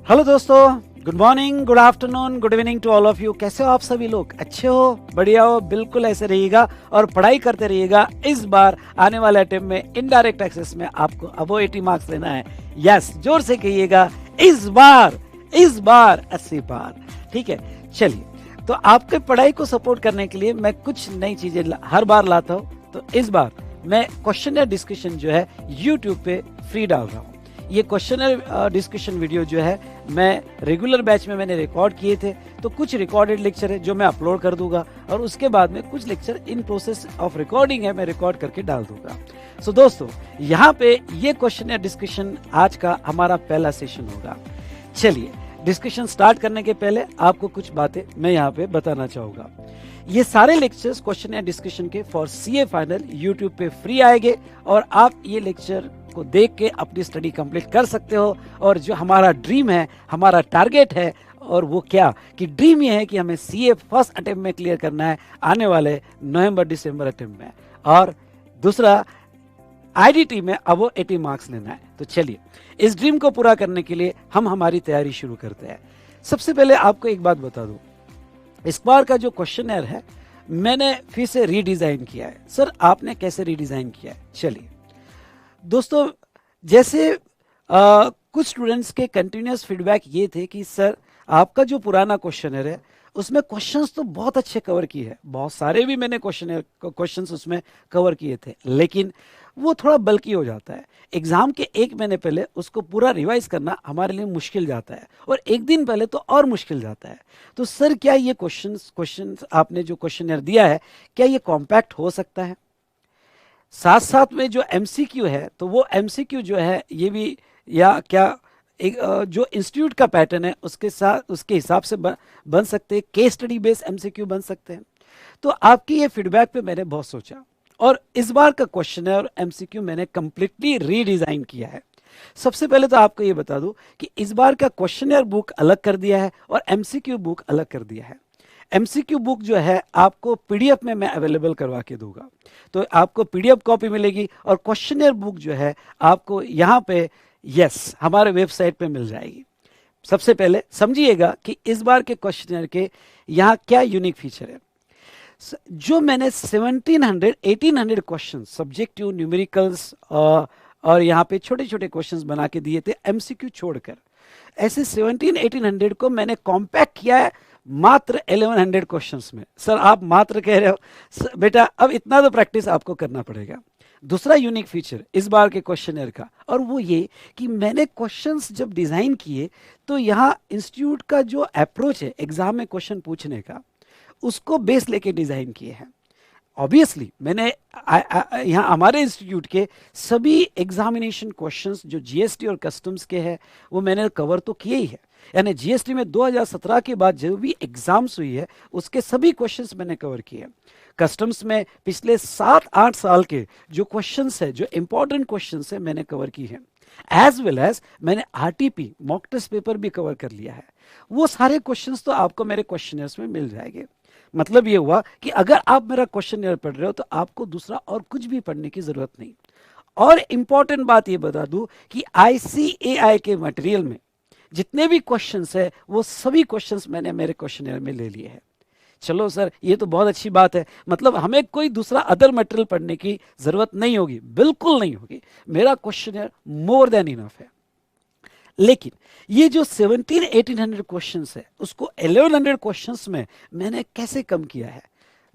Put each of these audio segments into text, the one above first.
Hello दोस्तों, good morning, good afternoon, good evening to all of you. कैसे हो आप सभी लोग? अच्छे हो, बढ़िया हो? बिल्कुल ऐसे रहिएगा और पढ़ाई करते रहिएगा। इस बार आने वाले अटेम्प्ट में इनडायरेक्ट एक्सेस में आपको अबो 80 मार्क्स लेना है। यस, जोर से कहिएगा, इस बार 80 पार। ठीक है, चलिए। तो आपके पढ़ाई को सपोर्ट करने के लिए मैं कुछ नई चीजें हर बार लाता हूँ। तो इस बार मैं क्वेश्चन या डिस्कशन जो है यूट्यूब पे फ्री डाल रहा हूँ। ये क्वेश्चन डिस्कशन वीडियो जो है मैं रेगुलर बैच में मैंने रिकॉर्ड किए थे, तो कुछ रिकॉर्डेड लेक्चर है जो मैं अपलोड कर दूंगा और उसके बाद में कुछ lecture in process of recording है, मैं रिकॉर्ड करके डाल दूंगा। सो दोस्तों, यहाँ पे ये क्वेश्चन या डिस्कशन आज का हमारा पहला सेशन होगा। चलिए, डिस्कशन स्टार्ट करने के पहले आपको कुछ बातें मैं यहाँ पे बताना चाहूंगा। ये सारे लेक्चर्स क्वेश्चन या डिस्कशन के फॉर सीए फाइनल यूट्यूब पे फ्री आएंगे और आप ये लेक्चर को देख के अपनी स्टडी कंप्लीट कर सकते हो। और जो हमारा ड्रीम है, हमारा टारगेट है, और वो क्या कि ड्रीम ये है कि हमें सीए फर्स्ट अटेम्प्ट में क्लियर करना है आने वाले नवंबर दिसंबर अटेम्प्ट में, और दूसरा आईडीटी में अबो 80 मार्क्स लेना है। तो चलिए, इस ड्रीम को पूरा करने के लिए हम हमारी तैयारी शुरू करते हैं। सबसे पहले आपको एक बात बता दूं, इस बार का जो क्वेश्चनर है मैंने फिर से रीडिजाइन किया है। सर, आपने कैसे रीडिजाइन किया है? चलिए दोस्तों, जैसे कुछ स्टूडेंट्स के कंटिन्यूस फीडबैक ये थे कि सर आपका जो पुराना क्वेश्चनर है उसमें क्वेश्चंस तो बहुत अच्छे कवर किए हैं, बहुत सारे भी मैंने क्वेश्चंस उसमें कवर किए थे, लेकिन वो थोड़ा बल्की हो जाता है। एग्जाम के एक महीने पहले उसको पूरा रिवाइज करना हमारे लिए मुश्किल जाता है, और एक दिन पहले तो और मुश्किल जाता है। तो सर, क्या ये क्वेश्चंस आपने जो क्वेश्चनर दिया है, क्या ये कॉम्पैक्ट हो सकता है? साथ साथ में जो एमसीक्यू है, तो वो एमसीक्यू जो है ये भी, या क्या एक जो इंस्टीट्यूट का पैटर्न है उसके साथ उसके हिसाब से बन सकते हैं, केस स्टडी बेस्ड एमसीक्यू बन सकते हैं। तो आपकी ये फीडबैक पे मैंने बहुत सोचा और इस बार का क्वेश्चन है और एमसीक्यू मैंने कंप्लीटली रीडिजाइन किया है। सबसे पहले तो आपको ये बता दूं कि इस बार का क्वेश्चनर बुक अलग कर दिया है और एमसीक्यू बुक अलग कर दिया है। एमसीक्यू बुक जो है आपको पीडीएफ में मैं अवेलेबल करवा के दूंगा, तो आपको पीडीएफ कॉपी मिलेगी, और क्वेश्चनर बुक जो है आपको यहाँ पे हमारे वेबसाइट पे मिल जाएगी। सबसे पहले समझिएगा कि इस बार के क्वेश्चनर के यहाँ क्या यूनिक फीचर है। जो मैंने 1700-1800 क्वेश्चन सब्जेक्टिव, न्यूमेरिकल्स और यहाँ पे छोटे छोटे क्वेश्चंस बना के दिए थे एमसीक्यू छोड़कर, ऐसे 1700-1800 को मैंने कॉम्पैक्ट किया है मात्र 1100 क्वेश्चंस में। सर, आप मात्र कह रहे हो? बेटा, अब इतना तो प्रैक्टिस आपको करना पड़ेगा। दूसरा यूनिक फीचर इस बार के क्वेश्चनर का, और वो ये कि मैंने क्वेश्चंस जब डिजाइन किए तो यहाँ इंस्टीट्यूट का जो अप्रोच है एग्जाम में क्वेश्चन पूछने का, उसको बेस लेके डिजाइन किए हैं। ऑब्वियसली मैंने यहाँ हमारे इंस्टीट्यूट के सभी एग्जामिनेशन क्वेश्चंस जो जीएसटी और कस्टम्स के हैं वो मैंने कवर तो किए ही है। यानी जीएसटी में 2017 के बाद जो भी एग्जाम्स हुई है उसके सभी क्वेश्चंस मैंने कवर किए। कस्टम्स में पिछले 7-8 साल के जो क्वेश्चंस है, जो इंपॉर्टेंट क्वेश्चंस है, मैंने कवर की है। एज वेल एज मैंने आरटीपी मॉक टेस्ट पेपर भी कवर कर लिया है। वो सारे क्वेश्चंस तो आपको मेरे क्वेश्चनर्स में मिल जाएंगे। मतलब ये हुआ कि अगर आप मेरा क्वेश्चन पढ़ रहे हो तो आपको दूसरा और कुछ भी पढ़ने की जरूरत नहीं। और इंपॉर्टेंट बात ये बता दूं कि आईसीएआई के मटेरियल में जितने भी क्वेश्चंस है वो सभी क्वेश्चंस मैंने मेरे क्वेश्चनर में ले लिए हैं। चलो सर, ये तो बहुत अच्छी बात है, मतलब हमें कोई दूसरा अदर मटेरियल पढ़ने की जरूरत नहीं होगी। बिल्कुल नहीं होगी, मेरा क्वेश्चनर मोर देन इनफ है। लेकिन ये जो 1700-1800 क्वेश्चंस है उसको 1100 क्वेश्चंस में मैंने कैसे कम किया है?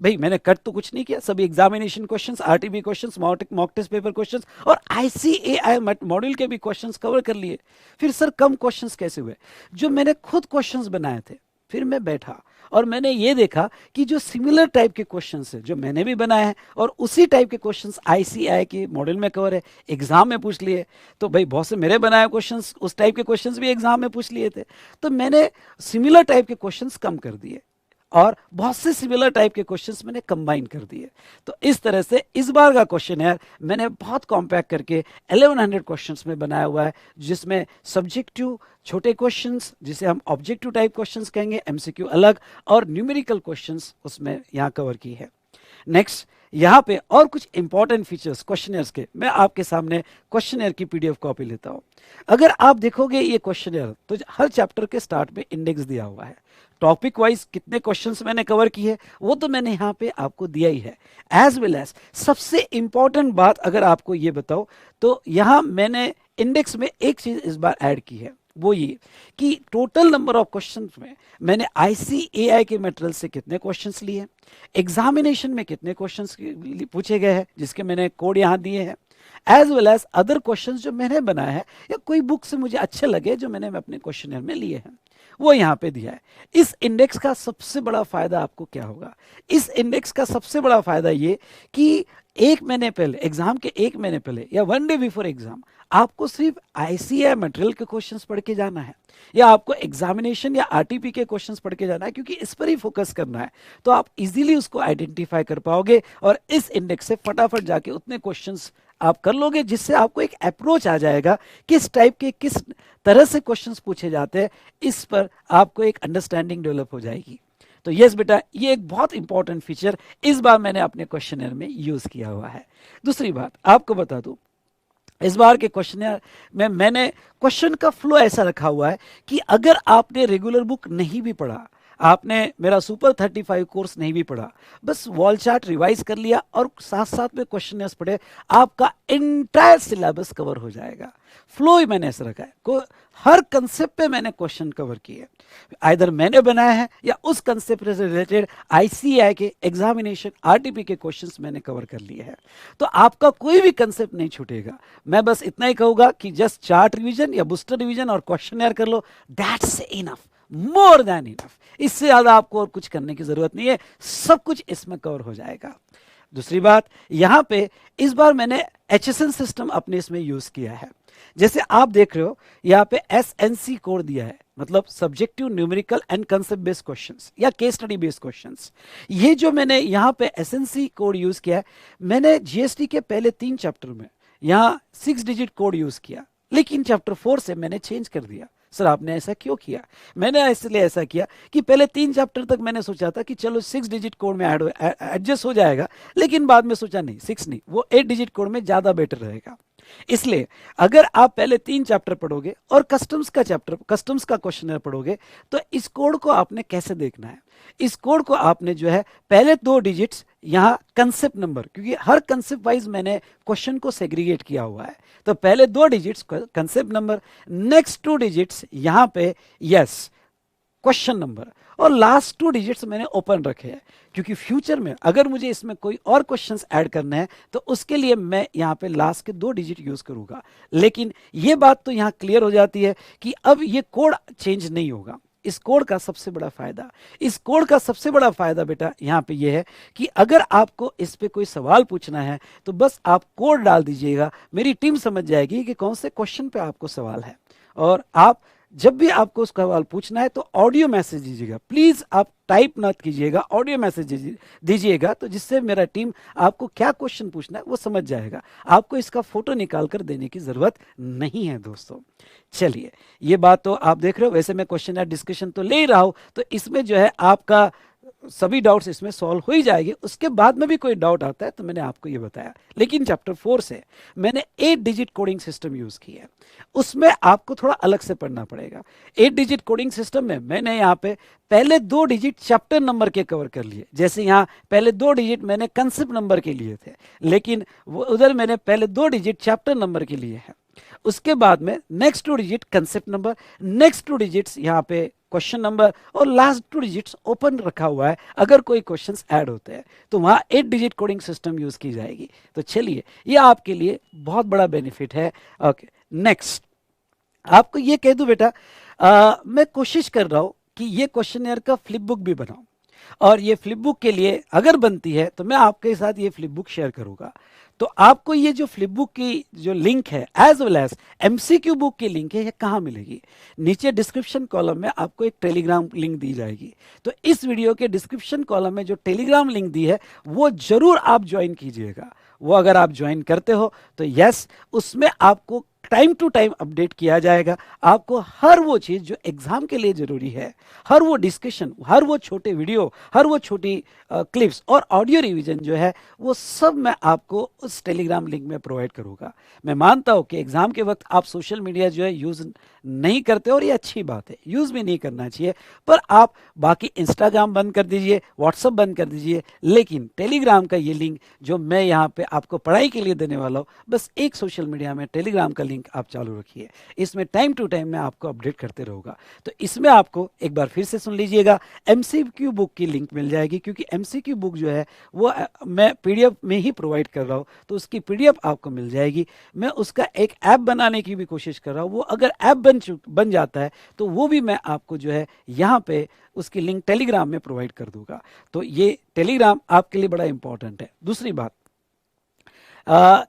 भाई, मैंने कट तो कुछ नहीं किया, सभी examination questions, RTP questions, mock test paper questions और आईसीएआई मॉड्यूल के भी क्वेश्चंस कवर कर लिए। फिर सर कम क्वेश्चंस कैसे हुए? जो मैंने खुद क्वेश्चंस बनाए थे, फिर मैं बैठा और मैंने ये देखा कि जो सिमिलर टाइप के क्वेश्चंस है जो मैंने भी बनाए हैं और उसी टाइप के क्वेश्चंस आईसीएआई के मॉडल में कवर है, एग्जाम में पूछ लिए। तो भाई, बहुत से मेरे बनाए क्वेश्चंस, उस टाइप के क्वेश्चंस भी एग्जाम में पूछ लिए थे, तो मैंने सिमिलर टाइप के क्वेश्चंस कम कर दिए और बहुत से सिमिलर टाइप के क्वेश्चंस मैंने कंबाइन कर दिए। तो इस तरह से इस बार का क्वेश्चन है मैंने बहुत कॉम्पैक्ट करके 1100 क्वेश्चंस में बनाया हुआ है, जिसमें सब्जेक्टिव छोटे क्वेश्चंस जिसे हम ऑब्जेक्टिव टाइप क्वेश्चंस कहेंगे, एमसीक्यू अलग, और न्यूमेरिकल क्वेश्चंस उसमें यहाँ कवर की है। नेक्स्ट, यहाँ पे और कुछ इंपॉर्टेंट फीचर्स क्वेश्चनर्स के, मैं आपके सामने क्वेश्चनर की पीडीएफ कॉपी लेता हूँ। अगर आप देखोगे ये क्वेश्चनर, तो हर चैप्टर के स्टार्ट में इंडेक्स दिया हुआ है। टॉपिक वाइज कितने क्वेश्चंस मैंने कवर किए वो तो मैंने यहाँ पे आपको दिया ही है। एज वेल एज सबसे इंपॉर्टेंट बात अगर आपको ये बताओ, तो यहाँ मैंने इंडेक्स में एक चीज इस बार ऐड की है, वो ये कि टोटल नंबर ऑफ क्वेश्चंस में मैंने आईसीएआई के मटेरियल से कितने क्वेश्चंस लिए, एग्जामिनेशन में कितने क्वेश्चंस पूछे गए हैं जिसके मैंने कोड यहाँ दिए हैं, as well as other questions जो मैंने बनाए हैं या कोई बुक से मुझे अच्छे लगे जो मैंने अपने क्वेश्चनर में लिए हैं, वो यहाँ पे दिया है। इस इंडेक्स का सबसे बड़ा फायदा आपको क्या होगा? इस इंडेक्स का सबसे बड़ा फायदा ये कि एक महीने पहले, एग्जाम के एक महीने पहले या वन डे बिफोर एग्जाम, आपको सिर्फ आईसीएआई मटेरियल के क्वेश्चंस पढ़ के जाना है, या आपको एग्जामिनेशन या आरटीपी के क्वेश्चंस पढ़ के जाना है, क्योंकि इस पर ही फोकस करना है, तो आप इजीली उसको आइडेंटिफाई कर पाओगे और इस इंडेक्स से फटाफट जाके उतने क्वेश्चंस आप कर लोगे, जिससे आपको एक अप्रोच आ जाएगा किस टाइप के, किस तरह से क्वेश्चंस पूछे जाते हैं, इस पर आपको एक अंडरस्टैंडिंग डेवलप हो जाएगी। तो यस बेटा, ये एक बहुत इंपॉर्टेंट फीचर इस बार मैंने अपने क्वेश्चनर में यूज किया हुआ है। दूसरी बात आपको बता दूं, इस बार के क्वेश्चनर में मैंने क्वेश्चन का फ्लो ऐसा रखा हुआ है कि अगर आपने रेगुलर बुक नहीं भी पढ़ा, आपने मेरा सुपर 35 कोर्स नहीं भी पढ़ा, बस वॉल चार्ट रिवाइज कर लिया और साथ साथ में क्वेश्चनर्स पढ़े, आपका एंटायर सिलेबस कवर हो जाएगा। फ्लो ही मैंने ऐसा रखा है, हर कंसेप्ट पे मैंने क्वेश्चन कवर किए, आइदर मैंने बनाया है या उस कंसेप्ट से रिलेटेड आईसीएआई के एग्जामिनेशन आरटीपी के क्वेश्चंस मैंने कवर कर लिए हैं। तो आपका कोई भी कंसेप्ट नहीं छूटेगा। मैं बस इतना ही कहूंगा कि जस्ट चार्ट रिवीजन या बूस्टर रिवीजन और क्वेश्चन कर लो, that's enough, more than enough. इससे ज्यादा आपको और कुछ करने की जरूरत नहीं है, सब कुछ इसमें कवर हो जाएगा। दूसरी बात, यहां पे इस बार मैंने एचएसएन सिस्टम अपने इसमें यूज किया है। जैसे आप देख रहे हो यहाँ पे एसएनसी कोड दिया है, मतलब subjective numerical and concept based questions या केस स्टडी बेस्ड क्वेश्चंस। ये जो मैंने यहाँ पे एसएनसी कोड यूज किया है, मैंने जीएसटी के पहले 3 चैप्टर में यहाँ 6 डिजिट कोड यूज किया, लेकिन चैप्टर 4 से मैंने चेंज कर दिया। सर आपने ऐसा क्यों किया? मैंने इसलिए ऐसा किया कि पहले 3 चैप्टर तक मैंने सोचा था कि चलो 6 डिजिट कोड में एडजस्ट हो जाएगा, लेकिन बाद में सोचा नहीं, 6 नहीं, वो 8 डिजिट कोड में ज्यादा बेटर रहेगा। इसलिए अगर आप पहले 3 चैप्टर पढ़ोगे और कस्टम्स का क्वेश्चनर पढ़ोगे, तो इस कोड को आपने कैसे देखना है? इस कोड को आपने जो है पहले 2 डिजिट्स यहाँ कंसेप्ट नंबर, क्योंकि हर कंसेप्ट वाइज मैंने क्वेश्चन को सेग्रीगेट किया हुआ है, तो पहले 2 digits concept number, next 2 digits यहाँ पे यस क्वेश्चन नंबर, और लास्ट 2 डिजिट्स मैंने ओपन रखे हैं, क्योंकि फ्यूचर में अगर मुझे इसमें कोई और क्वेश्चंस ऐड करने हैं तो उसके लिए मैं यहाँ पे लास्ट के 2 डिजिट यूज करूंगा। लेकिन ये बात तो यहाँ क्लियर हो जाती है कि अब ये कोड चेंज नहीं होगा। इस कोड का सबसे बड़ा फायदा बेटा यहाँ पे ये है कि अगर आपको इस पे कोई सवाल पूछना है तो बस आप कोड डाल दीजिएगा, मेरी टीम समझ जाएगी कि कौन से क्वेश्चन पे आपको सवाल है, और आप जब भी आपको उसका सवाल पूछना है तो ऑडियो मैसेज दीजिएगा। प्लीज आप टाइप मत कीजिएगा, ऑडियो मैसेज दीजिएगा, तो जिससे मेरा टीम आपको क्या क्वेश्चन पूछना है वो समझ जाएगा। आपको इसका फोटो निकाल कर देने की जरूरत नहीं है दोस्तों। चलिए, ये बात तो आप देख रहे हो, वैसे मैं क्वेश्चन या डिस्कशन तो ले ही रहा हूं, तो इसमें जो है आपका सभी डाउट्स इसमें सॉल्व हो ही जाएंगे। उसके बाद में भी कोई डाउट आता है तो मैंने आपको ये बताया, लेकिन चैप्टर 4 से मैंने 8 डिजिट कोडिंग सिस्टम यूज किया है, उसमें आपको थोड़ा अलग से पढ़ना पड़ेगा। 8 डिजिट कोडिंग सिस्टम में मैंने यहाँ पे पहले 2 डिजिट चैप्टर नंबर के कवर कर लिए, जैसे यहाँ पहले 2 डिजिट मैंने कंसेप्ट नंबर के लिए थे, लेकिन उधर मैंने पहले 2 डिजिट चैप्टर नंबर के लिए है। उसके बाद में next 2 digit concept number, next 2 digits यहाँ पे क्वेश्चन नंबर, और लास्ट 2 डिजिट्स ओपन रखा हुआ है, अगर कोई क्वेश्चंस ऐड होते हैं तो वहां 8 डिजिट कोडिंग सिस्टम यूज की जाएगी। तो चलिए, ये आपके लिए बहुत बड़ा बेनिफिट है। ओके, नेक्स्ट आपको ये कह दूं बेटा, मैं कोशिश कर रहा हूं कि ये क्वेश्चनर का फ्लिप बुक भी बनाऊं, और ये फ्लिप बुक के लिए अगर बनती है तो मैं आपके साथ ये फ्लिप बुक शेयर करूंगा। तो आपको ये जो फ्लिप बुक की जो लिंक है as well as MCQ book की लिंक है, ये कहाँ मिलेगी? नीचे डिस्क्रिप्शन कॉलम में आपको एक टेलीग्राम लिंक दी जाएगी। तो इस वीडियो के डिस्क्रिप्शन कॉलम में जो टेलीग्राम लिंक दी है वो जरूर आप ज्वाइन कीजिएगा। वो अगर आप ज्वाइन करते हो तो यस, उसमें आपको टाइम टू टाइम अपडेट किया जाएगा। आपको हर वो चीज़ जो एग्जाम के लिए जरूरी है, हर वो डिस्कशन, हर वो छोटे वीडियो, हर वो छोटी क्लिप्स और ऑडियो रिवीजन जो है, वो सब मैं आपको उस टेलीग्राम लिंक में प्रोवाइड करूंगा। मैं मानता हूं कि एग्जाम के वक्त आप सोशल मीडिया जो है यूज़ नहीं करते, और ये अच्छी बात है, यूज़ भी नहीं करना चाहिए, पर आप बाकी इंस्टाग्राम बंद कर दीजिए, व्हाट्सअप बंद कर दीजिए, लेकिन टेलीग्राम का ये लिंक जो मैं यहाँ पे आपको पढ़ाई के लिए देने वाला हूँ, बस एक सोशल मीडिया में टेलीग्राम का लिंक आप चालू रखिए। इसमें टाइम टू टाइम मैं आपको अपडेट करते रहूँगा। तो इसमें आपको एक बार फिर से सुन लीजिएगा, एमसीक्यू बुक की लिंक मिल जाएगी, क्योंकि एमसीक्यू बुक जो है वो मैं पीडीएफ में ही प्रोवाइड कर रहा हूँ, तो उसकी पीडीएफ आपको मिल जाएगी। मैं उसका एक ऐप बनाने की भी कोशिश कर रहा हूँ, वो अगर ऐप बन जाता है तो वो भी मैं आपको जो है यहाँ पे उसकी लिंक टेलीग्राम में प्रोवाइड कर दूंगा। तो ये टेलीग्राम आपके लिए बड़ा इंपॉर्टेंट है। दूसरी बात,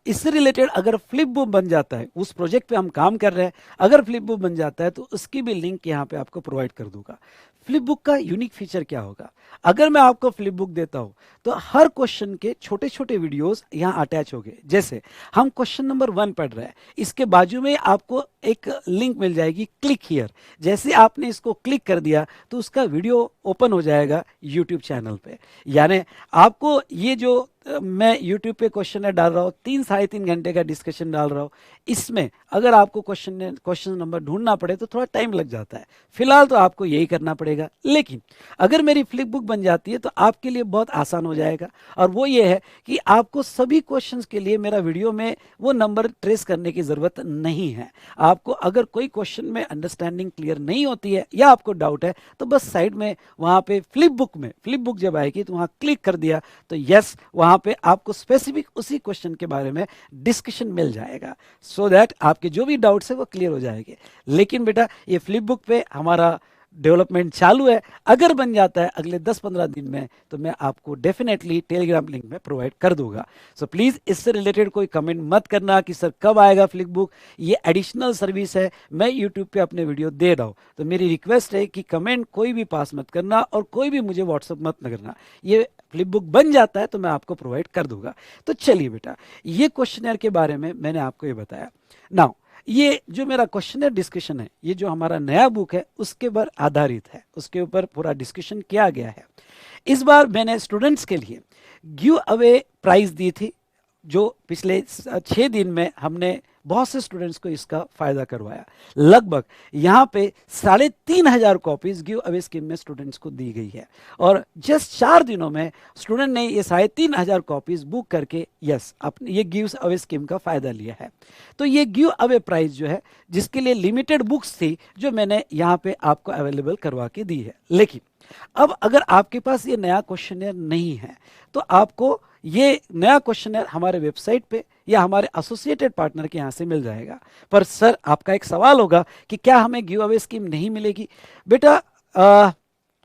इससे रिलेटेड अगर फ्लिप बुक बन जाता है, उस प्रोजेक्ट पे हम काम कर रहे हैं, अगर फ्लिप बुक बन जाता है तो उसकी भी लिंक यहाँ पे आपको प्रोवाइड कर दूंगा। फ्लिप बुक का यूनिक फीचर क्या होगा, अगर मैं आपको फ्लिप बुक देता हूँ तो हर क्वेश्चन के छोटे छोटे वीडियोस यहाँ अटैच हो गए। जैसे हम क्वेश्चन नंबर 1 पढ़ रहे हैं, इसके बाजू में आपको एक लिंक मिल जाएगी, क्लिक हियर। जैसे आपने इसको क्लिक कर दिया तो उसका वीडियो ओपन हो जाएगा यूट्यूब चैनल पे। यानी आपको ये जो मैं यूट्यूब पे क्वेश्चन डाल रहा हूँ, 3-3.5 घंटे का डिस्कशन डाल रहा हूँ, इसमें अगर आपको क्वेश्चन नंबर ढूंढना पड़े तो थोड़ा टाइम लग जाता है। फिलहाल तो आपको यही करना पड़ेगा, लेकिन अगर मेरी फ्लिप बुक बन जाती है तो आपके लिए बहुत आसान हो जाएगा। और वो ये है कि आपको सभी क्वेश्चंस के लिए मेरा वीडियो में वो नंबर ट्रेस करने की ज़रूरत नहीं है। आपको अगर कोई क्वेश्चन में अंडरस्टैंडिंग क्लियर नहीं होती है या आपको डाउट है, तो बस साइड में वहाँ पे फ्लिप बुक जब आएगी तो वहाँ क्लिक कर दिया तो यस, वहाँ पे आपको स्पेसिफिक उसी क्वेश्चन के बारे में डिस्कशन मिल जाएगा, सो दैट आपके जो भी डाउट्स है वो क्लियर हो जाएंगे। लेकिन बेटा ये फ्लिप बुक पे हमारा डेवलपमेंट चालू है, अगर बन जाता है अगले 10-15 दिन में तो मैं आपको डेफिनेटली टेलीग्राम लिंक में प्रोवाइड कर दूंगा। सो प्लीज़ इससे रिलेटेड कोई कमेंट मत करना कि सर कब आएगा फ्लिप बुक, ये एडिशनल सर्विस है, मैं यूट्यूब पे अपने वीडियो दे रहा हूँ। तो मेरी रिक्वेस्ट है कि कमेंट कोई भी पास मत करना और कोई भी मुझे व्हाट्सअप मत न करना। ये फ्लिप बुक बन जाता है तो मैं आपको प्रोवाइड कर दूंगा। तो चलिए बेटा, ये क्वेश्चनर के बारे में मैंने आपको ये बताया। नाउ ये जो मेरा क्वेश्चनर डिस्कशन है, ये जो हमारा नया बुक है उसके पर आधारित है, उसके ऊपर पूरा डिस्कशन किया गया है। इस बार मैंने स्टूडेंट्स के लिए गिव अवे प्राइज दी थी, जो पिछले 6 दिन में हमने बहुत से स्टूडेंट्स को इसका फायदा करवाया। लगभग यहाँ पे 3,500 कॉपीज गिव अवे स्कीम में स्टूडेंट्स को दी गई है, और जस्ट 4 दिनों में स्टूडेंट ने ये 3,500 कॉपीज बुक करके यस अपने ये गिव अवे स्कीम का फायदा लिया है। तो ये गिव अवे प्राइस जो है, जिसके लिए लिमिटेड बुक्स थी, जो मैंने यहाँ पे आपको अवेलेबल करवा के दी है। लेकिन अब अगर आपके पास ये नया क्वेश्चनर नहीं है तो आपको ये नया क्वेश्चनर हमारे वेबसाइट पे या हमारे एसोसिएटेड पार्टनर के यहाँ से मिल जाएगा। पर सर आपका एक सवाल होगा कि क्या हमें गिव अवे स्कीम नहीं मिलेगी? बेटा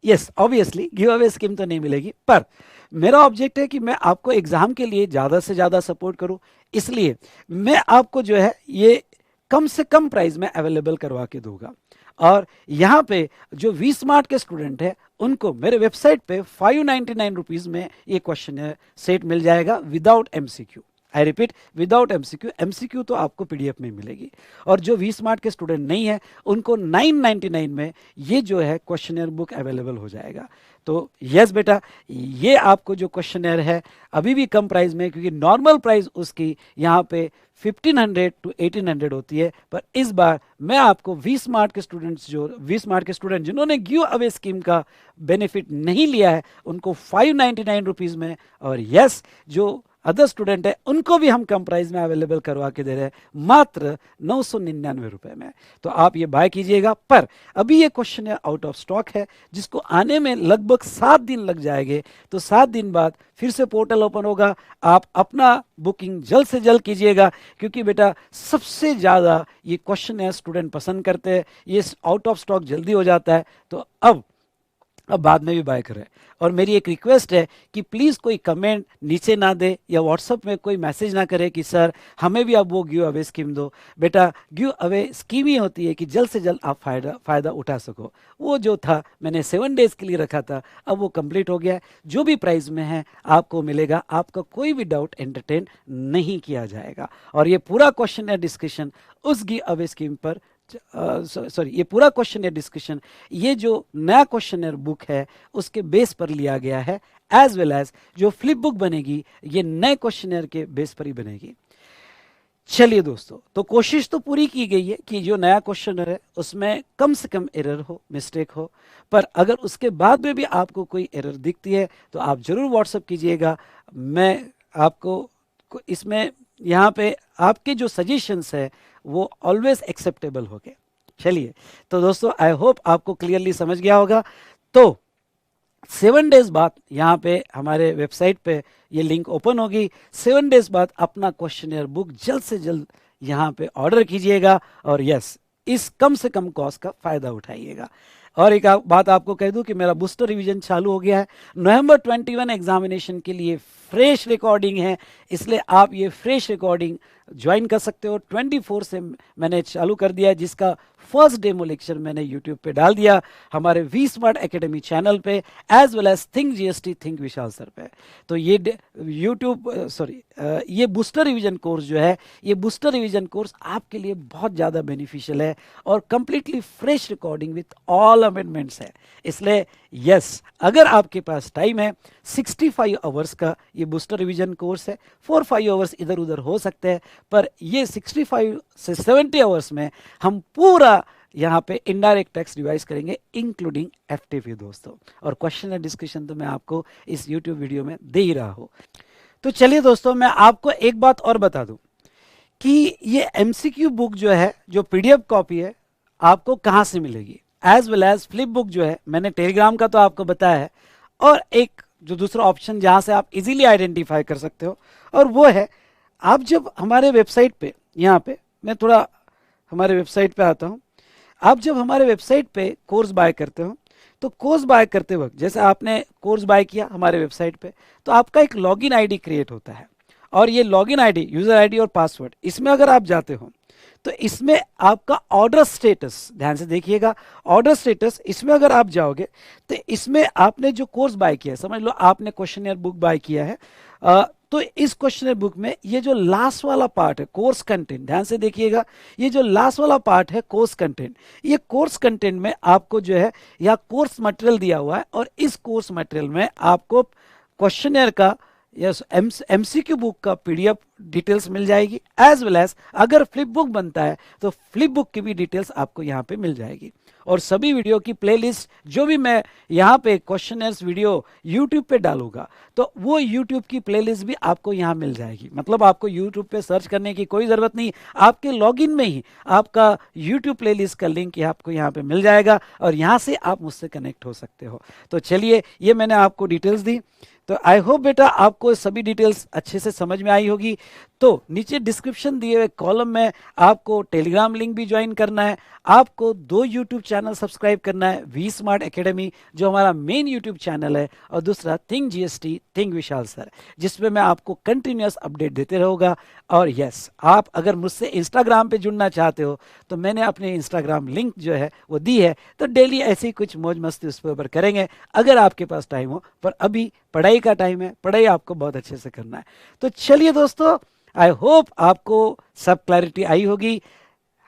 yes, obviously give away scheme तो नहीं मिलेगी, पर मेरा ऑब्जेक्ट है कि मैं आपको एग्जाम के लिए ज़्यादा से ज़्यादा सपोर्ट करूं, इसलिए मैं आपको जो है ये कम से कम प्राइस में अवेलेबल करवा के दूंगा। और यहाँ पे जो वी स्मार्ट के स्टूडेंट है उनको मेरे वेबसाइट पे 599 रुपीज़ में ये क्वेश्चन सेट मिल जाएगा without MCQ. I repeat, without MCQ. MCQ तो आपको पीडीएफ में मिलेगी। और जो वी स्मार्ट के स्टूडेंट नहीं है उनको 999 में ये जो है क्वेश्चनर बुक अवेलेबल हो जाएगा। तो यस बेटा, ये आपको जो क्वेश्चनर है अभी भी कम प्राइस में, क्योंकि नॉर्मल प्राइस उसकी यहाँ पे 1500 to 1800 होती है, पर इस बार मैं आपको वी स्मार्ट के स्टूडेंट जिन्होंने गिव अवे स्कीम का बेनिफिट नहीं लिया है उनको 599 रुपीज़ में, और यस जो अदर स्टूडेंट है उनको भी हम कम प्राइस में अवेलेबल करवा के दे रहे हैं मात्र 999 रुपए में। तो आप ये बाय कीजिएगा। पर अभी ये क्वेश्चन आउट ऑफ स्टॉक है, जिसको आने में लगभग 7 दिन लग जाएंगे। तो 7 दिन बाद फिर से पोर्टल ओपन होगा, आप अपना बुकिंग जल्द से जल्द कीजिएगा, क्योंकि बेटा सबसे ज़्यादा ये क्वेश्चन स्टूडेंट पसंद करते हैं, ये आउट ऑफ स्टॉक जल्दी हो जाता है। तो अब बाद में भी बाय करें। और मेरी एक रिक्वेस्ट है कि प्लीज़ कोई कमेंट नीचे ना दे या व्हाट्सएप में कोई मैसेज ना करे कि सर हमें भी अब वो गिव अवे स्कीम दो। बेटा गिव अवे स्कीम ही होती है कि जल्द से जल्द आप फ़ायदा उठा सको। वो जो था मैंने 7 डेज़ के लिए रखा था, अब वो कंप्लीट हो गया है। जो भी प्राइस में है आपको मिलेगा, आपका कोई भी डाउट एंटरटेन नहीं किया जाएगा। और ये पूरा क्वेश्चन डिस्कशन उस गिव अवे स्कीम पर सॉरी ये पूरा क्वेश्चन डिस्कशन ये जो नया क्वेश्चन बुक है उसके बेस पर लिया गया है, एज वेल एज जो फ्लिप बुक बनेगी ये नए क्वेश्चन के बेस पर ही बनेगी। चलिए दोस्तों, तो कोशिश तो पूरी की गई है कि जो नया क्वेश्चन है उसमें कम से कम एरर हो, मिस्टेक हो, पर अगर उसके बाद में भी आपको कोई एरर दिखती है तो आप जरूर व्हाट्सअप कीजिएगा। मैं आपको इसमें यहाँ पे आपके जो सजेशंस है वो ऑलवेज एक्सेप्टेबल होंगे। चलिए, तो दोस्तों आई होप आपको क्लियरली समझ गया होगा। तो 7 डेज बाद यहाँ पे हमारे वेबसाइट पे ये लिंक ओपन होगी। 7 डेज बाद अपना क्वेश्चनियर बुक जल्द से जल्द यहाँ पे ऑर्डर कीजिएगा और यस, इस कम से कम कॉस्ट का फायदा उठाइएगा। और एक बात आपको कह दूं कि मेरा बूस्टर रिवीजन चालू हो गया है। नवंबर 21 एग्जामिनेशन के लिए फ्रेश रिकॉर्डिंग है, इसलिए आप ये फ्रेश रिकॉर्डिंग ज्वाइन कर सकते हो। 24 से मैंने चालू कर दिया है, जिसका फर्स्ट डेमो लेक्चर मैंने यूट्यूब पे डाल दिया हमारे वी स्मार्ट एकेडमी चैनल पे, as well as think GST think Vishal sir पे। तो ये ये बूस्टर रिवीजन कोर्स जो है, ये बूस्टर रिवीजन कोर्स आपके लिए बहुत ज़्यादा बेनिफिशियल है और completely fresh recording with all amendments है। इसलिए यस, अगर आपके पास टाइम है, 65 आवर्स का ये बूस्टर रिवीजन कोर्स है। 4-5 आवर्स इधर उधर हो सकते हैं, पर ये 65 से 70 आवर्स में हम पूरा यहाँ पे इनडायरेक्ट टैक्स रिवाइज करेंगे, इंक्लूडिंग एफटीपी दोस्तों। और क्वेश्चन एंड डिस्कशन तो मैं आपको इस यूट्यूब वीडियो में दे ही रहा हूँ। तो चलिए दोस्तों, मैं आपको एक बात और बता दूं कि ये एमसीक्यू बुक जो है, जो पीडीएफ कॉपी है, आपको कहाँ से मिलेगी, as well as flip book जो है, मैंने टेलीग्राम का तो आपको बताया है, और एक जो दूसरा ऑप्शन जहाँ से आप इजीली आइडेंटिफाई कर सकते हो, और वो है आप जब हमारे वेबसाइट पे, यहाँ पे मैं थोड़ा हमारे वेबसाइट पे आता हूँ। आप जब हमारे वेबसाइट पे कोर्स बाय करते हो, तो कोर्स बाय करते वक्त जैसे आपने कोर्स बाय किया हमारे वेबसाइट पे, तो आपका एक लॉगिन आईडी क्रिएट होता है, और ये लॉगिन आईडी, यूजर आईडी और पासवर्ड, इसमें अगर आप जाते हो तो इसमें आपका ऑर्डर स्टेटस, ध्यान से देखिएगा, ऑर्डर स्टेटस, इसमें अगर आप जाओगे तो इसमें आपने जो कोर्स बाय किया है, समझ लो आपने क्वेश्चनियर बुक बाय किया है, तो इस क्वेश्चनर बुक में ये जो लास्ट वाला पार्ट है कोर्स कंटेंट, ध्यान से देखिएगा, ये जो लास्ट वाला पार्ट है कोर्स कंटेंट, ये कोर्स कंटेंट में आपको जो है या कोर्स मटेरियल दिया हुआ है, और इस कोर्स मटेरियल में आपको क्वेश्चनर का यस एमसीक्यू बुक का पीडीएफ डिटेल्स मिल जाएगी, एज वेल एज अगर फ्लिप बुक बनता है तो फ्लिप बुक की भी डिटेल्स आपको यहाँ पे मिल जाएगी। और सभी वीडियो की प्लेलिस्ट जो भी मैं यहाँ पे क्वेश्चनर्स वीडियो यूट्यूब पे डालूंगा, तो वो यूट्यूब की प्लेलिस्ट भी आपको यहाँ मिल जाएगी। मतलब आपको यूट्यूब पे सर्च करने की कोई ज़रूरत नहीं, आपके लॉगिन में ही आपका यूट्यूब प्लेलिस्ट का लिंक आपको यहाँ पे मिल जाएगा, और यहाँ से आप मुझसे कनेक्ट हो सकते हो। तो चलिए, ये मैंने आपको डिटेल्स दी, तो आई होप बेटा आपको सभी डिटेल्स अच्छे से समझ में आई होगी। तो नीचे डिस्क्रिप्शन दिए हुए कॉलम में आपको टेलीग्राम लिंक भी ज्वाइन करना है, आपको 2 यूट्यूब चैनल सब्सक्राइब करना है, वी स्मार्ट एकेडमी जो हमारा मेन यूट्यूब चैनल है, और दूसरा think GST think Vishal sir, जिसमें मैं आपको कंटिन्यूअस अपडेट देते रहूँगा। और यस, आप अगर मुझसे इंस्टाग्राम पे जुड़ना चाहते हो तो मैंने अपने इंस्टाग्राम लिंक जो है वो दी है, तो डेली ऐसी कुछ मौज मस्ती उस पर करेंगे अगर आपके पास टाइम हो, पर अभी पढ़ाई का टाइम है, पढ़ाई आपको बहुत अच्छे से करना है। तो चलिए दोस्तों, आई होप आपको सब क्लैरिटी आई होगी।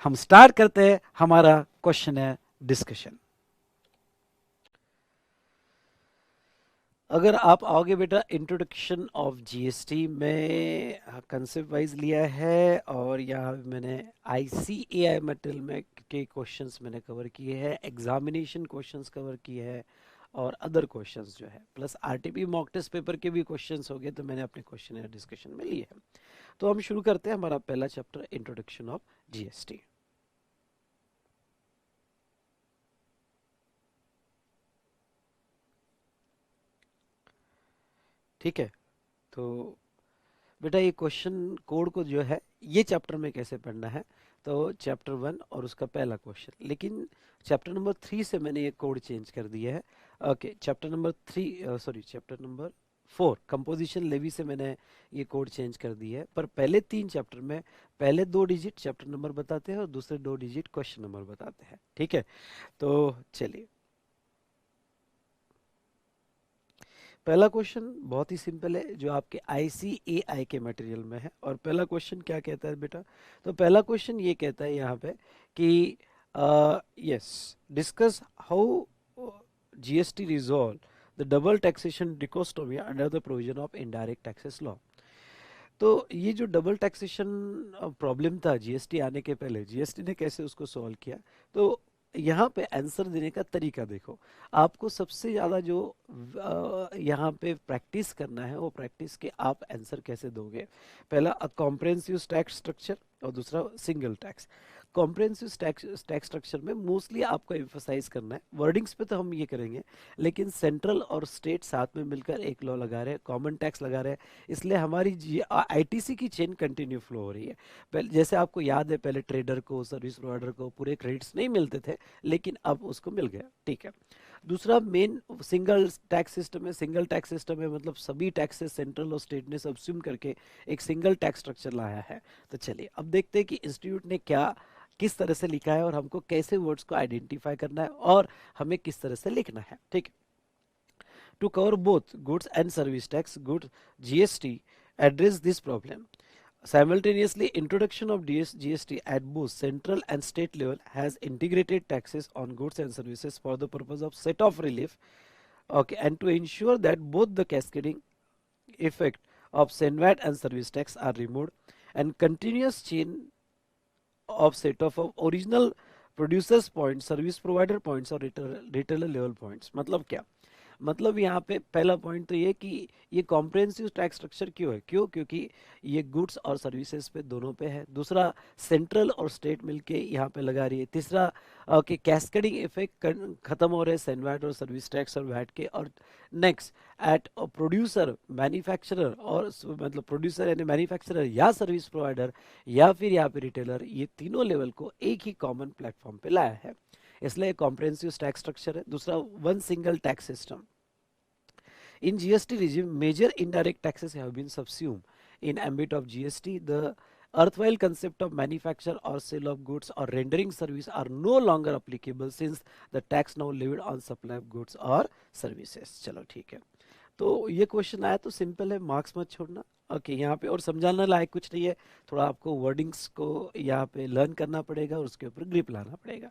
हम स्टार्ट करते हैं हमारा क्वेश्चन है डिस्कशन। अगर आप आओगे बेटा, इंट्रोडक्शन ऑफ जीएसटी में कंसेप्ट वाइज लिया है, और यहाँ मैंने आईसीएआई मटेरियल में के क्वेश्चंस मैंने कवर किए हैं, एग्जामिनेशन क्वेश्चंस कवर किए हैं, और अदर क्वेश्चंस जो है, plus RTP mock test paper के भी क्वेश्चंस हो गए, तो मैंने अपने क्वेश्चन या डिस्कशन में लिए हैं। तो हम शुरू करते हैं हमारा पहला चैप्टर, इंट्रोडक्शन ऑफ जीएसटी। ठीक है, तो बेटा ये क्वेश्चन कोड को जो है ये चैप्टर में कैसे पढ़ना है, तो चैप्टर 1 और उसका पहला क्वेश्चन, लेकिन चैप्टर नंबर 3 से मैंने ये कोड चेंज कर दिया है। Okay, chapter number 4 composition levy से मैंने ये कोड चेंज कर दी है, पर पहले 3 चैप्टर में पहले 2 डिजिट चैप्टर नंबर बताते हैं और दूसरे 2 डिजिट क्वेश्चन नंबर बताते हैं। ठीक है, तो चलिए पहला क्वेश्चन बहुत ही सिंपल है जो आपके ICAI के मटेरियल में है। और पहला क्वेश्चन क्या कहता है बेटा? तो पहला क्वेश्चन ये कहता है यहाँ पे कि yes, discuss how GST resolve the double taxation dichotomy under the provision of indirect taxes law. तो ये जो डबल टैक्सेशन प्रॉब्लम था जीएसटी आने के पहले, जीएसटी ने कैसे उसको सॉल्व किया, तो यहाँ पे आंसर देने का तरीका देखो। आपको सबसे ज़्यादा जो यहाँ पे प्रैक्टिस करना है वो प्रैक्टिस के आप आंसर कैसे दोगे। पहला कॉम्प्रिहेंसिव टैक्स स्ट्रक्चर और दूसरा single tax. Comprehensive tax structure में मोस्टली आपको एम्फोसाइज करना है, वर्डिंग्स पे तो हम ये करेंगे, लेकिन सेंट्रल और स्टेट साथ में मिलकर एक लॉ लगा रहे हैं, कॉमन टैक्स लगा रहे हैं, इसलिए हमारी आईटीसी की चेन कंटिन्यू फ्लो हो रही है। पहले जैसे आपको याद है, पहले ट्रेडर को, सर्विस प्रोवाइडर को पूरे क्रेडिट्स नहीं मिलते थे, लेकिन अब उसको मिल गया, ठीक है। दूसरा मेन सिंगल टैक्स सिस्टम है। सिंगल टैक्स सिस्टम है मतलब सभी टैक्सेस सेंट्रल और स्टेट ने सबस्यूम करके एक सिंगल टैक्स स्ट्रक्चर लाया है। तो चलिए अब देखते हैं कि इंस्टीट्यूट ने क्या किस तरह से लिखा है और हमको कैसे वर्ड्स को आइडेंटिफाई करना है और हमें किस तरह से लिखना है, ठीक है। To cover both goods and service tax, good GST address this problem. Simultaneously, introduction of GST at both central and state level has integrated taxes on goods and services for the purpose of set off relief, okay, and to ensure that both the cascading effect of SENVAT and service tax are removed and continuous chain of set off of original producers points, service provider points और retailer level points। मतलब क्या? मतलब यहाँ पे पहला point तो ये कि ये कॉम्प्रिहेंसिव टैक्स स्ट्रक्चर क्यों है, क्योंकि ये गुड्स और सर्विसेज पे दोनों पे है। दूसरा, सेंट्रल और स्टेट मिलके यहाँ पे लगा रही है। तीसरा, कि कैस्केडिंग इफेक्ट खत्म हो रहे हैं सेनवैट और सर्विस टैक्स और वैट के। और नेक्स्ट, एट प्रोड्यूसर, मैन्युफैक्चरर और मतलब प्रोड्यूसर यानी मैन्युफैक्चरर या सर्विस प्रोवाइडर या फिर यहाँ पे रिटेलर, ये तीनों लेवल को एक ही कॉमन प्लेटफॉर्म पे लाया है, इसलिए कॉम्प्रिहेंसिव टैक्स स्ट्रक्चर है। दूसरा, one single tax system. In GST regime, major indirect taxes have been subsumed in ambit of GST. The erstwhile concept of manufacture or sale of goods or rendering service are no longer applicable since the tax now levied on supply of goods or services। चलो ठीक है, तो ये question आया तो simple है, marks मत छोड़ना। ओके, यहाँ पे और समझाना लायक कुछ नहीं है, थोड़ा आपको वर्डिंग्स को यहाँ पे लर्न करना पड़ेगा और उसके ऊपर ग्रिप लाना पड़ेगा।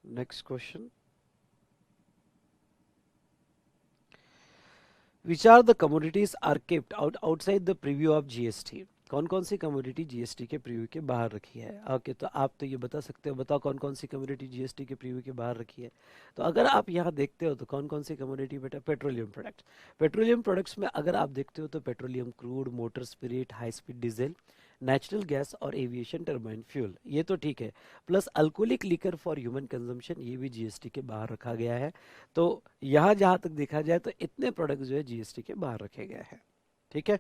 Next question, which are the commodities are kept outside the preview of GST। कौन कौन सी कमोडिटी GST के प्रीव्यू के बाहर रखी है? ओके, तो आप तो ये बता सकते हो, बताओ कौन कौन सी कमोडिटी GST के प्रीव्यू के बाहर रखी है। तो अगर आप यहाँ देखते हो तो कौन कौन सी कमोडिटी बेटा? Petroleum products. पेट्रोलियम प्रोडक्ट्स में अगर आप देखते हो तो petroleum crude, motor spirit, high speed diesel, natural gas और एविएशन टर्बाइन फ्यूल, ये तो ठीक है। Plus alcoholic liquor for human consumption, ये भी GST के बाहर रखा गया है। तो यहाँ जहाँ तक देखा जाए तो इतने प्रोडक्ट जो है GST के बाहर रखे गए हैं, ठीक है।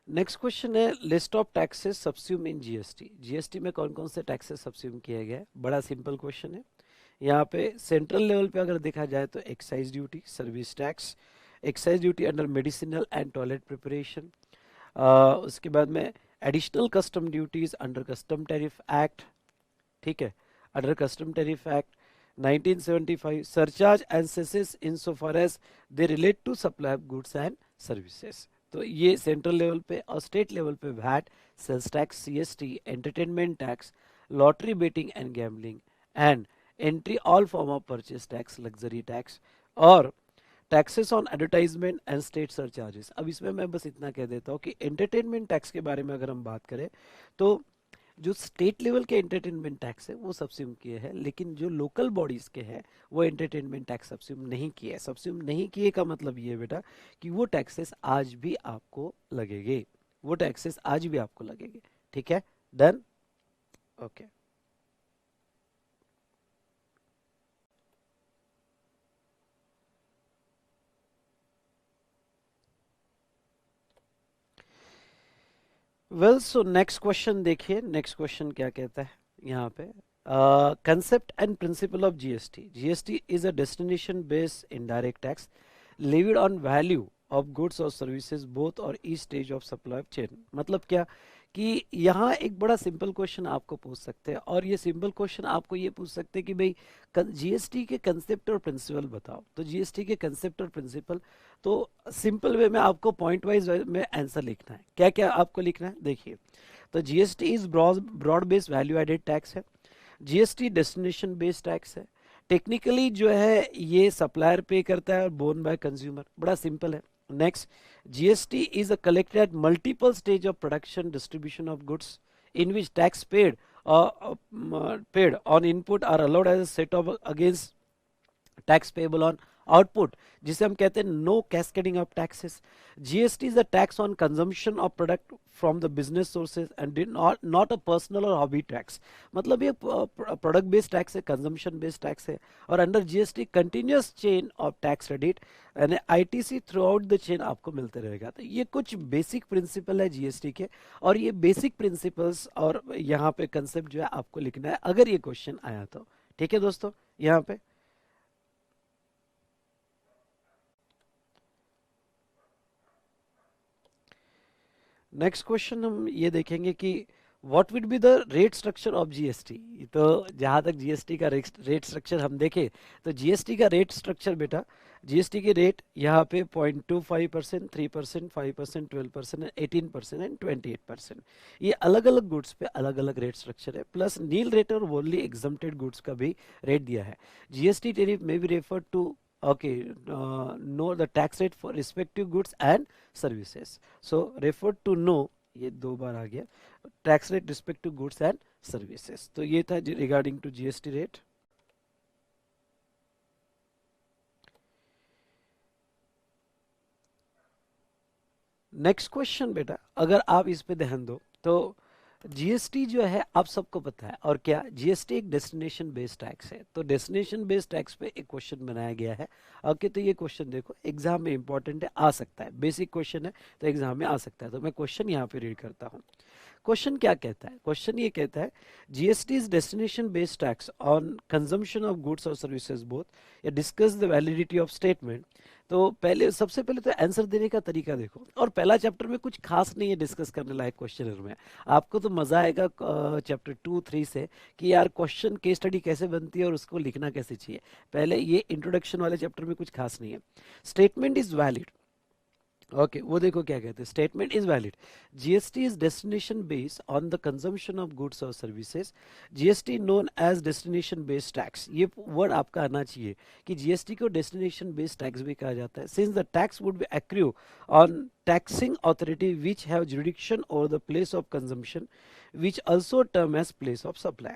नेक्स्ट क्वेश्चन है, list of taxes सबस्यूम in GST। GST में कौन कौन से टैक्सेस सबस्यूम किया गया है? बड़ा सिंपल क्वेश्चन है। यहाँ पे सेंट्रल लेवल पे अगर देखा जाए तो excise duty, service tax, excise duty under medicinal and toilet preparation, उसके बाद में additional custom duties under custom tariff act, ठीक है, under custom tariff act 1975, surcharge and cesses in so far as they relate to supply of goods and services. तो ये central level पे और state level पे VAT, sales tax, CST, entertainment tax, lottery betting and gambling and entry all form of purchase tax, luxury tax और taxes on advertisement and state surcharges. अब इसमें मैं बस इतना कह देता हूँ कि एंटरटेनमेंट टैक्स के बारे में अगर हम बात करें तो जो स्टेट लेवल के एंटरटेनमेंट टैक्स है वो सब्स्यूम किए हैं, लेकिन जो लोकल बॉडीज के हैं वो एंटरटेनमेंट टैक्स सब्स्यूम नहीं किए। सब्स्यूम नहीं किए का मतलब ये बेटा कि वो टैक्सेस आज भी आपको लगेंगे, वो टैक्सेस आज भी आपको लगेंगे। ठीक है, done, okay. Well, so next question देखिए, नेक्स्ट क्वेश्चन क्या कहता है यहाँ पे। Concept and principle of GST. GST is a destination based indirect tax levied on value of goods or services both or each stage of supply chain। मतलब क्या कि यहाँ एक बड़ा सिंपल क्वेश्चन आपको पूछ सकते हैं, और ये सिंपल क्वेश्चन आपको ये पूछ सकते हैं कि भाई जीएसटी के कंसेप्ट और प्रिंसिपल बताओ। तो जीएसटी के कंसेप्ट और प्रिंसिपल तो सिंपल वे में आपको पॉइंट वाइज में आंसर लिखना है। क्या क्या आपको लिखना है देखिए। तो GST is broad based value added tax है, जीएसटी डेस्टिनेशन बेस्ड टैक्स है, टेक्निकली जो है ये सप्लायर पे करता है और बोन बाय कंज्यूमर, बड़ा सिंपल है। Next, GST is a collected at multiple stage of production distribution of goods in which tax paid on input are allowed as a set off against tax payable on output, जिसे हम कहते हैं no cascading of taxes. GST is a tax on consumption of product from the business sources and not a personal or hobby tax. मतलब ये product based tax है, consumption based tax है, और under GST continuous chain of tax credit यानी ITC throughout the chain आपको मिलते रहेगा। तो ये कुछ बेसिक प्रिंसिपल है जीएसटी के, और ये बेसिक प्रिंसिपल्स और यहाँ पे कंसेप्ट जो है आपको लिखना है अगर ये क्वेश्चन आया तो। ठीक है दोस्तों, यहाँ पे नेक्स्ट क्वेश्चन हम ये देखेंगे कि what would be the rate structure of GST. तो जहाँ तक जीएसटी का रेट स्ट्रक्चर हम देखें तो जीएसटी का रेट स्ट्रक्चर बेटा, जीएसटी के रेट यहाँ पे 0.25%, 3%, 5%, 12%, 18% एंड 28%। ये अलग अलग गुड्स पे अलग अलग रेट स्ट्रक्चर है, प्लस नील रेट और ओनली एग्जम्प्टेड गुड्स का भी रेट दिया है। जीएसटी टेरिफ में भी refer to okay know the tax rate for respective goods and services, so refer to know, ये दो बार आ गया, tax rate respective goods and services. तो ये था regarding to GST rate. Next question बेटा, अगर आप इस पे ध्यान दो तो जीएसटी जो है आप सबको पता है, और क्या जीएसटी एक डेस्टिनेशन बेस्ड टैक्स है। तो डेस्टिनेशन बेस्ड टैक्स पे एक क्वेश्चन बनाया गया है। ओके, तो ये क्वेश्चन देखो एग्जाम में इंपॉर्टेंट है, आ सकता है, बेसिक क्वेश्चन है तो एग्जाम में आ सकता है। तो मैं क्वेश्चन यहाँ पे रीड करता हूँ। क्वेश्चन क्या कहता है, क्वेश्चन ये कहता है GST is destination based tax on consumption of goods और सर्विसेज बोथ, या discuss the validity of statement. तो पहले सबसे पहले तो आंसर देने का तरीका देखो, और पहला चैप्टर में कुछ खास नहीं है डिस्कस करने लायक क्वेश्चन में। आपको तो मजा आएगा चैप्टर 2-3 से कि यार क्वेश्चन केस स्टडी कैसे बनती है और उसको लिखना कैसे चाहिए। पहले ये इंट्रोडक्शन वाले चैप्टर में कुछ खास नहीं है। स्टेटमेंट इज वैलिड, ओके वो देखो क्या कहते हैं, statement is valid, GST is destination based on the consumption of goods और services, GST known as destination based tax. ये वर्ड आपका आना चाहिए कि जीएसटी को डेस्टिनेशन बेस्ड टैक्स भी कहा जाता है, since the tax would be accrue on taxing authority which have jurisdiction over the place of consumption which also term as place of supply.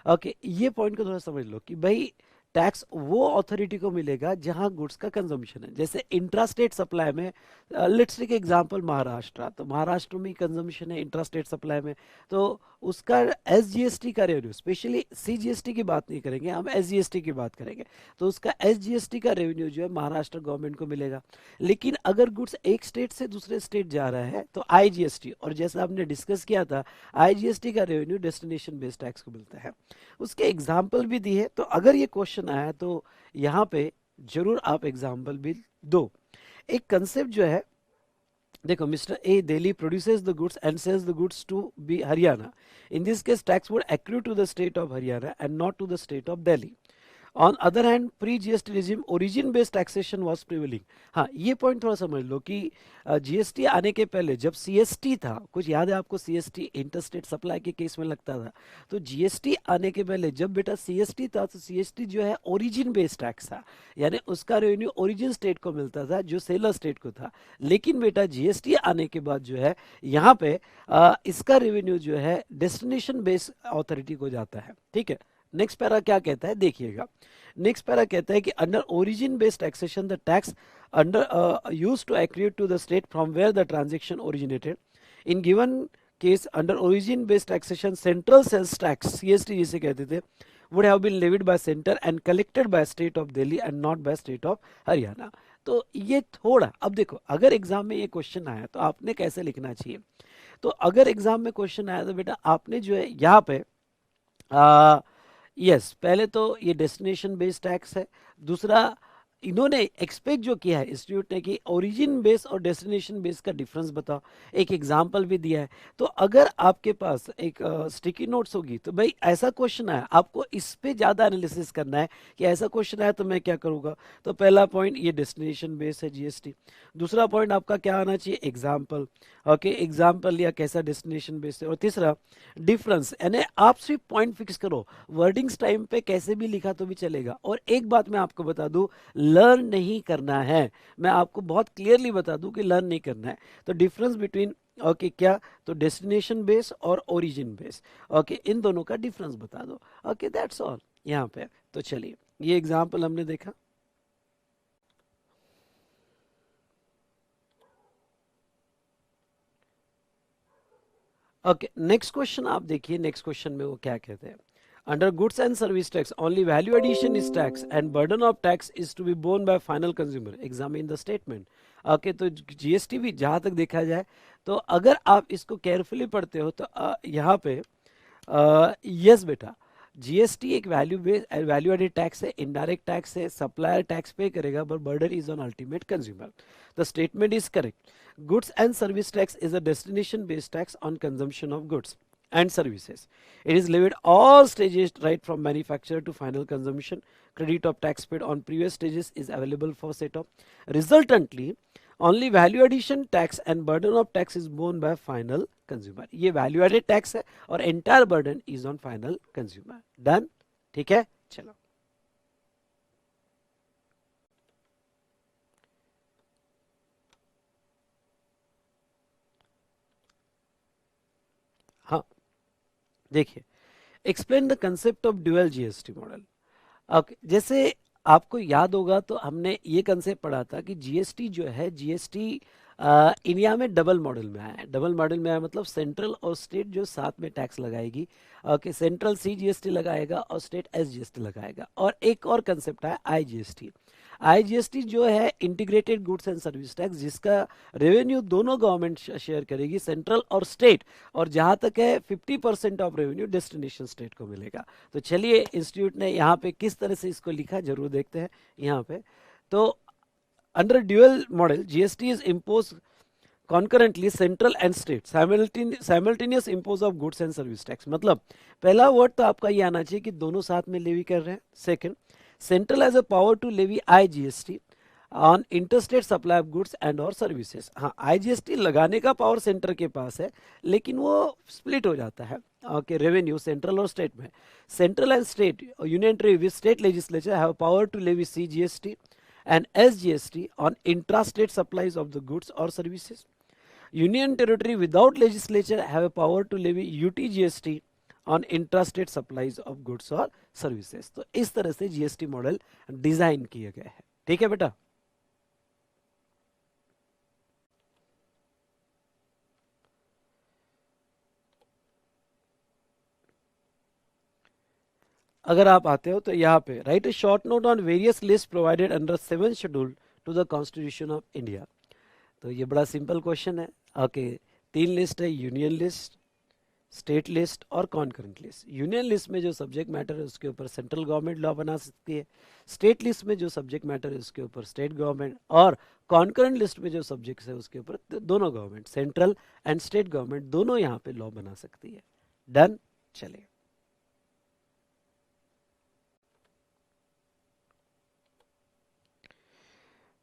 Okay, ये पॉइंट को थोड़ा समझ लो कि भाई टैक्स वो अथॉरिटी को मिलेगा जहां गुड्स का कंजम्पशन है। जैसे इंट्रास्टेट सप्लाई में, लेट्स टेक एग्जांपल महाराष्ट्र, तो महाराष्ट्र में कंजम्पशन है इंट्रास्टेट सप्लाई में, तो उसका एसजीएसटी का रेवेन्यू, स्पेशली सीजीएसटी की बात नहीं करेंगे हम, एसजीएसटी की बात करेंगे, तो उसका एसजीएसटी का रेवेन्यू जो है महाराष्ट्र गवर्नमेंट को मिलेगा। लेकिन अगर गुड्स एक स्टेट से दूसरे स्टेट जा रहा है तो आईजीएसटी, और जैसा आपने डिस्कस किया था आईजीएसटी का रेवेन्यू डेस्टिनेशन बेस्ड टैक्स को मिलता है। उसके एग्जाम्पल भी दिए, तो अगर ये क्वेश्चन आया तो यहाँ पे जरूर आप एग्जाम्पल भी दो। एक कंसेप्ट जो है देखो, mister A Delhi produces the goods and sells the goods to B Haryana, in this case tax would accrue to the state of Haryana and not to the state of Delhi. On other hand pre GST regime origin based taxation was prevailing. हाँ, ये point थोड़ा समझ लो कि GST आने के पहले जब CST था, कुछ याद है आपको, सीएसटी इंटरस्टेट सप्लाई के केस में लगता था। तो जीएसटी आने के पहले जब बेटा सीएसटी था, तो सीएसटी जो है ओरिजिन बेस्ड टैक्स था, यानी उसका रेवेन्यू ओरिजिन स्टेट को मिलता था जो सेलर स्टेट को था। लेकिन बेटा जीएसटी आने के बाद जो है यहाँ पे इसका रेवेन्यू जो है डेस्टिनेशन बेस्ड अथॉरिटी को जाता है। ठीक है, नेक्स्ट पैरा क्या कहता है देखिएगा। नेक्स्ट पैरा कहता है कि under origin based taxation the tax under use to accrete to the state from where the transaction originated. In given case under origin based taxation central sales tax CST जिसे कहते थे would have been levied by center and collected by state of Delhi and not by state of Haryana. तो ये थोड़ा, अब देखो अगर exam में ये क्वेश्चन आया तो आपने कैसे लिखना चाहिए। तो अगर एग्जाम में क्वेश्चन आया तो बेटा आपने जो है यहाँ पे यस पहले तो ये डेस्टिनेशन बेस्ड टैक्स है। दूसरा, इन्होंने एक्सपेक्ट जो किया है इंस्टीट्यूट ने कि ओरिजिन बेस और डेस्टिनेशन बेस का डिफरेंस बताओ, एक एग्जांपल भी दिया है। तो अगर आपके पास एक स्टिकी नोट्स होगी तो भाई ऐसा क्वेश्चन आया, आपको इस पे ज़्यादा एनालिसिस करना है कि ऐसा क्वेश्चन आया तो मैं क्या करूँगा। तो पहला पॉइंट ये डेस्टिनेशन बेस है जीएसटी। दूसरा पॉइंट आपका क्या आना चाहिए, एग्जाम्पल। ओके, एग्जाम्पल लिया कैसा डेस्टिनेशन बेस है। और तीसरा डिफरेंस, यानी आप सिर्फ पॉइंट फिक्स करो, वर्डिंग्स टाइम पे कैसे भी लिखा तो भी चलेगा। और एक बात मैं आपको बता दूं, लर्न नहीं करना है, मैं आपको बहुत क्लियरली बता दूं कि लर्न नहीं करना है। तो डिफरेंस बिटवीन ओके क्या, तो डेस्टिनेशन बेस और ओरिजिन बेस, ओके इन दोनों का डिफरेंस बता दो। ओके दैट्स ऑल यहाँ पे। तो चलिए ये एग्जाम्पल हमने देखा। ओके नेक्स्ट क्वेश्चन आप देखिए, नेक्स्ट क्वेश्चन में वो क्या कहते हैं। Under goods and service tax only value addition is tax and burden of tax is to be borne by final consumer, examine the statement. Okay, तो जीएसटी भी जहां तक देखा जाए तो अगर आप इसको केयरफुली पढ़ते हो तो यहाँ पे यस बेटा जीएसटी एक वैल्यू एडेड टैक्स है, इनडायरेक्ट टैक्स है, सप्लायर टैक्स पे करेगा but burden is on ultimate consumer. The statement is correct. Goods and service tax is a destination-based tax on consumption of goods and services. It is levied all stages right from manufacture to final consumption. Credit of tax paid on previous stages is available for set off. Resultantly, only value addition tax and burden of tax is borne by final consumer. ये value added tax है और entire burden is on final consumer. Done? ठीक है, चलो। हाँ देखिए, explain the concept of dual GST model. Okay, जैसे आपको याद होगा तो हमने ये कंसेप्ट पढ़ा था कि जीएसटी जो है, जीएसटी इंडिया में डबल मॉडल में आया है। डबल मॉडल में आया मतलब सेंट्रल और स्टेट जो साथ में टैक्स लगाएगी। ओके, सेंट्रल सीजीएसटी लगाएगा और स्टेट एसजीएसटी लगाएगा। और एक और कंसेप्ट है आईजीएसटी। आईजीएसटी जो है integrated goods and service tax, जिसका रेवेन्यू दोनों गवर्नमेंट शेयर करेगी, सेंट्रल और स्टेट। और जहां तक है 50% ऑफ रेवेन्यू डेस्टिनेशन स्टेट को मिलेगा। तो चलिए इंस्टीट्यूट ने यहाँ पे किस तरह से इसको लिखा जरूर देखते हैं यहाँ पे। तो under dual model GST is impose concurrently central and state simultaneous impose of goods and service tax। मतलब पहला वर्ड तो आपका ये आना चाहिए कि दोनों साथ में लेवी कर रहे हैं। Second, central has a power to levy IGST on interstate supply of goods and और सर्विसेज। हाँ, आईजीएसटी लगाने का पावर सेंटर के पास है, लेकिन वो स्प्लिट हो जाता है ओके रेवेन्यू सेंट्रल और स्टेट में। Central and state union territory state legislature have power to levy CGST and SGST on intrastate supplies of the goods or services. Union territory without legislature have a power to levy UTGST on intrastate supplies of goods or services। तो इस तरह से GST model design किए गए हैं। ठीक है बेटा, अगर आप आते हो तो यहाँ पे write a short note on various list provided under 7th schedule to the constitution of India. तो ये बड़ा सिंपल क्वेश्चन है। ओके, 3 लिस्ट है, यूनियन लिस्ट, स्टेट लिस्ट और कॉन्करेंट लिस्ट। यूनियन लिस्ट में जो सब्जेक्ट मैटर है उसके ऊपर सेंट्रल गवर्नमेंट लॉ बना सकती है। स्टेट लिस्ट में जो सब्जेक्ट मैटर है उसके ऊपर स्टेट गवर्नमेंट, और कॉन्करेंट लिस्ट में जो सब्जेक्ट्स है उसके ऊपर दोनों government, central and state government दोनों यहाँ पे लॉ बना सकती है। डन, चलिए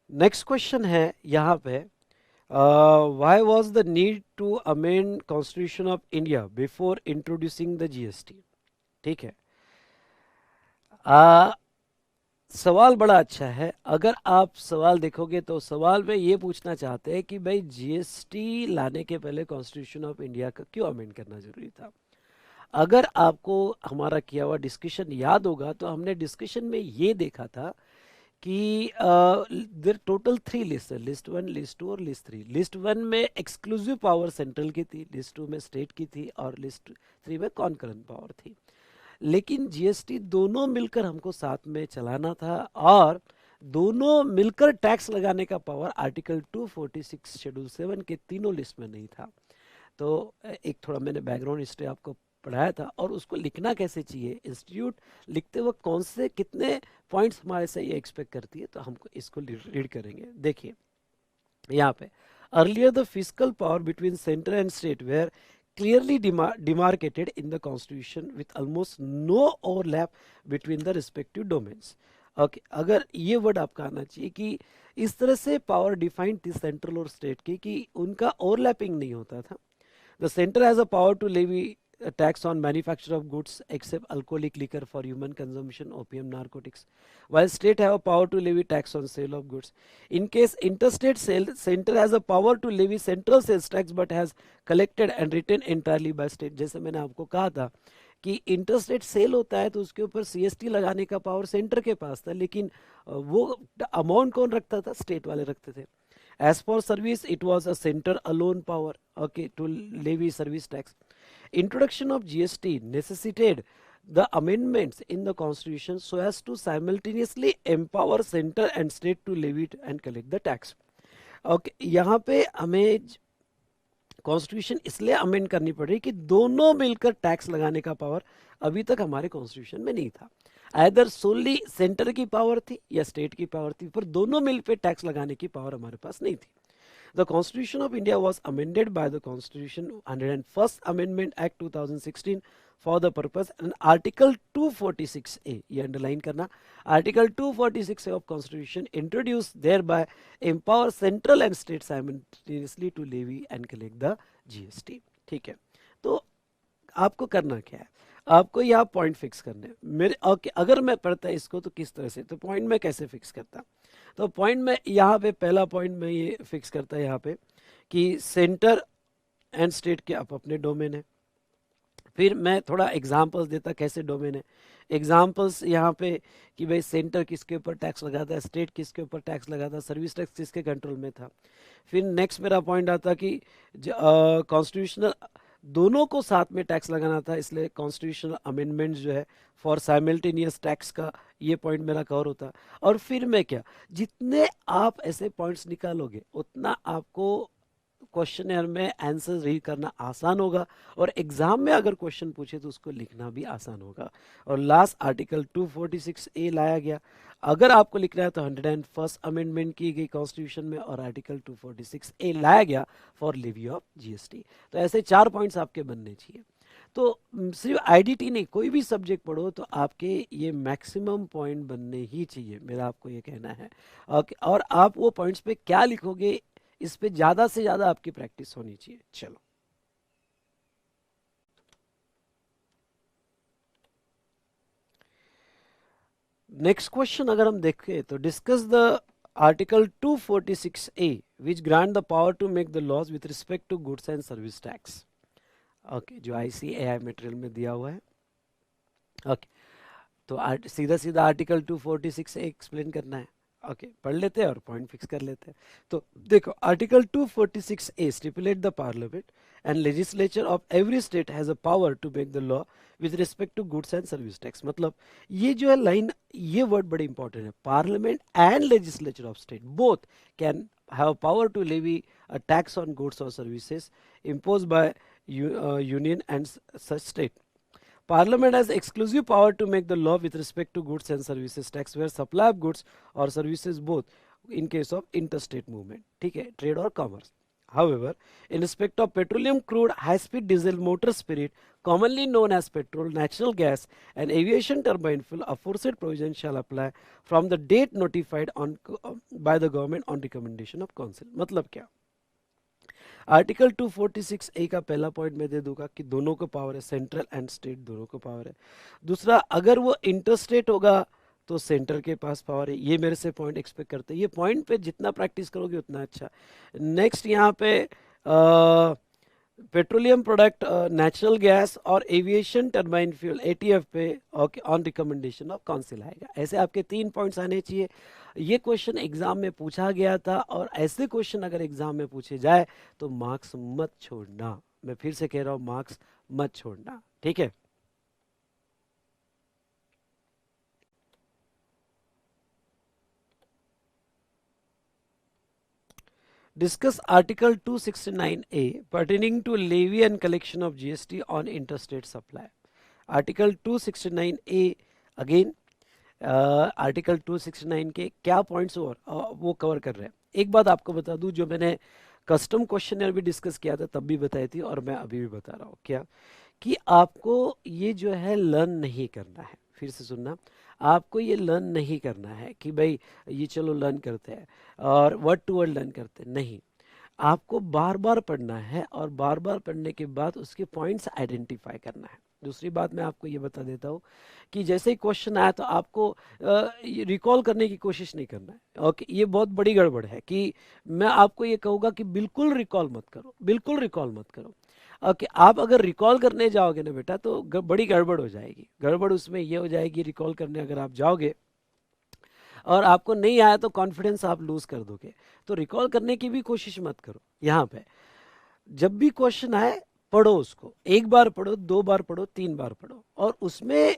नेक्स्ट क्वेश्चन है यहाँ पे, why was the need to amend constitution of India before introducing the GST? ठीक है। आ, सवाल बड़ा अच्छा है। अगर आप सवाल देखोगे तो सवाल में ये पूछना चाहते हैं कि भाई जीएसटी लाने के पहले कॉन्स्टिट्यूशन ऑफ इंडिया का क्यों अमेंड करना जरूरी था। अगर आपको हमारा किया हुआ डिस्कशन याद होगा तो हमने डिस्कशन में ये देखा था कि देर टोटल 3 लिस्ट है, लिस्ट 1, लिस्ट 2 और लिस्ट 3। लिस्ट 1 में एक्सक्लूसिव पावर सेंट्रल की थी, लिस्ट 2 में स्टेट की थी और लिस्ट 3 में कॉन्करेंट पावर थी। लेकिन जीएसटी दोनों मिलकर हमको साथ में चलाना था और दोनों मिलकर टैक्स लगाने का पावर आर्टिकल 246 शेड्यूल 7 के तीनों लिस्ट में नहीं था। तो एक थोड़ा मैंने बैकग्राउंड हिस्ट्री आपको पढ़ाया था और उसको लिखना कैसे चाहिए, इंस्टीट्यूट लिखते वक्त कौन से कितने पॉइंट्स हमारे से ये एक्सपेक्ट करती है, तो हमको इसको रीड करेंगे। देखिए यहाँ पे, earlier the physical power between centre and state were clearly demarcated in the constitution with almost no overlap between the respective domains. Okay, अगर ये वर्ड आपका आना चाहिए कि इस तरह से पावर डिफाइंड थी सेंट्रल और स्टेट की कि उनका ओवरलैपिंग नहीं होता था। The centre has a power to levy a tax on manufacture of goods except alcoholic liquor for human consumption, opium, narcotics, while state have a power to levy tax on sale of goods. In case interstate sale, center has a power to levy central sales tax but has collected and retained entirely by state. जैसे मैंने आपको कहा था कि interstate sale होता है तो उसके ऊपर सीएसटी लगाने का पावर सेंटर के पास था, लेकिन वो अमाउंट कौन रखता था, स्टेट वाले रखते थे। As for service, it was a center alone power, okay, to levy service tax. Introduction of GST necessitated the amendments in the constitution so as to simultaneously empower center and state to levy and collect the tax. Okay, यहाँ पे हमें constitution इसलिए amend करनी पड़ी कि दोनों मिलकर tax लगाने का पावर अभी तक हमारे कॉन्स्टिट्यूशन में नहीं था। आइदर सोली सेंटर की पावर थी या स्टेट की पावर थी, पर दोनों मिलकर टैक्स लगाने की पावर हमारे पास नहीं थी। The Constitution of India was amended by the Constitution 101st Amendment Act 2016 for the purpose, and Article 246A, ये अंडरलाइन करना, Article 246A of Constitution introduced thereby empower central and state simultaneously to levy and collect the GST। ठीक है, तो आपको करना क्या है, आपको यहाँ पॉइंट फिक्स करने मेरे। ओके, अगर मैं पढ़ता इसको तो किस तरह से, तो पॉइंट में कैसे फिक्स करता, तो पॉइंट में यहाँ पे पहला पॉइंट में ये फिक्स करता है यहाँ पे कि सेंटर एंड स्टेट के अपने डोमेन है। फिर मैं थोड़ा एग्जांपल्स देता कैसे डोमेन है। एग्जांपल्स यहाँ पे कि भाई सेंटर किसके ऊपर टैक्स लगाता है, स्टेट किसके ऊपर टैक्स लगाता है, सर्विस टैक्स किसके कंट्रोल में था। फिर नेक्स्ट मेरा पॉइंट आता कि कॉन्स्टिट्यूशनल दोनों को साथ में टैक्स लगाना था, इसलिए कॉन्स्टिट्यूशनल अमेंडमेंट जो है फॉर साइमल्टेनियस टैक्स का, ये पॉइंट मेरा कवर होता। और फिर मैं क्या, जितने आप ऐसे पॉइंट्स निकालोगे उतना आपको क्वेश्चनर में आंसर रीड करना आसान होगा और एग्जाम में अगर क्वेश्चन पूछे तो उसको लिखना भी आसान होगा। और लास्ट आर्टिकल 246A लाया गया। अगर आपको लिखना है तो 101st अमेंडमेंट की गई कॉन्स्टिट्यूशन में और आर्टिकल 246A लाया गया फॉर लेवी ऑफ जीएसटी। तो ऐसे 4 पॉइंट्स आपके बनने चाहिए। तो सिर्फ आईडीटी नहीं, कोई भी सब्जेक्ट पढ़ो तो आपके ये मैक्सिमम पॉइंट बनने ही चाहिए, मेरा आपको ये कहना है। और आप वो पॉइंट्स पे क्या लिखोगे इस पे ज्यादा से ज्यादा आपकी प्रैक्टिस होनी चाहिए। चलो नेक्स्ट क्वेश्चन अगर हम देखें तो discuss the article 246A which grant the power to make the laws with respect to goods and service tax. Okay, जो ICAI मटेरियल में दिया हुआ है। ओके, तो सीधा सीधा आर्टिकल 246 एक्सप्लेन करना है। ओके, पढ़ लेते हैं और पॉइंट फिक्स कर लेते हैं। तो देखो, article 246A stipulate the parliament and legislature of every state has a power to make the law with respect to goods and service tax. मतलब ये जो है लाइन, ये वर्ड बड़ी इंपॉर्टेंट है, parliament and legislature of state both can have power to levy a tax on goods और services imposed by union and such state. Parliament has exclusive power to make the law with respect to goods and services tax where supply of goods or services both in case of interstate movement, ठीक है, trade or commerce. However, in respect of petroleum crude, high-speed diesel, motor spirit, commonly known as petrol, natural gas, and aviation turbine fuel, aforesaid provision shall apply from the date notified on by the government on recommendation of council. मतलब क्या, article 246A का पहला point मैं दे दूंगा कि दोनों को power है, सेंट्रल एंड स्टेट दोनों को पावर है। दूसरा, अगर वो इंटरस्टेट होगा तो सेंटर के पास पावर है। ये मेरे से पॉइंट एक्सपेक्ट करते हैं, ये पॉइंट पे जितना प्रैक्टिस करोगे उतना अच्छा। नेक्स्ट यहाँ पे पेट्रोलियम प्रोडक्ट, नेचुरल गैस और एविएशन टर्बाइन फ्यूल एटीएफ पे ऑन रिकमेंडेशन ऑफ काउंसिल आएगा। ऐसे आपके 3 पॉइंट्स आने चाहिए। ये क्वेश्चन एग्जाम में पूछा गया था, और ऐसे क्वेश्चन अगर एग्जाम में पूछे जाए तो मार्क्स मत छोड़ना। मैं फिर से कह रहा हूं, मार्क्स मत छोड़ना, ठीक है। Discuss Article 269A pertaining to levy and collection of GST on interstate supply. Article 269A again, article 269 के क्या पॉइंट्स और वो कवर कर रहे हैं। एक बात आपको बता दूं, जो मैंने कस्टम क्वेश्चन भी डिस्कस किया था तब भी बताई थी, और मैं अभी भी बता रहा हूँ क्या, कि आपको ये जो है लर्न नहीं करना है। फिर से सुनना, आपको ये लर्न नहीं करना है कि भाई ये चलो लर्न करते हैं और वर्ड टू वर्ड लर्न करते हैं, नहीं। आपको बार बार पढ़ना है, और बार बार पढ़ने के बाद उसके पॉइंट्स आइडेंटिफाई करना है। दूसरी बात मैं आपको ये बता देता हूँ कि जैसे ही क्वेश्चन आया तो आपको रिकॉल करने की कोशिश नहीं करना है। ओके, ये बहुत बड़ी गड़बड़ है कि मैं आपको ये कहूँगा कि बिल्कुल रिकॉल मत करो, बिल्कुल रिकॉल मत करो। ओके, आप अगर रिकॉल करने जाओगे ना बेटा तो बड़ी गड़बड़ हो जाएगी। गड़बड़ उसमें ये हो जाएगी, रिकॉल करने अगर आप जाओगे और आपको नहीं आया तो कॉन्फिडेंस आप लूज कर दोगे। तो रिकॉल करने की भी कोशिश मत करो। यहाँ पे जब भी क्वेश्चन आए पढ़ो उसको, 1 बार पढ़ो, 2 बार पढ़ो, 3 बार पढ़ो, और उसमें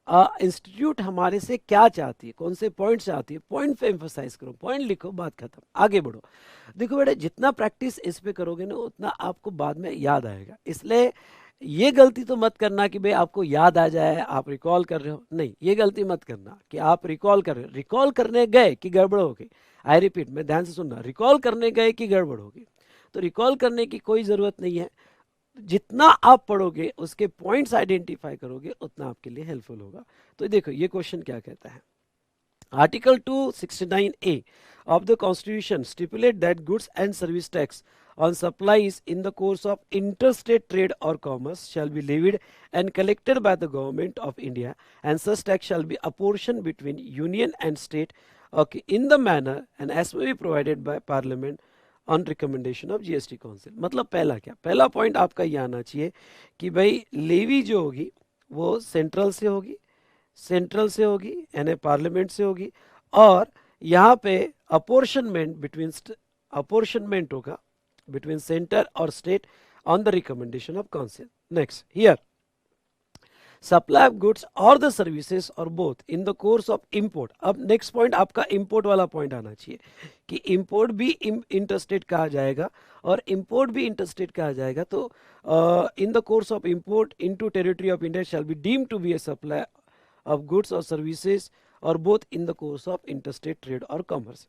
इंस्टीट्यूट हमारे से क्या चाहती है, कौन से पॉइंट चाहती है, पॉइंट पे एम्फोसाइज करो, पॉइंट लिखो, बात खत्म, आगे बढ़ो। देखो बेटा, जितना प्रैक्टिस इस पे करोगे ना उतना आपको बाद में याद आएगा। इसलिए ये गलती तो मत करना कि भाई आपको याद आ जाए आप रिकॉल कर रहे हो, नहीं, ये गलती मत करना कि आप रिकॉल कर रहे हो। रिकॉल करने गए कि गड़बड़ हो गई, आई रिपीट, मैं ध्यान से सुनना, रिकॉल करने गए कि गड़बड़ होगी, तो रिकॉल करने की कोई ज़रूरत नहीं है। जितना आप पढ़ोगे उसके पॉइंट्स आइडेंटिफाई करोगे उतना आपके लिए हेल्पफुल होगा। तो देखो ये क्वेश्चन क्या कहता है, article 269A of the Constitution stipulate that goods and service tax on supplies in the course of interstate trade or commerce shall be levied and collected by the government of India, and such tax shall be apportioned between union and state, okay, in the manner and as may be provided by parliament on recommendation of GST council. मतलब पहला क्या, पहला point आपका ये आना चाहिए कि भाई लेवी जो होगी वो सेंट्रल से होगी, सेंट्रल से होगी यानी पार्लियामेंट से होगी, और यहाँ पे अपोर्शनमेंट होगा बिटवीन सेंटर और state on the recommendation of council. Next, here supply of goods और द सर्विसेज और both in the course of import. अब नेक्स्ट पॉइंट आपका इंपोर्ट वाला पॉइंट आना चाहिए कि इंपोर्ट भी इंटरस्टेट कहा जाएगा और इंपोर्ट भी इंटरस्टेट कहा जाएगा। तो in the course of import into territory of India shall be deemed to be a supply of goods और सर्विसेज और both in the course of interstate trade और commerce.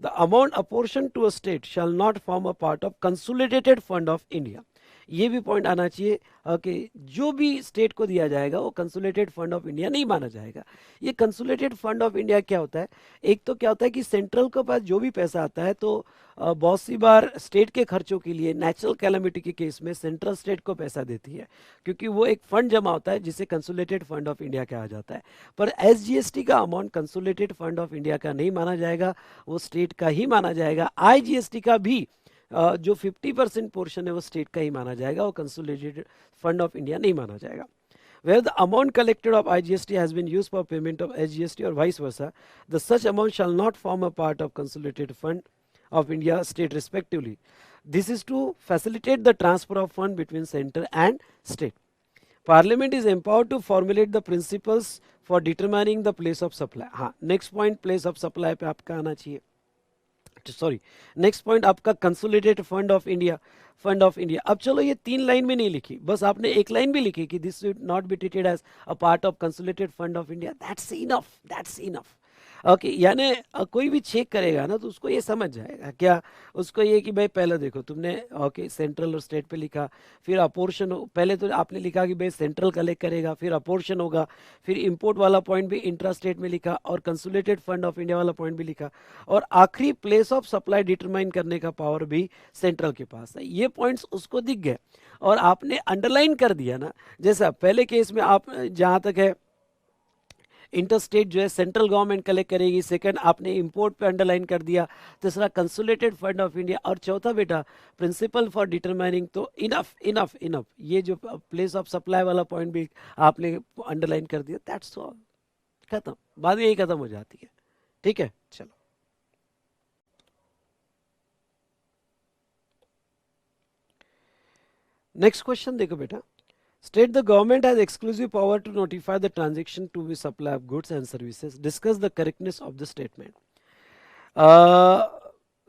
The amount apportion to a state shall not form a part of consolidated fund of India. ये भी point आना चाहिए कि जो भी स्टेट को दिया जाएगा वो कंसोलिडेटेड फंड ऑफ इंडिया नहीं माना जाएगा। ये कंसोलिडेटेड फंड ऑफ इंडिया क्या होता है, एक तो क्या होता है कि सेंट्रल के पास जो भी पैसा आता है तो बहुत सी बार स्टेट के खर्चों के लिए नेचुरल कैलामिटी के केस में सेंट्रल स्टेट को पैसा देती है, क्योंकि वो एक फंड जमा होता है जिसे कंसोलिडेटेड फंड ऑफ इंडिया कहा जाता है। पर एसजीएसटी का amount consolidated fund of India का नहीं माना जाएगा, वो स्टेट का ही माना जाएगा। आईजीएसटी का भी जो 50% पोर्शन है वो स्टेट का ही माना जाएगा, वो कंसोलिडेटेड फंड ऑफ इंडिया नहीं माना जाएगा। Where the amount collected of IGST has been used for payment of SGST or vice versa, the such amount shall not form a part of consolidated fund of India state respectively. This is to facilitate the transfer of fund between center and state. Parliament is empowered to formulate the principles for determining the place of supply. हाँ, next point place of supply पे आपका आना चाहिए। Sorry, next point आपका consolidated fund of India, fund of India. अब चलो ये 3 line में नहीं लिखी, बस आपने एक लाइन भी लिखी कि this should not be treated as a part of consolidated fund of India. That's enough, that's enough. Okay, यानी कोई भी चेक करेगा ना तो उसको ये समझ जाएगा क्या, उसको ये कि भाई पहले देखो तुमने ओके सेंट्रल और स्टेट पे लिखा, फिर अपोर्शन पहले तो आपने लिखा कि भाई सेंट्रल कलेक्ट करेगा, फिर अपोर्शन होगा, फिर इंपोर्ट वाला पॉइंट भी इंट्रा स्टेट में लिखा, और कंसोलिडेटेड फंड ऑफ इंडिया वाला पॉइंट भी लिखा, और आखिरी प्लेस ऑफ सप्लाई डिटरमाइन करने का पावर भी सेंट्रल के पास है। ये पॉइंट्स उसको दिख गए और आपने अंडरलाइन कर दिया ना, जैसा पहले केस में आप जहाँ तक है इंटरस्टेट जो है सेंट्रल गवर्नमेंट कलेक्ट करेगी, सेकंड आपने इंपोर्ट पे अंडरलाइन कर दिया, तीसरा कंसोलिडेटेड फंड ऑफ इंडिया, और चौथा बेटा प्रिंसिपल फॉर डिटरमाइनिंग। तो इनफ इनफ इनफ, ये जो प्लेस ऑफ सप्लाई वाला पॉइंट भी आपने अंडरलाइन कर दिया, दैट्स ऑल, खत्म, बाद में यही खत्म हो जाती है। ठीक है, चलो नेक्स्ट क्वेश्चन देखो बेटा। State the government has exclusive power to notify the transaction to be supply of goods and services. Discuss the correctness of the statement. Uh,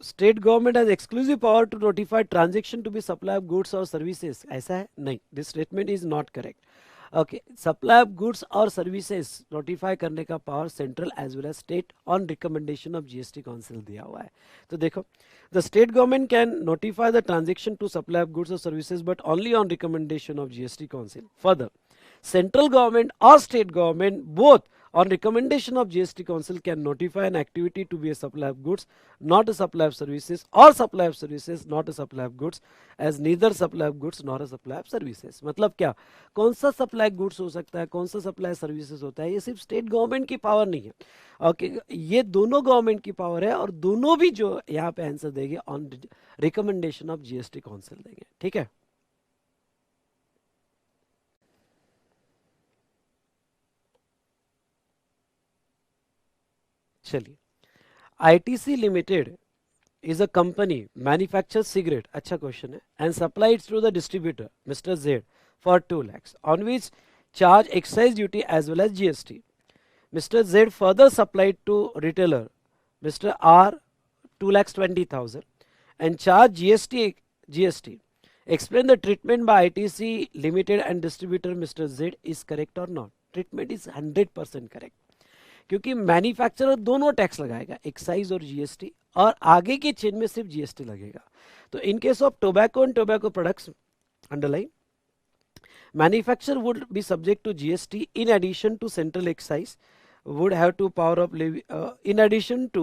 State government has exclusive power to notify transaction to be supply of goods or services. ऐसा है? नहीं. This statement is not correct. Okay, supply of goods और services notify करने का power central as well as state on recommendation of GST council दिया हुआ है। तो देखो, the state government can notify the transaction to supply of goods और services but only on recommendation of GST council. Further, central government or state government both on recommendation of GST council can notify an activity to be a supply of goods, not a supply of services, or supply of services, not a supply of goods, as neither supply of goods nor a supply of services। मतलब क्या, कौन सा supply goods हो सकता है, कौन सा supply services होता है, ये सिर्फ स्टेट गवर्नमेंट की पावर नहीं है। ओके, ये दोनों गवर्नमेंट की पावर है, और दोनों भी जो यहाँ पे आंसर देंगे on recommendation of GST council देंगे। ठीक है, चलिए। ITC limited is a company manufactures cigarette, अच्छा क्वेश्चन है, and supplies through the distributor Mr. Z for 2 lakhs on which charge excise duty as well as GST. Mr. Z further supplied to retailer Mr. R 2,20,000 and charge GST. Explain the treatment by ITC Limited and distributor Mr. Z is correct or not? Treatment is 100% correct, क्योंकि manufacturer दोनों tax लगाएगा, excise और GST, और आगे की chain में सिर्फ GST लगेगा। तो in case of tobacco and tobacco products, underline, manufacturer would be subject to GST in addition to central excise would have to power of levy in addition to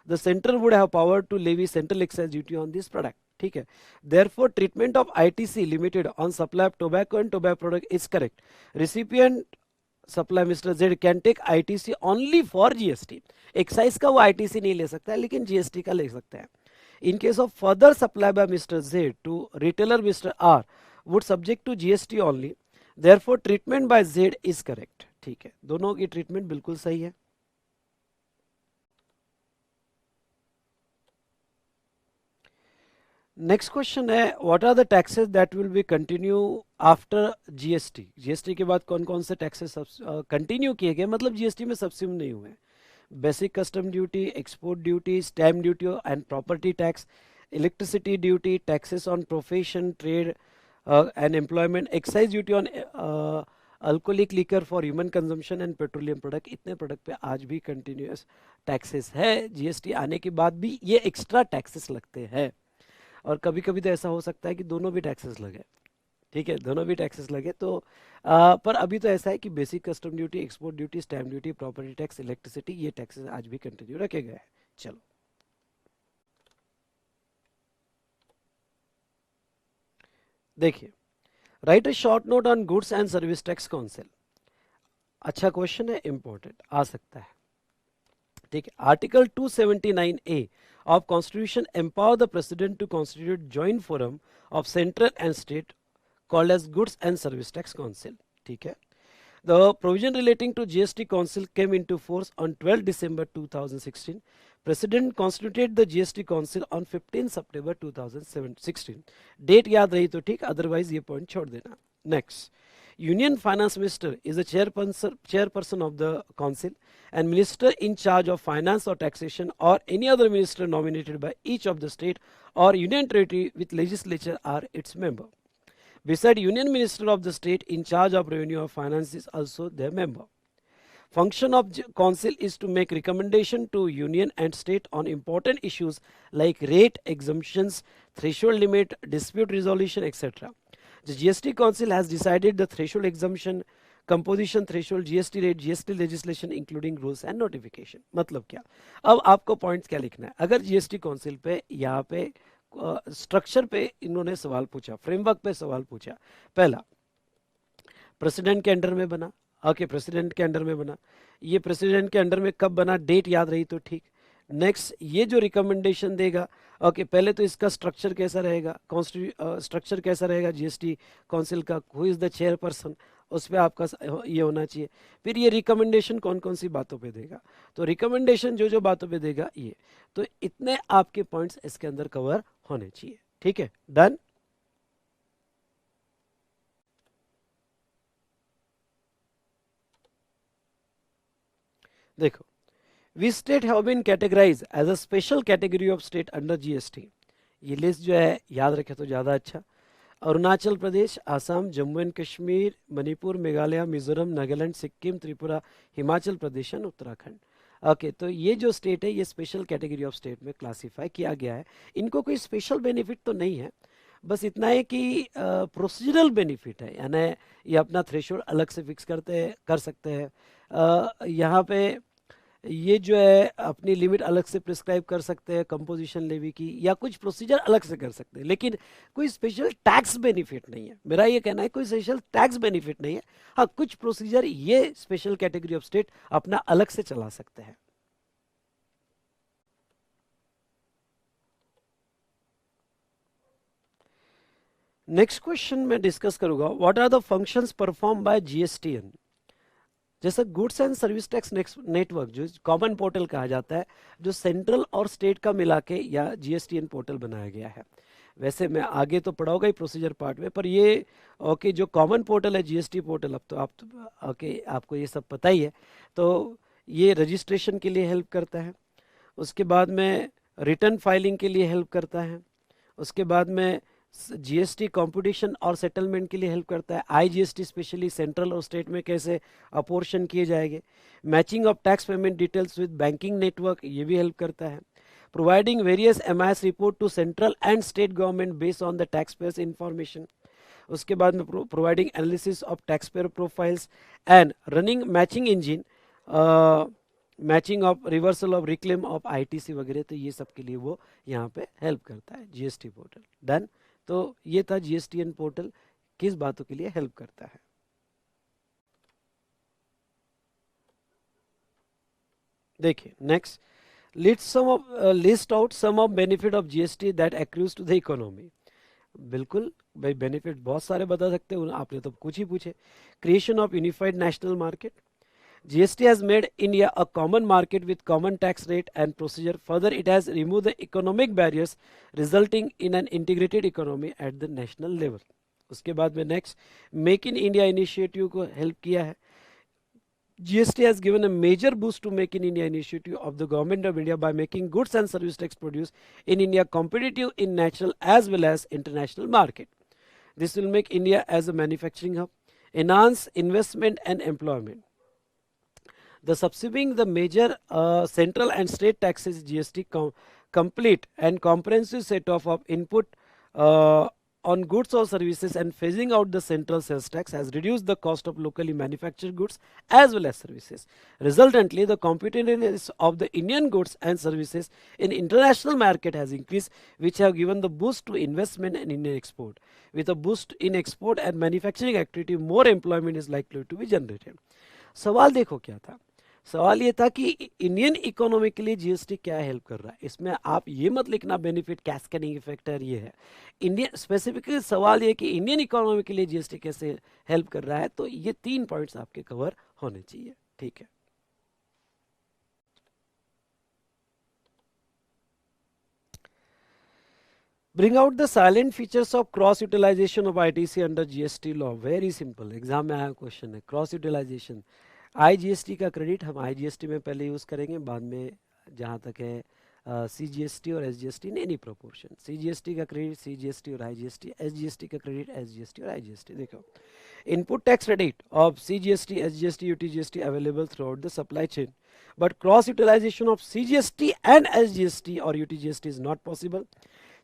the central would have power to levy central excise duty on this product। ठीक है, therefore treatment of ITC limited on supply of tobacco and tobacco product is correct। recipient supply mister Z can take ITC only for GST. Excise का वो ITC नहीं ले सकता है, लेकिन GST का ले सकता है। In case of further supply by mister Z to retailer mister R would subject to GST only, therefore treatment by Z is correct. ठीक है, दोनों की ट्रीटमेंट बिल्कुल सही है। नेक्स्ट क्वेश्चन है, what are the taxes that will be continue after GST. GST के बाद कौन कौन से टैक्सेस कंटिन्यू किए गए, मतलब जीएसटी में सब्सिम नहीं हुए? Basic custom duty, export duty, stamp duty and property tax, electricity duty, taxes on profession, trade and employment, excise duty on alcoholic liquor for human consumption and petroleum product. इतने product पे आज भी continuous taxes है। GST आने के बाद भी ये एक्स्ट्रा टैक्सेस लगते हैं, और कभी कभी तो ऐसा हो सकता है कि दोनों भी टैक्सेस लगे। ठीक है, दोनों भी टैक्सेस लगे। तो पर अभी तो ऐसा है कि basic custom duty, export duty, stamp duty, property tax, electricity, ये टैक्सेस आज भी कंटिन्यू रखे गए हैं। चलो, देखिए, right a short note on goods and service tax council. अच्छा क्वेश्चन है, इंपॉर्टेंट आ सकता है। ठीक है, article 279A of Constitution empower the President to constitute joint forum of central and state called as Goods and Service Tax Council। ठीक है, the provision relating to GST Council came into force on 12 December 2016। President constituted the GST Council on 15 September 2016। Date याद रही तो ठीक, otherwise ये point छोड़ देना। Next, Union Finance Minister is the chairperson of the council, and minister in charge of finance or taxation or any other minister nominated by each of the state or union territory with legislature are its member. Beside union minister of the state in charge of revenue or finance is also their member. Function of council is to make recommendation to union and state on important issues like rate, exemptions, threshold limit, dispute resolution, etc. The GST Council has decided the threshold exemption, composition threshold, GST rate, GST legislation including rules and notification. मतलब क्या? अब आपको points क्या लिखना है? अगर GST council पे यहाँ पे स्ट्रक्चर पे इन्होंने सवाल पूछा, फ्रेमवर्क पे सवाल पूछा, पहला प्रेसिडेंट के अंडर में बना, ओके प्रेसिडेंट के अंडर में बना, ये प्रेसिडेंट के अंडर में कब बना, डेट याद रही तो ठीक। नेक्स्ट ये जो रिकमेंडेशन देगा, ओके पहले तो इसका स्ट्रक्चर कैसा रहेगा, स्ट्रक्चर कैसा रहेगा जीएसटी काउंसिल का, हु इज द चेयरपर्सन, उस पर आपका ये होना चाहिए। फिर ये रिकमेंडेशन कौन कौन सी बातों पे देगा, तो रिकमेंडेशन जो जो बातों पे देगा ये, तो इतने आपके पॉइंट्स इसके अंदर कवर होने चाहिए। ठीक है, डन। देखो, we state have been categorise as a special category of state under GST. ये लिस्ट जो है याद रखे तो ज़्यादा अच्छा। Arunachal Pradesh, Assam, Jammu and Kashmir, Manipur, Meghalaya, Mizoram, Nagaland, Sikkim, Tripura, Himachal Pradesh and Uttarakhand. Okay तो ये जो स्टेट है ये स्पेशल कैटेगरी ऑफ स्टेट में क्लासीफाई किया गया है। इनको कोई स्पेशल बेनिफिट तो नहीं है, बस इतना है कि प्रोसीजरल बेनिफिट है, यानी ये अपना थ्रेशोल्ड अलग से फिक्स कर सकते हैं। यहाँ पे ये जो है अपनी लिमिट अलग से प्रिस्क्राइब कर सकते हैं कंपोजिशन लेवी की, या कुछ प्रोसीजर अलग से कर सकते हैं, लेकिन कोई स्पेशल टैक्स बेनिफिट नहीं है। मेरा ये कहना है कोई स्पेशल टैक्स बेनिफिट नहीं है। हाँ, कुछ प्रोसीजर ये स्पेशल कैटेगरी ऑफ स्टेट अपना अलग से चला सकते हैं। नेक्स्ट क्वेश्चन में डिस्कस करूंगा, what are the functions perform by GSTN. जैसे goods and service tax network जो कॉमन पोर्टल कहा जाता है, जो सेंट्रल और स्टेट का मिला के या जीएसटीएन पोर्टल बनाया गया है। वैसे मैं आगे तो पढ़ाऊंगा ही प्रोसीजर पार्ट में, पर ये ओके जो कॉमन पोर्टल है जीएसटी पोर्टल, अब तो आप ओके आपको ये सब पता ही है। तो ये रजिस्ट्रेशन के लिए हेल्प करता है, उसके बाद में रिटर्न फाइलिंग के लिए हेल्प करता है, उसके बाद में जीएसटी कंपटीशन और सेटलमेंट के लिए हेल्प करता है। आईजीएसटी स्पेशली सेंट्रल और स्टेट में कैसे अपोर्शन किए जाएंगे, matching of tax payment details with banking network, ये भी हेल्प करता है। Providing various MIS report to central and state government based on the tax payers information. उसके बाद में providing analysis of tax payer profiles and running matching engine, matching of reversal of reclaim of ITC वगैरह। तो ये सब के लिए वो यहाँ पे हेल्प करता है जीएसटी पोर्टल। डन। तो ये था जीएसटीएन पोर्टल किस बातों के लिए हेल्प करता है। देखिए next, list out some of benefit of GST that accrues to the economy. बिल्कुल भाई, बेनिफिट बहुत सारे बता सकते हैं, आपने तो कुछ ही पूछे। Creation of unified national market, GST has made India a common market with common tax rate and procedure. Further, it has removed the economic barriers, resulting in an integrated economy at the national level. उसके बाद में next, make in India initiative को help किया है। GST has given a major boost to Make in India initiative of the government of India by making goods and service tax produced in India competitive in national as well as international market. This will make India as a manufacturing hub, enhance investment and employment. The subsuming the major central and state taxes GST complete and comprehensive set of input on goods or services and phasing out the central sales tax has reduced the cost of locally manufactured goods as well as services. Resultantly, the competitiveness of the Indian goods and services in international market has increased, which have given the boost to investment and Indian export. With a boost in export and manufacturing activity, more employment is likely to be generated. सवाल देखो क्या था, सवाल ये था कि Indian economy के लिए जीएसटी क्या हेल्प कर रहा है। इसमें आप ये मत लिखना बेनिफिट कैस्केडिंग फैक्टर ये है, इंडियन स्पेसिफिकली सवाल ये कि इंडियन इकोनॉमी के लिए जीएसटी कैसे हेल्प कर रहा है। तो ये 3 पॉइंट्स आपके कवर होने चाहिए। ठीक है, bring out the silent features of cross utilization of ITC under GST law. Very simple, exam में आया क्वेश्चन है। क्रॉस यूटिलाइजेशन, आईजीएसटी का क्रेडिट हम आईजीएसटी में पहले यूज़ करेंगे, बाद में जहाँ तक है CGST और SGST in any proportion. CGST का क्रेडिट CGST और IGST, SGST का क्रेडिट SGST और IGST. देखो, input tax credit of CGST, SGST, UTGST available throughout the supply chain, but cross utilization of CGST and SGST or UTGST is not possible.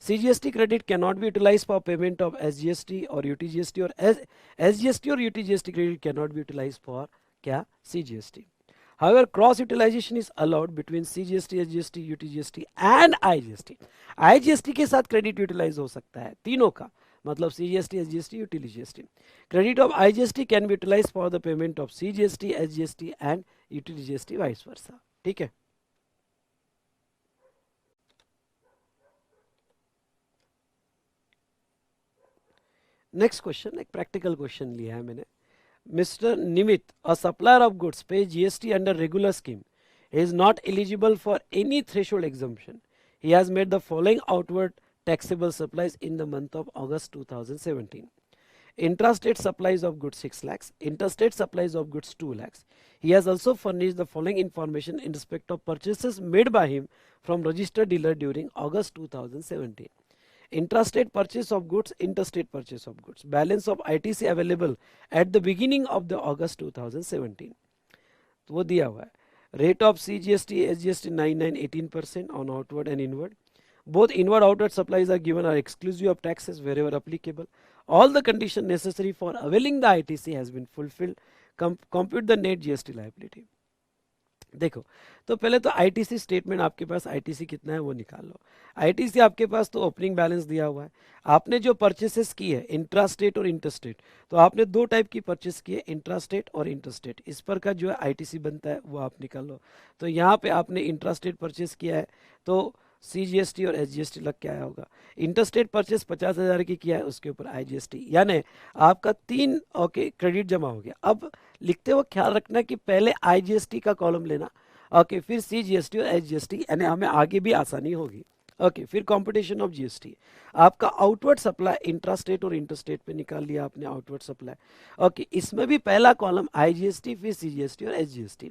CGST credit cannot be utilized for payment of SGST or UTGST, or SGST or UTGST credit cannot be utilized for क्या CGST. However, cross utilization is allowed between CGST, SGST, UTGST and IGST. IGST के साथ credit utilize हो सकता है तीनों का, मतलब CGST, SGST, UTGST. Credit of IGST can be utilized for the payment of CGST, SGST and UTGST vice versa. ठीक है. नेक्स्ट क्वेश्चन, एक प्रैक्टिकल क्वेश्चन लिया है मैंने. Mr. Nimit, a supplier of goods, pays GST under regular scheme. He is not eligible for any threshold exemption. He has made the following outward taxable supplies in the month of August 2017. Intrastate supplies of goods 6 lakhs, interstate supplies of goods 2 lakhs. He has also furnished the following information in respect of purchases made by him from registered dealer during August 2017. Intrastate purchase of goods, interstate purchase of goods, balance of ITC available at the beginning of the August 2017. तो वो दिया हुआ है. Rate of CGST, SGST 99, 18% on outward and inward. Both inward outward supplies are given are exclusive of taxes wherever applicable. All the condition necessary for availing the ITC has been fulfilled. Compute the net GST liability. देखो, तो पहले तो ITC statement, आपके पास ITC कितना है वो निकाल लो. ITC आपके पास तो ओपनिंग बैलेंस दिया हुआ है. आपने जो परचेसेस की है इंट्रा स्टेट और इंटरस्टेट, तो आपने दो टाइप की परचेस की है, इंट्रा स्टेट और इंटरस्टेट. इस पर का जो है आईटीसी बनता है वो आप निकाल लो. तो यहाँ पे आपने इंट्रा स्टेट परचेस किया है तो CGST और SGST लग के आया होगा. इंटरस्टेट परचेस 50,000 की किया है, उसके ऊपर IGST, यानी आपका 3 ओके क्रेडिट जमा हो गया. अब लिखते हुए ख्याल रखना कि पहले IGST का कॉलम लेना, ओके, फिर CGST और SGST, यानी हमें आगे भी आसानी होगी. ओके, फिर कंपटीशन ऑफ GST. आपका आउटवर्ड सप्लाई इंट्रास्टेट और इंटरस्टेट पे निकाल लिया आपने आउटवर्ड सप्लाई. ओके, इसमें भी पहला कॉलम IGST, फिर CGST और SGST.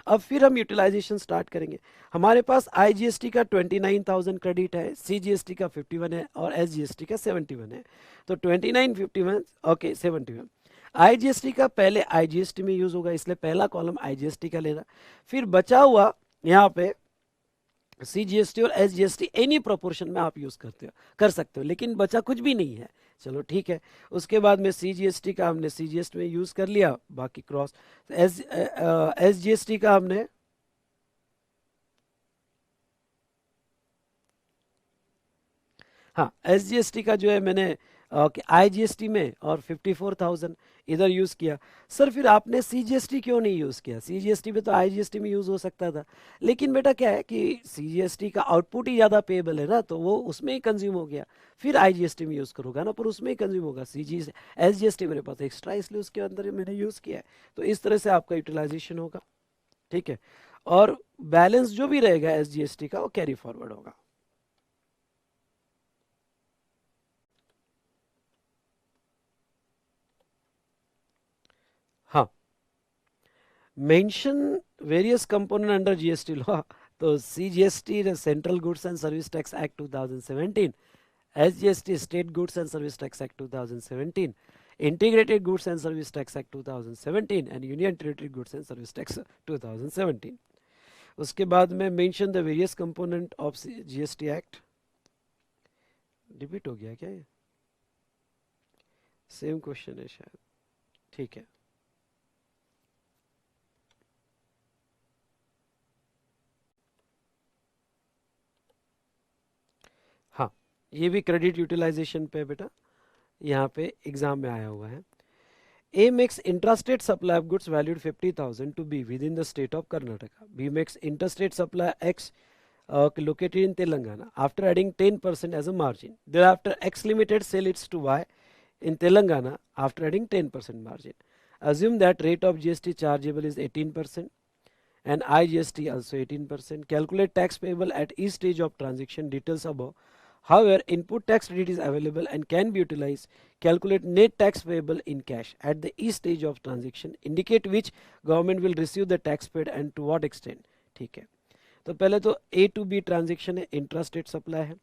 अब फिर हम यूटिलाइजेशन स्टार्ट करेंगे. हमारे पास IGST का 29,000 क्रेडिट है, CGST का 51 है और SGST का 71 है. तो 29, 51, ओके 71. IGST का पहले IGST में यूज होगा, इसलिए पहला कॉलम IGST का लेना. फिर बचा हुआ यहाँ पे CGST और SGST एनी प्रोपोर्शन में आप यूज कर सकते हो, लेकिन बचा कुछ भी नहीं है. चलो ठीक है. उसके बाद में CGST का हमने CGST में यूज कर लिया, बाकी क्रॉस. SGST का हमने हाँ SGST का जो है मैंने IGST में और 54,000 इधर यूज किया. सर फिर आपने CGST क्यों नहीं यूज किया? CGST में तो IGST में यूज हो सकता था, लेकिन बेटा क्या है कि CGST का आउटपुट ही ज्यादा पेएबल है ना, तो वो उसमें ही कंज्यूम हो गया. फिर IGST में यूज करोगा ना, पर उसमें ही कंज्यूम होगा. SGST मेरे पास एक्स्ट्रा, इसलिए उसके अंदर मैंने यूज किया है. तो इस तरह से आपका यूटिलाइजेशन होगा. ठीक है, और बैलेंस जो भी रहेगा SGST का वो कैरी फॉरवर्ड होगा. हाँ, mention various component under GST law. तो CGST central goods and service tax act 2017, SGST state goods and service tax act 2017, integrated goods and service tax act 2017 and union territory goods and service tax 2017. उसके बाद में mention the various component of GST act. Repeat हो गया क्या ये? Same question है शायद. ठीक है. हाँ, ये भी क्रेडिट यूटिलाइजेशन पे बेटा, यहाँ पे एग्जाम में आया हुआ है. A makes intrastate supply of goods valued 50,000 to B within the state of Karnataka. B makes interstate supply X located in Telangana after adding 10% as a margin. Thereafter, X Limited sell its to Y in Telangana after adding 10% margin. Assume that rate of GST chargeable is 18% and IGST also 18%. Calculate tax payable at each stage of transaction, details above. However, input tax credit is available and can be utilized. Calculate net tax payable in cash at the each stage of transaction. Indicate which government will receive the tax paid and to what extent. ठीक है. तो पहले तो ए to be transaction है, intra state supply है,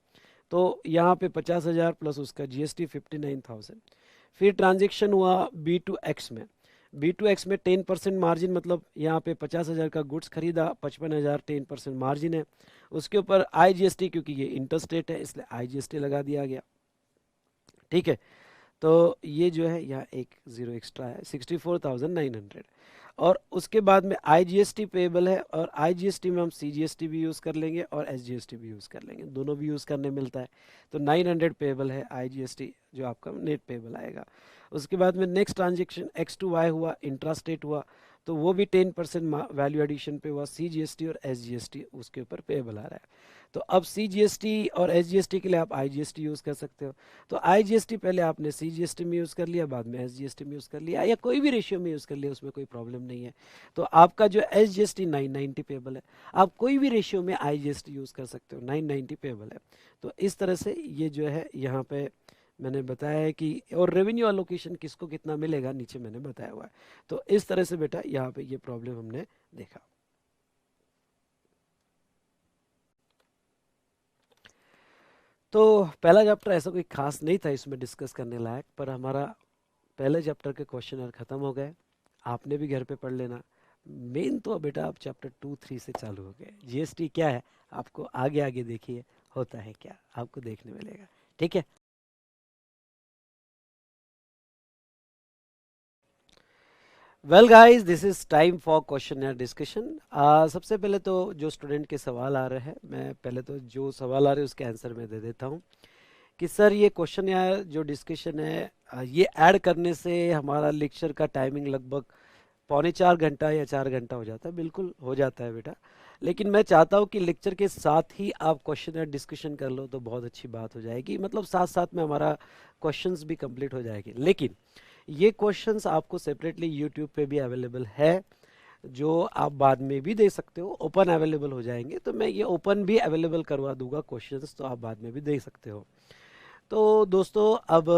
तो यहाँ पे 50,000 प्लस उसका जीएसटी 59,000। फिर ट्रांजेक्शन हुआ बी टू एक्स में, बी टू एक्स में 10% मार्जिन, मतलब यहाँ पे 50,000 का गुड्स खरीदा, 55,000 10% मार्जिन है, उसके ऊपर आईजीएसटी, क्योंकि ये इंटरस्टेट है इसलिए आईजीएसटी लगा दिया गया। ठीक है, तो ये जो है यहाँ एक जीरो एक्स्ट्रा है, 64,900। और उसके बाद में आईजीएसटी पेबल है, और आईजीएसटी में हम सीजीएसटी भी यूज़ कर लेंगे और एसजीएसटी भी यूज़ कर लेंगे, दोनों भी यूज़ करने मिलता है। तो 900 पेबल है आईजीएसटी जो आपका नेट पेबल आएगा। उसके बाद में next transaction X to Y हुआ, इंट्रास्टेट हुआ, तो वो भी 10% वैल्यू एडिशन पे हुआ, सीजीएसटी और एसजीएसटी उसके ऊपर पेबल आ रहा है। तो अब सीजीएसटी और एसजीएसटी के लिए आप आईजीएसटी यूज़ कर सकते हो। तो आईजीएसटी पहले आपने सीजीएसटी में यूज़ कर लिया, बाद में एसजीएसटी में यूज़ कर लिया, या कोई भी रेशियो में यूज़ कर लिया, उसमें कोई प्रॉब्लम नहीं है। तो आपका जो एसजीएसटी 990 पेबल है, आप कोई भी रेशियो में आईजीएसटी यूज़ कर सकते हो, 990 पेबल है। तो इस तरह से ये जो है यहाँ पे मैंने बताया है कि, और रेवेन्यू अलोकेशन किसको कितना मिलेगा नीचे मैंने बताया हुआ है। तो इस तरह से बेटा यहाँ पे ये प्रॉब्लम हमने देखा। तो पहला चैप्टर ऐसा कोई खास नहीं था इसमें डिस्कस करने लायक, पर हमारा पहले चैप्टर के क्वेश्चन खत्म हो गए, आपने भी घर पे पढ़ लेना। मेन तो बेटा अब चैप्टर 2 3 से चालू हो गए। जीएसटी क्या है आपको आगे आगे देखिए होता है क्या, आपको देखने मिलेगा। ठीक है, well guys, this is time for question या डिस्कशन। सबसे पहले तो जो स्टूडेंट के सवाल आ रहे हैं, मैं पहले तो जो सवाल आ रहे हैं उसके आंसर मैं दे देता हूँ कि सर ये क्वेश्चन या जो डिस्कशन है ये ऐड करने से हमारा लेक्चर का टाइमिंग लगभग 3.25 घंटा या 4 घंटा हो जाता है। बिल्कुल हो जाता है बेटा, लेकिन मैं चाहता हूँ कि लेक्चर के साथ ही आप क्वेश्चन या डिस्कशन कर लो तो बहुत अच्छी बात हो जाएगी, मतलब साथ साथ में हमारा क्वेश्चंस भी कंप्लीट हो जाएगी। लेकिन ये क्वेश्चंस आपको सेपरेटली यूट्यूब पे भी अवेलेबल है, जो आप बाद में भी दे सकते हो, ओपन अवेलेबल हो जाएंगे, तो मैं ये ओपन भी अवेलेबल करवा दूंगा क्वेश्चंस, तो आप बाद में भी दे सकते हो। तो दोस्तों अब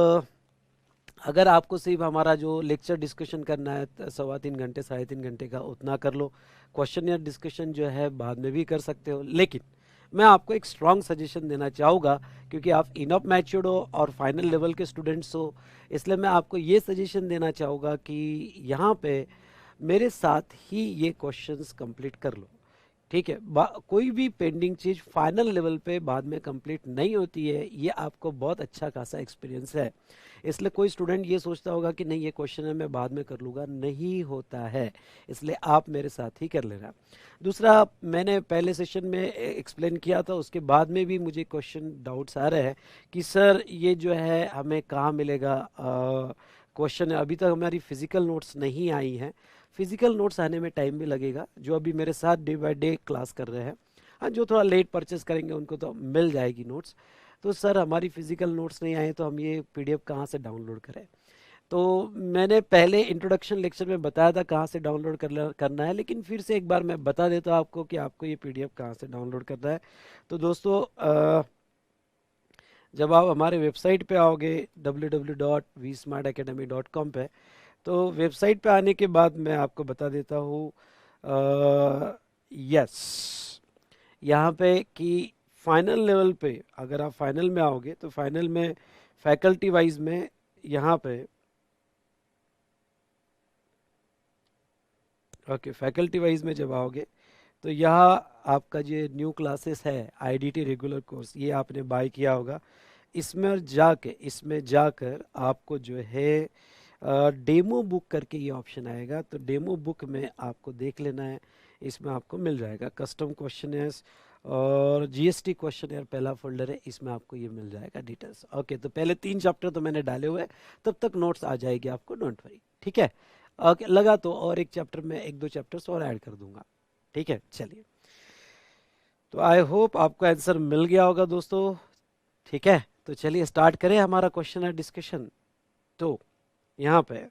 अगर आपको सिर्फ हमारा जो लेक्चर डिस्कशन करना है 3.25 घंटे 3.5 घंटे का, उतना कर लो। क्वेश्चन या डिस्कशन जो है बाद में भी कर सकते हो, लेकिन मैं आपको एक स्ट्रॉन्ग सजेशन देना चाहूँगा, क्योंकि आप इनफ मैच्योर्ड हो और फाइनल लेवल के स्टूडेंट्स हो, इसलिए मैं आपको ये सजेशन देना चाहूँगा कि यहाँ पे मेरे साथ ही ये क्वेश्चंस कंप्लीट कर लो। ठीक है, कोई भी पेंडिंग चीज फाइनल लेवल पे बाद में कंप्लीट नहीं होती है, ये आपको बहुत अच्छा खासा एक्सपीरियंस है। इसलिए कोई स्टूडेंट ये सोचता होगा कि नहीं ये क्वेश्चन है मैं बाद में कर लूँगा, नहीं होता है, इसलिए आप मेरे साथ ही कर लेना। दूसरा, मैंने पहले सेशन में एक्सप्लेन किया था, उसके बाद में भी मुझे क्वेश्चन डाउट्स आ रहे हैं कि सर ये जो है हमें कहाँ मिलेगा क्वेश्चन। अभी तक हमारी फिजिकल नोट्स नहीं आई हैं, फिजिकल नोट्स आने में टाइम भी लगेगा। जो अभी मेरे साथ डे बाय डे क्लास कर रहे हैं, हाँ जो थोड़ा लेट परचेस करेंगे उनको तो मिल जाएगी नोट्स। तो सर हमारी फिजिकल नोट्स नहीं आए तो हम ये पीडीएफ कहाँ से डाउनलोड करें। तो मैंने पहले इंट्रोडक्शन लेक्चर में बताया था कहाँ से डाउनलोड करना है, लेकिन फिर से एक बार मैं बता देता हूँ आपको कि आपको ये पीडीएफ कहाँ से डाउनलोड करना है। तो दोस्तों जब आप हमारे वेबसाइट पे आओगे www.vsmartacademy.com पे, तो वेबसाइट पे आने के बाद मैं आपको बता देता हूँ यस यहाँ पे कि फाइनल लेवल पे अगर आप फाइनल में आओगे तो फाइनल में फैकल्टी वाइज में यहाँ पे ओके फैकल्टी वाइज में जब आओगे तो यहाँ आपका जो न्यू क्लासेस है आईडीटी रेगुलर कोर्स, ये आपने बाय किया होगा। इसमें जाकर आपको जो है डेमो बुक करके ये ऑप्शन आएगा, तो डेमो बुक में आपको देख लेना है। इसमें आपको मिल जाएगा कस्टम क्वेश्चनर्स और जीएसटी क्वेश्चनर, पहला फोल्डर है, इसमें आपको ये मिल जाएगा डिटेल्स। ओके, तो पहले 3 चैप्टर तो मैंने डाले हुए हैं, तब तक नोट्स आ जाएगी आपको, डोंट वरी। ठीक है, ओके लगा तो और एक चैप्टर में 1 2 चैप्टर्स और ऐड कर दूंगा। ठीक है, चलिए, तो आई होप आपको आंसर मिल गया होगा दोस्तों। ठीक है, तो चलिए स्टार्ट करें हमारा क्वेश्चन है डिस्कशन। तो यहाँ पे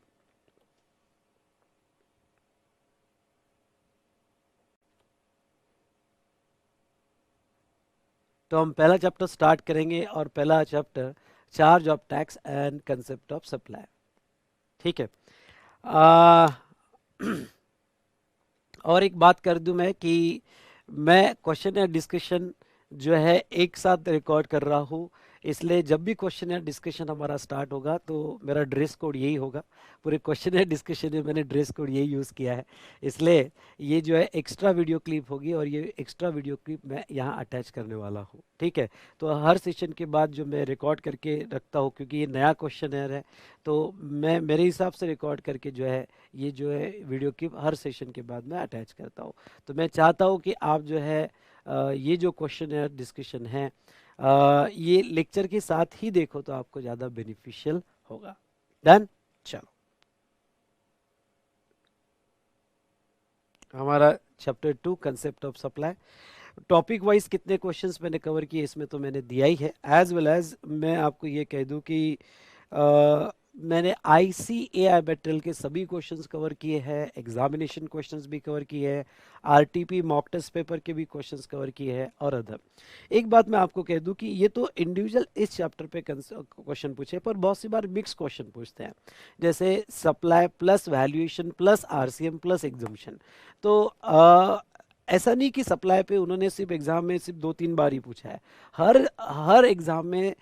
तो हम पहला चैप्टर स्टार्ट करेंगे, और पहला chapter charge of tax and concept of supply. ठीक है, आ, और एक बात कर दूं मैं कि मैं क्वेश्चन या डिस्कशन जो है एक साथ रिकॉर्ड कर रहा हूँ, इसलिए जब भी क्वेश्चन या डिस्कशन हमारा स्टार्ट होगा तो मेरा ड्रेस कोड यही होगा। पूरे क्वेश्चन या डिस्कशन में मैंने ड्रेस कोड यही यूज़ किया है, इसलिए ये जो है एक्स्ट्रा वीडियो क्लिप होगी और ये एक्स्ट्रा वीडियो क्लिप मैं यहाँ अटैच करने वाला हूँ, ठीक है। तो हर सेशन के बाद जो मैं रिकॉर्ड करके रखता हूँ, क्योंकि ये नया क्वेश्चन है, तो मैं मेरे हिसाब से रिकॉर्ड करके जो है ये जो है वीडियो क्लिप हर सेशन के बाद मैं अटैच करता हूँ। तो मैं चाहता हूँ कि आप जो है ये जो क्वेश्चन या डिस्कशन है ये लेक्चर के साथ ही देखो तो आपको ज़्यादा बेनिफिशियल होगा। डन। चलो, हमारा chapter 2 concept of supply. Topic wise कितने क्वेश्चंस मैंने कवर किए इसमें तो मैंने दिया ही है, एज वेल एज मैं आपको ये कह दूं कि मैंने ICAI मटेरियल के सभी क्वेश्चंस कवर किए हैं, एग्जामिनेशन क्वेश्चंस भी कवर किए हैं, RTP मॉक टेस्ट पेपर के भी क्वेश्चंस कवर किए हैं और अदर। एक बात मैं आपको कह दूं कि ये तो इंडिविजुअल इस चैप्टर पे क्वेश्चन पूछे, पर बहुत सी बार मिक्स क्वेश्चन पूछते हैं, जैसे supply plus valuation plus RCM plus exemption. तो ऐसा नहीं कि सप्लाई पे उन्होंने सिर्फ एग्जाम में सिर्फ 2-3 बार ही पूछा है, हर हर एग्जाम में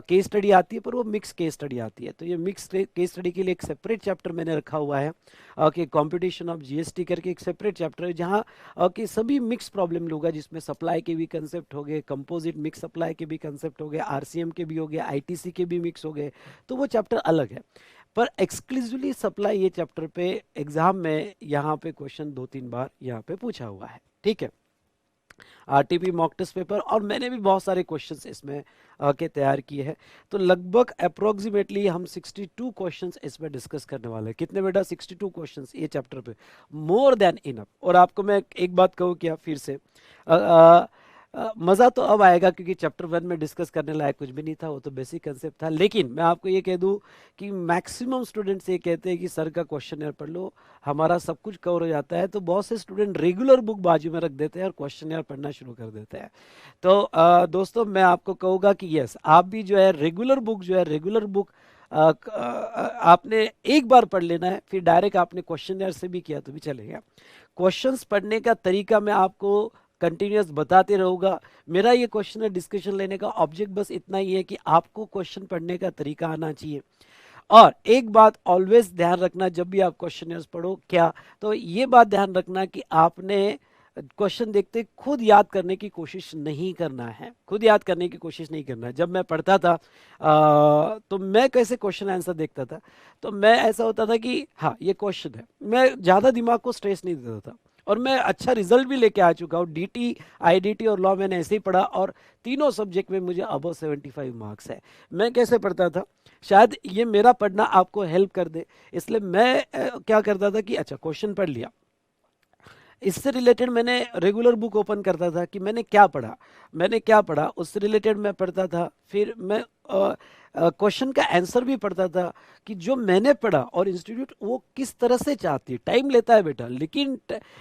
केस स्टडी आती है, पर वो मिक्स केस स्टडी आती है। तो ये मिक्स केस स्टडी के लिए एक सेपरेट चैप्टर मैंने रखा हुआ है कि कंपटीशन ऑफ GST करके एक सेपरेट चैप्टर है, जहाँ कि सभी मिक्स प्रॉब्लम लूँगा, जिसमें सप्लाई के भी कंसेप्ट हो गए, कंपोजिट मिक्स सप्लाई के भी कंसेप्ट हो गए, RCM के भी हो गए, ITC के भी मिक्स हो गए, तो वो चैप्टर अलग है। पर एक्सक्लूसिवली सप्लाई ये चैप्टर पे एग्जाम में यहाँ पे क्वेश्चन 2-3 बार यहाँ पे पूछा हुआ है, ठीक है। RTP मॉक टेस्ट पेपर और मैंने भी बहुत सारे क्वेश्चंस इसमें के तैयार किए हैं। तो लगभग अप्रोक्सीमेटली हम 62 क्वेश्चंस इसमें डिस्कस करने वाले हैं। कितने बेटा? 62 क्वेश्चंस ये चैप्टर पे, मोर देन इनफ। और आपको मैं एक बात कहूँ क्या फिर से, मज़ा तो अब आएगा, क्योंकि चैप्टर 1 में डिस्कस करने लायक कुछ भी नहीं था, वो तो बेसिक कंसेप्ट था। लेकिन मैं आपको ये कह दूं कि मैक्सिमम स्टूडेंट्स ये कहते हैं कि सर का क्वेश्चन पढ़ लो, हमारा सब कुछ कवर हो जाता है। तो बहुत से स्टूडेंट रेगुलर बुक बाजू में रख देते हैं और क्वेश्चन पढ़ना शुरू कर देते हैं। तो दोस्तों मैं आपको कहूँगा कि यस, आप भी जो है रेगुलर बुक आपने एक बार पढ़ लेना है, फिर डायरेक्ट आपने क्वेश्चन से भी किया तो भी चलेगा। क्वेश्चंस पढ़ने का तरीका मैं आपको कंटिन्यूस बताते रहूंगा। मेरा ये क्वेश्चन डिस्कशन लेने का ऑब्जेक्ट बस इतना ही है कि आपको क्वेश्चन पढ़ने का तरीका आना चाहिए। और एक बात ऑलवेज ध्यान रखना, जब भी आप क्वेश्चन पढ़ो क्या, तो ये बात ध्यान रखना कि आपने क्वेश्चन देखते खुद याद करने की कोशिश नहीं करना है, खुद याद करने की कोशिश नहीं करना है। जब मैं पढ़ता था तो मैं कैसे क्वेश्चन आंसर देखता था, तो मैं ऐसा होता था कि हाँ ये क्वेश्चन है, मैं ज़्यादा दिमाग को स्ट्रेस नहीं देता था, और मैं अच्छा रिजल्ट भी लेके आ चुका हूँ। DT IDT और लॉ मैंने ऐसे ही पढ़ा, और तीनों सब्जेक्ट में मुझे अबव 75 मार्क्स है। मैं कैसे पढ़ता था, शायद ये मेरा पढ़ना आपको हेल्प कर दे, इसलिए मैं क्या करता था कि अच्छा क्वेश्चन पढ़ लिया, इससे रिलेटेड मैंने रेगुलर बुक ओपन करता था कि मैंने क्या पढ़ा उससे रिलेटेड मैं पढ़ता था। फिर मैं क्वेश्चन का आंसर भी पढ़ता था कि जो मैंने पढ़ा और इंस्टीट्यूट वो किस तरह से चाहती है। टाइम लेता है बेटा, लेकिन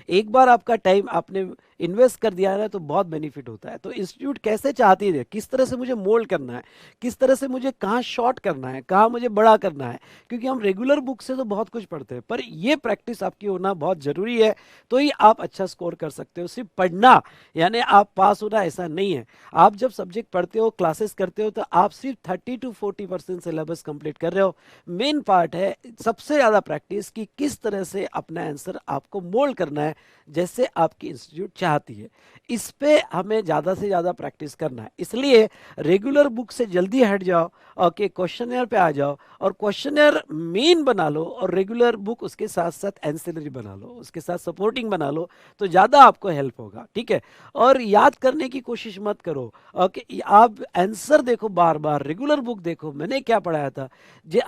एक बार आपका टाइम आपने इन्वेस्ट कर दिया है ना, तो बहुत बेनिफिट होता है। तो इंस्टीट्यूट कैसे चाहती है, किस तरह से मुझे मोल्ड करना है, किस तरह से मुझे कहाँ शॉर्ट करना है, कहाँ मुझे बड़ा करना है, क्योंकि हम रेगुलर बुक से तो बहुत कुछ पढ़ते हैं, पर ये प्रैक्टिस आपकी होना बहुत ज़रूरी है, तो ही आप अच्छा स्कोर कर सकते हो। सिर्फ पढ़ना यानी आप पास होना ऐसा नहीं है। आप जब सब्जेक्ट पढ़ते हो, क्लासेस करते हो, तो आप सिर्फ 30-40% सिलेबस कंप्लीट कर रहे हो। मेन पार्ट है सबसे ज़्यादा प्रैक्टिस कि किस तरह से अपना आंसर आपको मोल्ड करना है जैसे आपकी इंस्टीट्यूट चाहती है। इस पे हमें ज़्यादा से ज़्यादा प्रैक्टिस करना है, इसलिए रेगुलर बुक से जल्दी हट जाओ और के क्वेश्चनर पे आ जाओ, और क्वेश्चनर मेन बना लो और रेगुलर बुक उसके साथ साथ एंसिलरी बना लो, उसके साथ सपोर्टिंग बना लो, तो ज़्यादा आपको हेल्प होगा, ठीक है। और याद करने की कोशिश मत करो, ओके, आप आंसर देखो, बार बार रेगुलर बुक देखो मैंने क्या पढ़ाया था।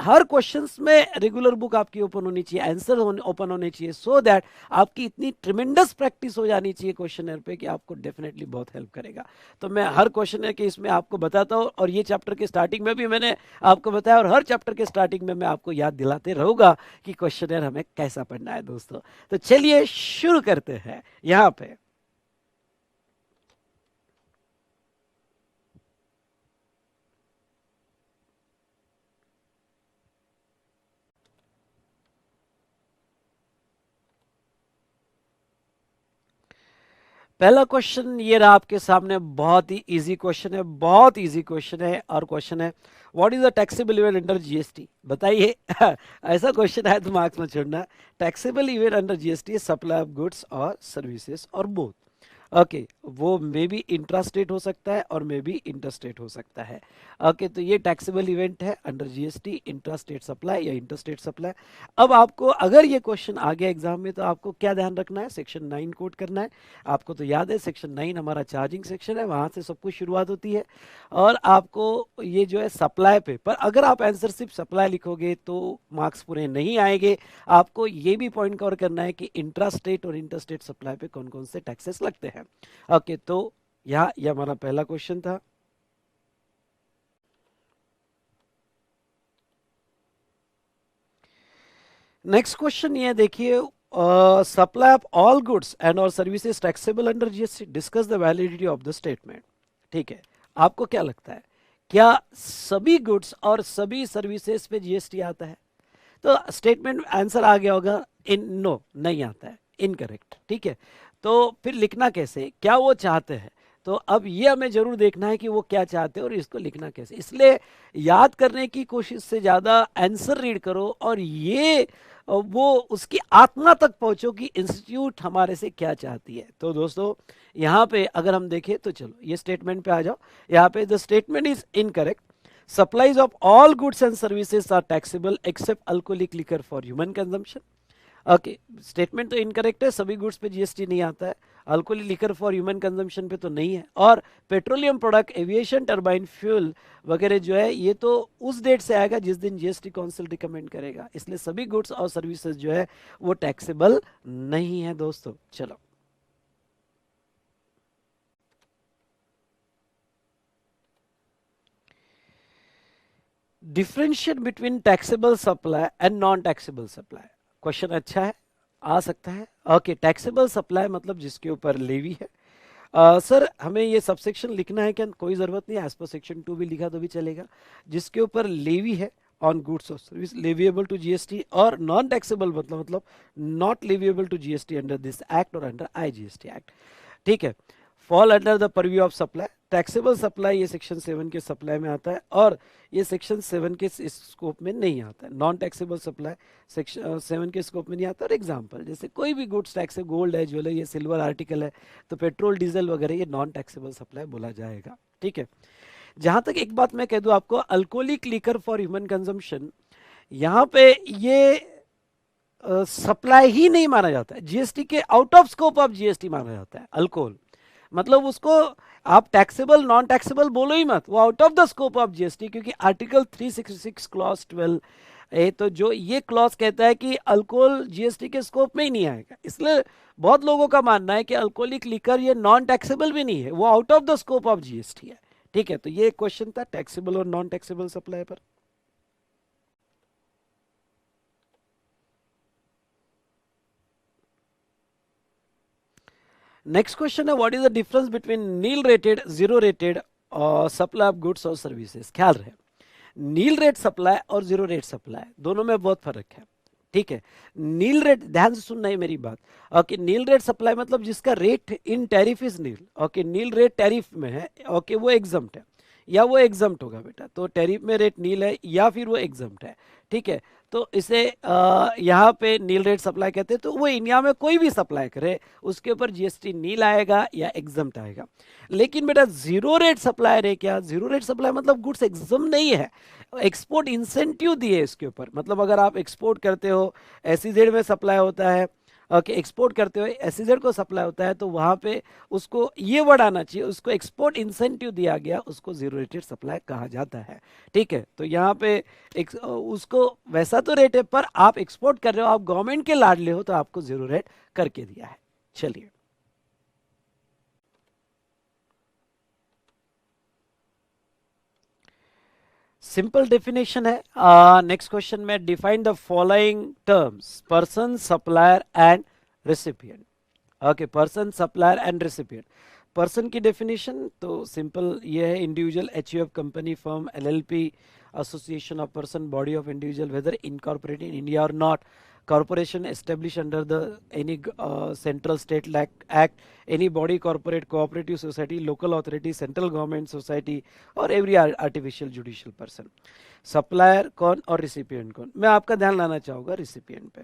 हर क्वेश्चंस में रेगुलर बुक आपकी ओपन होनी चाहिए, आंसर ओपन होने चाहिए, सो दैट आपकी इतनी ट्रिमेंडस प्रैक्टिस हो जानी चाहिए क्वेश्चनर पे कि आपको डेफिनेटली बहुत हेल्प करेगा। तो मैं हर क्वेश्चनर के इसमें आपको बताता हूँ, और ये चैप्टर के स्टार्टिंग में भी मैंने आपको बताया, और हर चैप्टर के स्टार्टिंग में मैं आपको याद दिलाते रहूंगा कि क्वेश्चनर हमें कैसा पढ़ना है दोस्तों। तो चलिए शुरू करते हैं यहाँ पे। पहला क्वेश्चन ये रहा आपके सामने, बहुत ही इजी क्वेश्चन है, बहुत इजी क्वेश्चन है। और क्वेश्चन है what is the taxable event under GST, बताइए। ऐसा क्वेश्चन है तो मार्क्स में छोड़ना। Taxable event under GST supply of goods और सर्विसेज और बोथ। ओके, वो मे बी इंट्रास्टेट हो सकता है और मे बी इंटरस्टेट हो सकता है। ओके, तो ये टैक्सेबल इवेंट है अंडर जीएसटी, इंट्रास्टेट सप्लाई या इंटरस्टेट सप्लाई। अब आपको अगर ये क्वेश्चन आ गया एग्जाम में तो आपको क्या ध्यान रखना है, सेक्शन 9 कोट करना है। आपको तो याद है सेक्शन 9 हमारा चार्जिंग सेक्शन है, वहां से सब कुछ शुरुआत होती है। और आपको ये जो है सप्लाई पे, पर अगर आप आंसर सिर्फ सप्लाई लिखोगे तो मार्क्स पूरे नहीं आएंगे। आपको ये भी पॉइंट कवर करना है कि इंट्रास्टेट और इंटरस्टेट सप्लाई पे कौन कौन से टैक्सेस लगते हैं। ओके, तो यहाँ ये हमारा पहला क्वेश्चन था। नेक्स्ट क्वेश्चन ये देखिए, supply of all goods and और services taxable under GST, discuss the validity of the statement. ठीक है, आपको क्या लगता है, क्या सभी गुड्स और सभी सर्विसेज पे जीएसटी आता है? तो स्टेटमेंट आंसर आ गया होगा इन, नो नहीं आता है, इनकरेक्ट। ठीक है, तो फिर लिखना कैसे, क्या वो चाहते हैं? तो अब ये हमें जरूर देखना है कि वो क्या चाहते हैं और इसको लिखना कैसे। इसलिए याद करने की कोशिश से ज्यादा आंसर रीड करो और ये वो उसकी आत्मा तक पहुंचो कि इंस्टीट्यूट हमारे से क्या चाहती है। तो दोस्तों यहाँ पे अगर हम देखें तो चलो ये स्टेटमेंट पे आ जाओ। यहाँ पे the statement is incorrect, supplies of all goods and services are taxable except alcoholic liquor for human consumption। Okay, statement तो इनकरेक्ट है, सभी गुड्स पे जीएसटी नहीं आता है, alcoholic liquor for human consumption पे तो नहीं है, और petroleum product, aviation turbine fuel वगैरह जो है ये तो उस डेट से आएगा जिस दिन जीएसटी काउंसिल रिकमेंड करेगा। इसलिए सभी गुड्स और सर्विसेज जो है वो टैक्सेबल नहीं है दोस्तों। चलो differentiate between taxable supply and non taxable supply, question अच्छा है, आ सकता है। ओके, टैक्सेबल सप्लाई मतलब जिसके ऊपर लेवी है। सर हमें ये सबसेक्शन लिखना है क्या? कोई जरूरत नहीं है, एज पर सेक्शन 2 भी लिखा तो भी चलेगा। जिसके ऊपर लेवी है ऑन गुड्स और सर्विस लेविएबल टू जीएसटी, और नॉन टैक्सेबल मतलब not leviable to GST under this act और अंडर आईजीएसटी एक्ट। ठीक है, fall under the purview of supply. Taxable supply ये सेक्शन 7 के सप्लाई में आता है और ये सेक्शन 7 के स्कोप में नहीं आता है। नॉन टैक्सेबल सप्लाई सेक्शन 7 के स्कोप में नहीं आता। और एग्जांपल जैसे कोई भी गुड्स टैक्स है, गोल्ड है, ज्वेलरी है, सिल्वर आर्टिकल है, तो पेट्रोल डीजल वगैरह ये नॉन टैक्सेबल सप्लाई बोला जाएगा। ठीक है, जहां तक एक बात मैं कह दूं आपको, alcoholic liquor for human consumption, यहाँ पे ये सप्लाई ही नहीं माना जाता है, जीएसटी के out of scope of GST माना जाता है। अल्कोहल मतलब उसको आप टैक्सेबल नॉन टैक्सेबल बोलो ही मत, वो out of the scope of GST, क्योंकि आर्टिकल 366 क्लॉज 12 तो जो ये क्लॉज कहता है कि अल्कोहल जीएसटी के स्कोप में ही नहीं आएगा। इसलिए बहुत लोगों का मानना है कि अल्कोहलिक लिकर ये नॉन टैक्सेबल भी नहीं है, वो out of the scope of GST है। ठीक है, तो ये क्वेश्चन था टैक्सेबल और नॉन टैक्सेबल सप्लाई पर। नेक्स्ट क्वेश्चन है what is the difference between nil rated, zero rated supply of goods और सर्विसेज। ख्याल रहे, नील रेट सप्लाई और जीरो रेट सप्लाई दोनों में बहुत फर्क है। ठीक है, नील रेट, ध्यान से सुनना है मेरी बात। ओके, नील रेट सप्लाई मतलब जिसका rate in tariff is nil. Okay, nil rate tariff में है, ओके वो एग्जम्प्ट है, या वो एग्जम्प्ट होगा बेटा, तो टैरिफ में रेट नील है या फिर वो एग्जम्प्ट है। ठीक है, तो इसे यहाँ पे नील रेट सप्लाई कहते हैं। तो वो इंडिया में कोई भी सप्लाई करे उसके ऊपर जीएसटी नील आएगा या एग्जम्प्ट आएगा। लेकिन बेटा जीरो रेट सप्लाई है क्या? जीरो रेट सप्लाई मतलब गुड्स एग्जम्प्ट नहीं है, एक्सपोर्ट इंसेंटिव दिए इसके ऊपर। मतलब अगर आप एक्सपोर्ट करते हो, एसईजेड में सप्लाई होता है, ओके एक्सपोर्ट करते हो एसईजेड को सप्लाई होता है, तो वहां पे उसको ये वर्ड आना चाहिए, उसको एक्सपोर्ट इंसेंटिव दिया गया, उसको जीरो रेटेड सप्लाई कहा जाता है। ठीक है, तो यहाँ पे उसको वैसा तो रेट है, पर आप एक्सपोर्ट कर रहे हो, आप गवर्नमेंट के लाडले हो, तो आपको जीरो रेट करके दिया है। चलिए सिंपल डेफिनेशन है। नेक्स्ट क्वेश्चन में define the following terms, person, supplier and recipient. Okay, person, supplier and recipient. Person की डेफिनेशन तो सिंपल ये है, individual, HUF, company, firm, LLP, association of person, body of individual, weather incorporated in India और not, corporation established under the any central state act, any body, corporate, cooperative society, local authority, central government, society, और every artificial judicial person. Supplier कौन और recipient कौन, मैं आपका ध्यान लाना चाहूँगा रिसिपिएंट पे.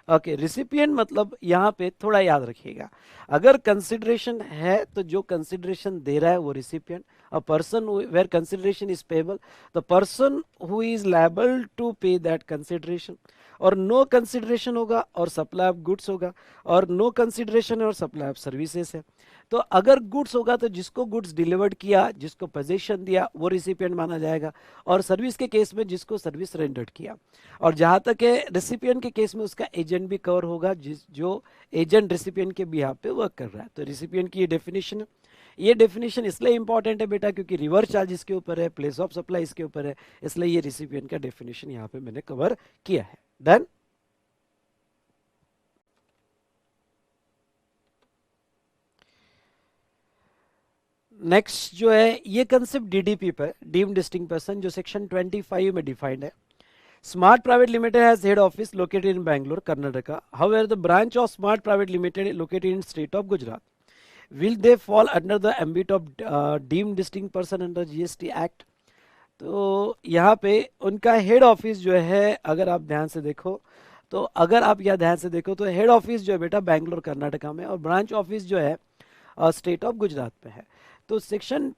ओके, रिसिपिएंट मतलब यहाँ पे थोड़ा याद रखिएगा, अगर कंसिडरेशन है तो जो कंसिडरेशन दे रहा है वो recipient. A person where consideration is payable, the person who is liable to pay that consideration. और नो कंसिडरेशन होगा और सप्लाई ऑफ गुड्स होगा, और नो कंसिडरेशन है और सप्लाई ऑफ सर्विसेज है. तो अगर गुड्स होगा तो जिसको गुड्स डिलीवर्ड किया, जिसको पोजीशन दिया, वो रिसिपिएंट माना जाएगा. और सर्विस के केस में जिसको सर्विस रेंडर्ड किया. और जहां तक है रिसिपिएंट के केस में उसका एजेंट भी कवर होगा, जो एजेंट रिसिपिएंट के बिहाफ पे वर्क कर रहा है. तो रिसिपिएंट की ये डेफिनेशन है. ये डेफिनेशन इसलिए इंपॉर्टेंट है बेटा क्योंकि रिवर्स चार्ज इसके ऊपर है, प्लेस ऑफ सप्लाई इसके ऊपर है, इसलिए ये रिसिपिएंट का डेफिनेशन यहाँ पे मैंने कवर किया है. डन. नेक्स्ट जो है ये कंसेप्ट डीडीपी पर, डीम्ड डिस्टिंक्ट पर्सन, जो सेक्शन 25 में डिफाइंड है. Smart Private Limited has head office located in Bangalore, Karnataka. However, the branch of Smart Private Limited is located in state of Gujarat. Will they fall under the ambit of deemed distinct person under GST Act? तो यहाँ पे उनका head office जो है, अगर आप ध्यान से देखो तो, अगर आप यहाँ ध्यान से देखो तो हेड ऑफिस जो है बेटा बैंगलोर कर्नाटका में, और ब्रांच ऑफिस जो है स्टेट ऑफ गुजरात में है. तो सेक्शन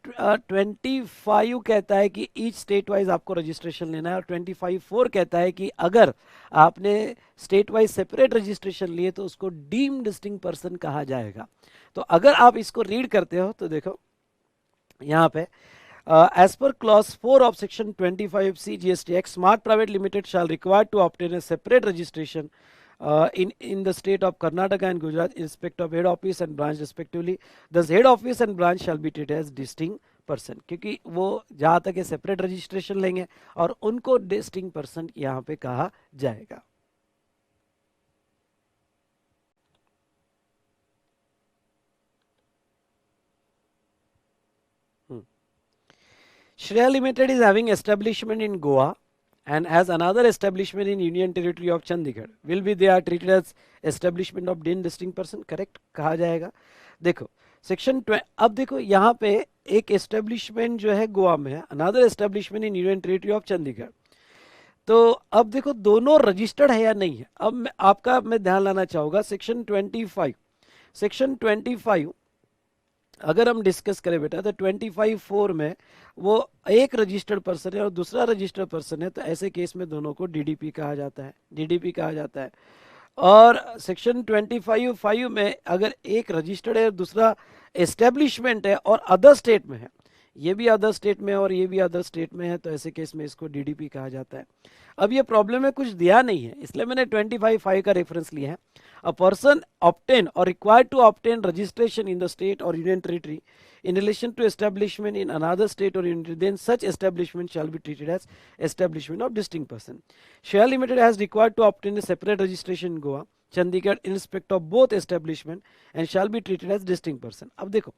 25 कहता है कि ईच स्टेट वाइज आपको रजिस्ट्रेशन लेना है, और 25(4) कहता है कि अगर आपने स्टेट वाइज सेपरेट रजिस्ट्रेशन लिए तो उसको डीम्ड डिस्टिंक्ट पर्सन कहा जाएगा. तो अगर आप इसको रीड करते हो तो देखो यहाँ पे as per clause 4 of section 25C GST Act, Smart Private Limited shall require to obtain a separate registration in the state of Karnataka and Gujarat in respect of head office and branch respectively. Thus head office and branch shall be treated as distinct person, क्योंकि वो जहाँ तक है separate registration लेंगे और उनको distinct person यहाँ पे कहा जाएगा. Shreya Limited is having establishment in Goa and has another establishment in Union Territory of Chandigarh. Will be they are treated as establishment of deemed distinct person? Correct कहा जाएगा. देखो सेक्शन, अब देखो यहाँ पे एक एस्टेब्लिशमेंट जो है गोवा में है, another establishment in union territory of Chandigarh. तो अब देखो दोनों रजिस्टर्ड है या नहीं है. अब मैं ध्यान लाना चाहूँगा सेक्शन 25. सेक्शन 25 अगर हम डिस्कस करें बेटा तो 25(4) में वो एक रजिस्टर्ड पर्सन है और दूसरा रजिस्टर्ड पर्सन है, तो ऐसे केस में दोनों को डीडीपी कहा जाता है, डीडीपी कहा जाता है. और सेक्शन 25(5) में अगर एक रजिस्टर्ड है और दूसरा एस्टेब्लिशमेंट है और अदर स्टेट में है, ये भी अदर स्टेट में है और ये भी अदर स्टेट में है, तो ऐसे केस में इसको डीडीपी कहा जाता है. अब ये प्रॉब्लम में कुछ दिया नहीं है, इसलिए मैंने 25(5) का रेफरेंस लिया है. A person obtain or required to obtain registration in the state or union territory in relation to establishment in another state or union, then such establishment shall be treated as establishment of distinct person. Shreya Limited has required to obtain a separate registration in Goa, Chandigarh in respect of both establishment and shall be treated as distinct person. अब देखो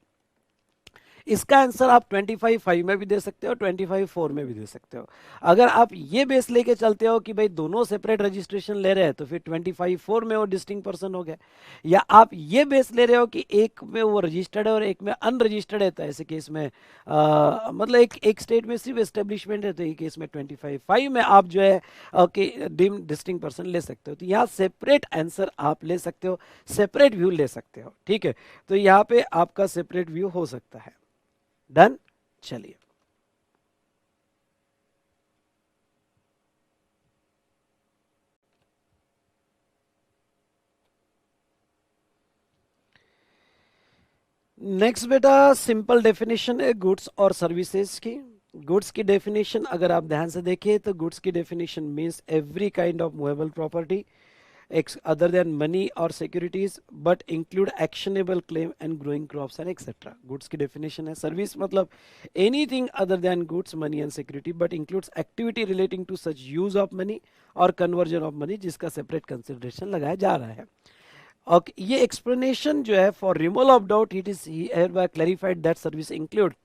इसका answer आप 25(5) में भी दे सकते हो, 25(4) में भी दे सकते हो. अगर आप ये बेस लेके चलते हो कि भाई दोनों सेपरेट रजिस्ट्रेशन ले रहे हैं तो फिर 25(4) में वो डिस्टिंक्ट पर्सन हो गया, या आप ये बेस ले रहे हो कि एक में वो रजिस्टर्ड है और एक में अनरजिस्टर्ड है, तो ऐसे केस में मतलब एक स्टेट में सिर्फ एस्टेब्लिशमेंट है, तो ये केस में 25(5) में आप जो है ओके डीम्ड डिस्टिंक्ट पर्सन ले सकते हो. तो यहाँ सेपरेट आंसर आप ले सकते हो, सेपरेट व्यू ले सकते हो. ठीक है, तो यहाँ पे आपका सेपरेट व्यू हो सकता है. डन. चलिए नेक्स्ट बेटा सिंपल डेफिनेशन है गुड्स और सर्विसेज की. गुड्स की डेफिनेशन अगर आप ध्यान से देखिए तो गुड्स की definition means every kind of movable property other than money or securities but include actionable claim and growing crops and etc. Goods की definition है. Service मतलब anything other than goods, money and security but includes activity relating to such use of money or conversion of money जिसका separate consideration लगाया जा रहा है. और ये explanation जो है for removal of doubt it is hereby clarified that service include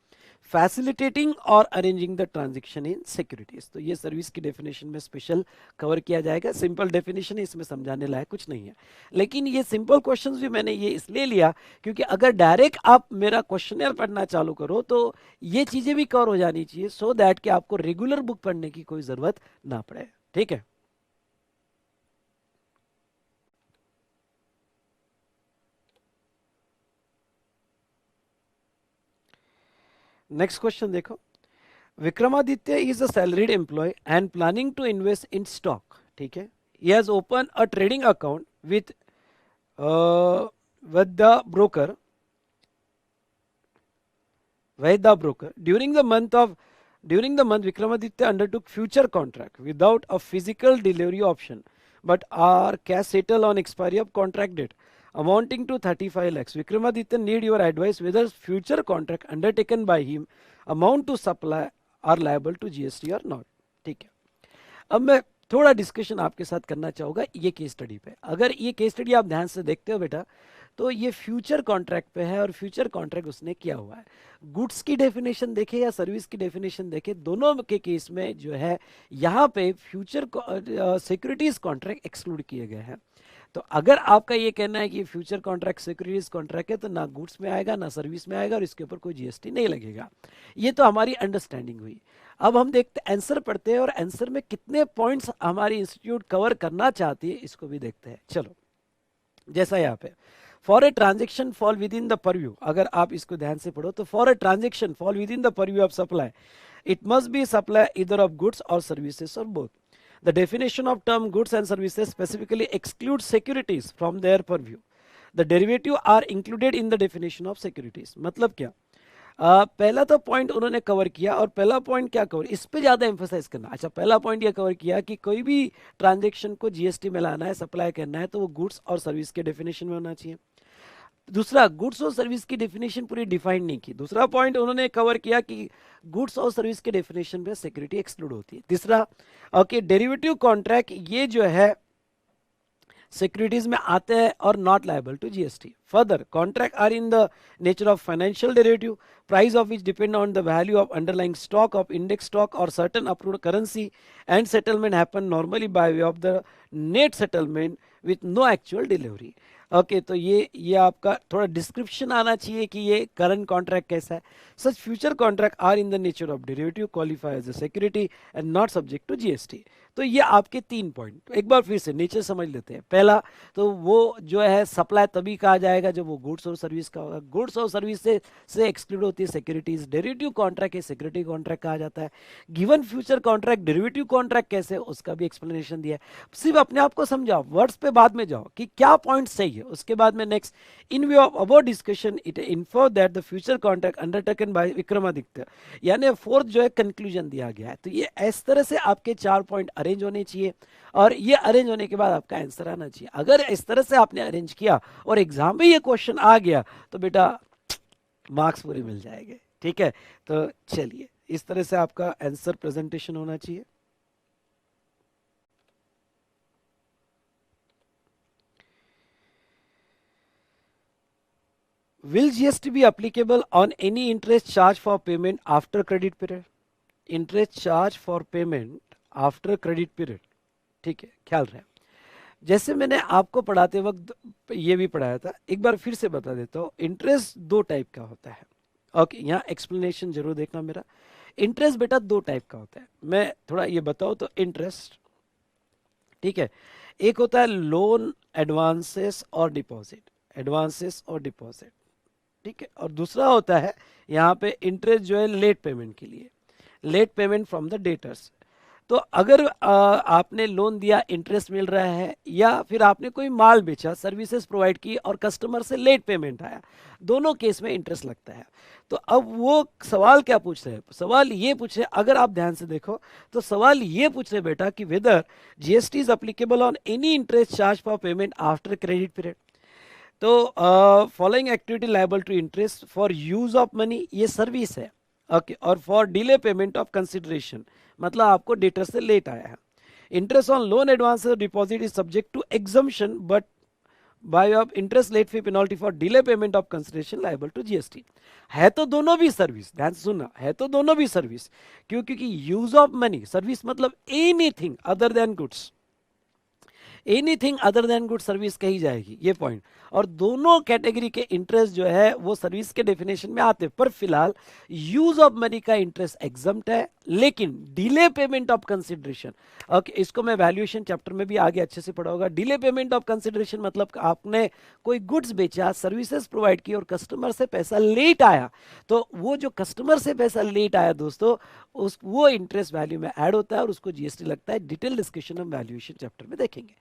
facilitating और arranging the transaction in securities. तो ये सर्विस की डेफिनेशन में स्पेशल कवर किया जाएगा। सिंपल डेफिनेशन है, इसमें समझाने लायक कुछ नहीं है। लेकिन ये सिंपल क्वेश्चंस भी मैंने ये इसलिए लिया क्योंकि अगर डायरेक्ट आप मेरा क्वेश्चनर पढ़ना चालू करो तो ये चीजें भी कवर हो जानी चाहिए, सो दैट कि आपको रेगुलर बुक पढ़ने की कोई जरूरत ना पड़े। ठीक है, नेक्स्ट क्वेश्चन देखो। Vikramaditya is a salaried employ and planning to invest in stock. ठीक है, he has open a trading account with the broker during the month Vikramaditya undertook future contract without a physical delivery option but are cash settle on expiry of contract date amounting to 35 lakhs. Vikramaditya need your advice whether future contract undertaken by him amount to supply are liable to GST or not. ठीक है, अब मैं थोड़ा discussion आपके साथ करना चाहूँगा ये केस स्टडी पे। अगर ये केस स्टडी आप ध्यान से देखते हो बेटा तो ये फ्यूचर कॉन्ट्रैक्ट पे है और फ्यूचर कॉन्ट्रैक्ट उसने किया हुआ है। गुड्स की डेफिनेशन देखे या सर्विस की डेफिनेशन देखे, दोनों के केस में जो है यहाँ पे फ्यूचर सिक्योरिटीज कॉन्ट्रैक्ट एक्सक्लूड किए गए हैं। तो अगर आपका ये कहना है कि फ्यूचर कॉन्ट्रैक्ट सिक्योरिटीज कॉन्ट्रैक्ट है तो ना गुड्स में आएगा ना सर्विस में आएगा और इसके ऊपर कोई जीएसटी नहीं लगेगा। ये तो हमारी अंडरस्टैंडिंग हुई। अब हम देखते आंसर पढ़ते हैं और आंसर में कितने पॉइंट्स हमारी इंस्टीट्यूट कवर करना चाहती है इसको भी देखते हैं। चलो, जैसा यहाँ पे for a transaction fall with in the purview, अगर आप इसको ध्यान से पढ़ो तो for a transaction fall with in the purview of supply it must be supply इधर ऑफ गुड्स और सर्विसेज और both. The definition of term goods and services specifically excludes securities from their purview. The derivative are included in the definition of securities. मतलब क्या? पहला तो point उन्होंने cover किया और पहला पॉइंट क्या कवर, इस पे ज्यादा एम्फोसाइज करना। अच्छा, पहला पॉइंट ये कवर किया कि कोई भी ट्रांजेक्शन को जीएसटी में लाना है, सप्लाई करना है तो वो गुड्स और सर्विस के डेफिनेशन में होना चाहिए। दूसरा, गुड्स और सर्विस की डेफिनेशन पूरी डिफाइन नहीं की। दूसरा पॉइंट उन्होंने कवर किया कि गुड्स और सर्विस के डेफिनेशन में सिक्योरिटी एक्सक्लूड होती है। तीसरा, ओके, डेरिवेटिव कॉन्ट्रैक्ट ये जो है सिक्योरिटीज में आते हैं और not liable to GST. Further, contract are in the nature of financial derivative price of which depend on the value of underlying stock of index stock और certain approved currency and settlement happen normally by way of the net settlement with no actual delivery. Okay, तो ये आपका थोड़ा description आना चाहिए कि ये current contract कैसा है। Such future contract are in the nature of derivative qualify as a security and not subject to GST. तो ये आपके 3 पॉइंट। एक बार फिर से नेचर समझ लेते हैं। पहला, तो वो जो है सप्लाई तभी कहा जाएगा जब वो गुड्स और सर्विस का होगा। गुड्स और सर्विस से एक्सक्लूड होती है सिक्योरिटीज। डेरिवेटिव कॉन्ट्रैक्ट है सिक्योरिटी कॉन्ट्रैक्ट कहा जाता है। Given future contract derivative contract कैसे, उसका भी एक्सप्लेनेशन दिया है। सिर्फ अपने आप को समझाओ, वर्ड्स पे बाद में जाओ कि क्या पॉइंट सही है। उसके बाद में next, in view of above discussion it info that the future contract undertaken by Vikramaditya, यानी फोर्थ जो है कंक्लूजन दिया गया है। तो ये इस तरह से आपके 4 पॉइंट अरेंज होने चाहिए और ये अरेंज होने के बाद आपका आंसर आना चाहिए। अगर इस तरह से आपने अरेंज किया और एग्जाम में ये क्वेश्चन आ गया तो बेटा मार्क्स पूरे मिल जाएंगे। ठीक है, तो चलिए इस तरह से आपका आंसर प्रेजेंटेशन होना चाहिए। Will GST be applicable on any interest charge for payment after credit period? Interest charge for payment after credit period. ठीक है, ख्याल रहे। जैसे मैंने आपको पढ़ाते वक्त ये भी पढ़ाया था, एक बार फिर से बता देता हूँ। इंटरेस्ट 2 टाइप का होता है। ओके, यहाँ एक्सप्लेनेशन जरूर देखना मेरा। इंटरेस्ट बेटा 2 टाइप का होता है। मैं थोड़ा ये बताऊँ तो इंटरेस्ट, ठीक है, एक होता है लोन एडवांसेस और डिपॉजिट, एडवांसेस और डिपॉजिट, ठीक है, और दूसरा होता है यहाँ पे इंटरेस्ट जो है लेट पेमेंट के लिए, late payment from the debtors. तो अगर आपने लोन दिया, इंटरेस्ट मिल रहा है, या फिर आपने कोई माल बेचा, सर्विसेज प्रोवाइड की और कस्टमर से लेट पेमेंट आया, दोनों केस में इंटरेस्ट लगता है। तो अब वो सवाल क्या पूछ रहे हैं, सवाल ये पूछ रहे, अगर आप ध्यान से देखो तो सवाल ये पूछ रहे बेटा कि whether GST is applicable on any interest charge for payment after credit period. तो following activity liable to interest for use of money, ये सर्विस है। ओके, और for delay payment of consideration, मतलब आपको डेटर से लेट आया है। Interest on loan advance deposit is subject to exemption but by of interest late fee penalty for delay payment of consideration liable to GST. है तो दोनों भी service, ध्यान से सुनना, है तो दोनों भी सर्विस। क्यों? क्योंकि यूज ऑफ मनी, सर्विस मतलब anything other than goods, anything other than good service कही जाएगी, ये पॉइंट। और दोनों कैटेगरी के इंटरेस्ट जो है वो सर्विस के डेफिनेशन में आते हैं, पर फिलहाल यूज ऑफ मनी का इंटरेस्ट एग्जम्प्ट है, लेकिन delay payment of consideration, okay, इसको मैं वैल्यूएशन चैप्टर में भी आगे अच्छे से पढ़ा होगा। डिले पेमेंट ऑफ कंसिडरेशन मतलब आपने कोई गुड्स बेचा, सर्विसेज प्रोवाइड की और कस्टमर से पैसा लेट आया, तो वो जो कस्टमर से पैसा लेट आया दोस्तों, उस वो इंटरेस्ट वैल्यू में ऐड होता है और उसको जीएसटी लगता है। डिटेल डिस्कशन हम वैल्यूएशन चैप्टर में देखेंगे।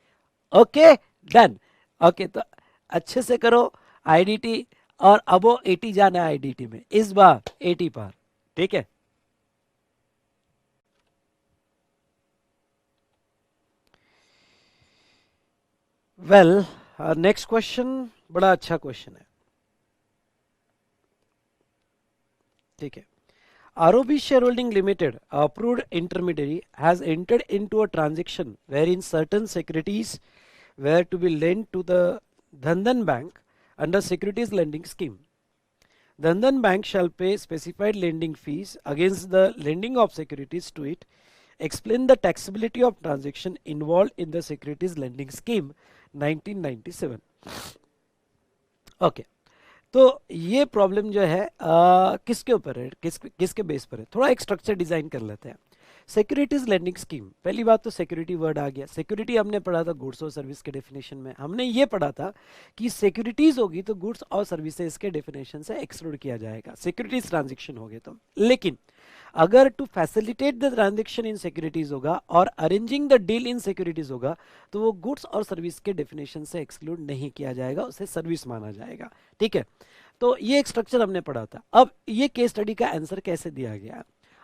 Okay, done. ओके, तो अच्छे से करो आईडीटी, और अब वो 80 जाना है आईडीटी में, इस बार 80 पर, ठीक है। वेल, नेक्स्ट क्वेश्चन बड़ा अच्छा क्वेश्चन है, ठीक है। ROB Shareholding Limited, approved intermediary, has entered into a transaction wherein certain securities were to be lent to the Dhan Bank under securities lending scheme. Dhan Bank shall pay specified lending fees against the lending of securities to it. Explain the taxability of transaction involved in the securities lending scheme 1997. Okay. तो ये problem जो है किसके ऊपर है, किसके base पर है, थोड़ा एक स्ट्रक्चर डिजाइन कर लेते हैं। सिक्योरिटीज लेंडिंग स्कीम, पहली बात तो सिक्योरिटी वर्ड आ गया। सिक्योरिटी हमने पढ़ा था गुड्स और सर्विस के डेफिनेशन में, हमने ये पढ़ा था कि सिक्योरिटीज होगी तो गुड्स और सर्विसेज के डेफिनेशन से एक्सक्लूड किया जाएगा, सिक्योरिटीज ट्रांजेक्शन हो गए तो। लेकिन अगर to facilitate the transaction in securities होगा और arranging the deal in securities होगा, तो वो गुड्स और सर्विस के डेफिनेशन से एक्सक्लूड नहीं किया जाएगा, उसे सर्विस माना जाएगा, ठीक है। तो ये एक स्ट्रक्चर हमने पढ़ा था। अब ये केस स्टडी का आंसर कैसे दिया गया,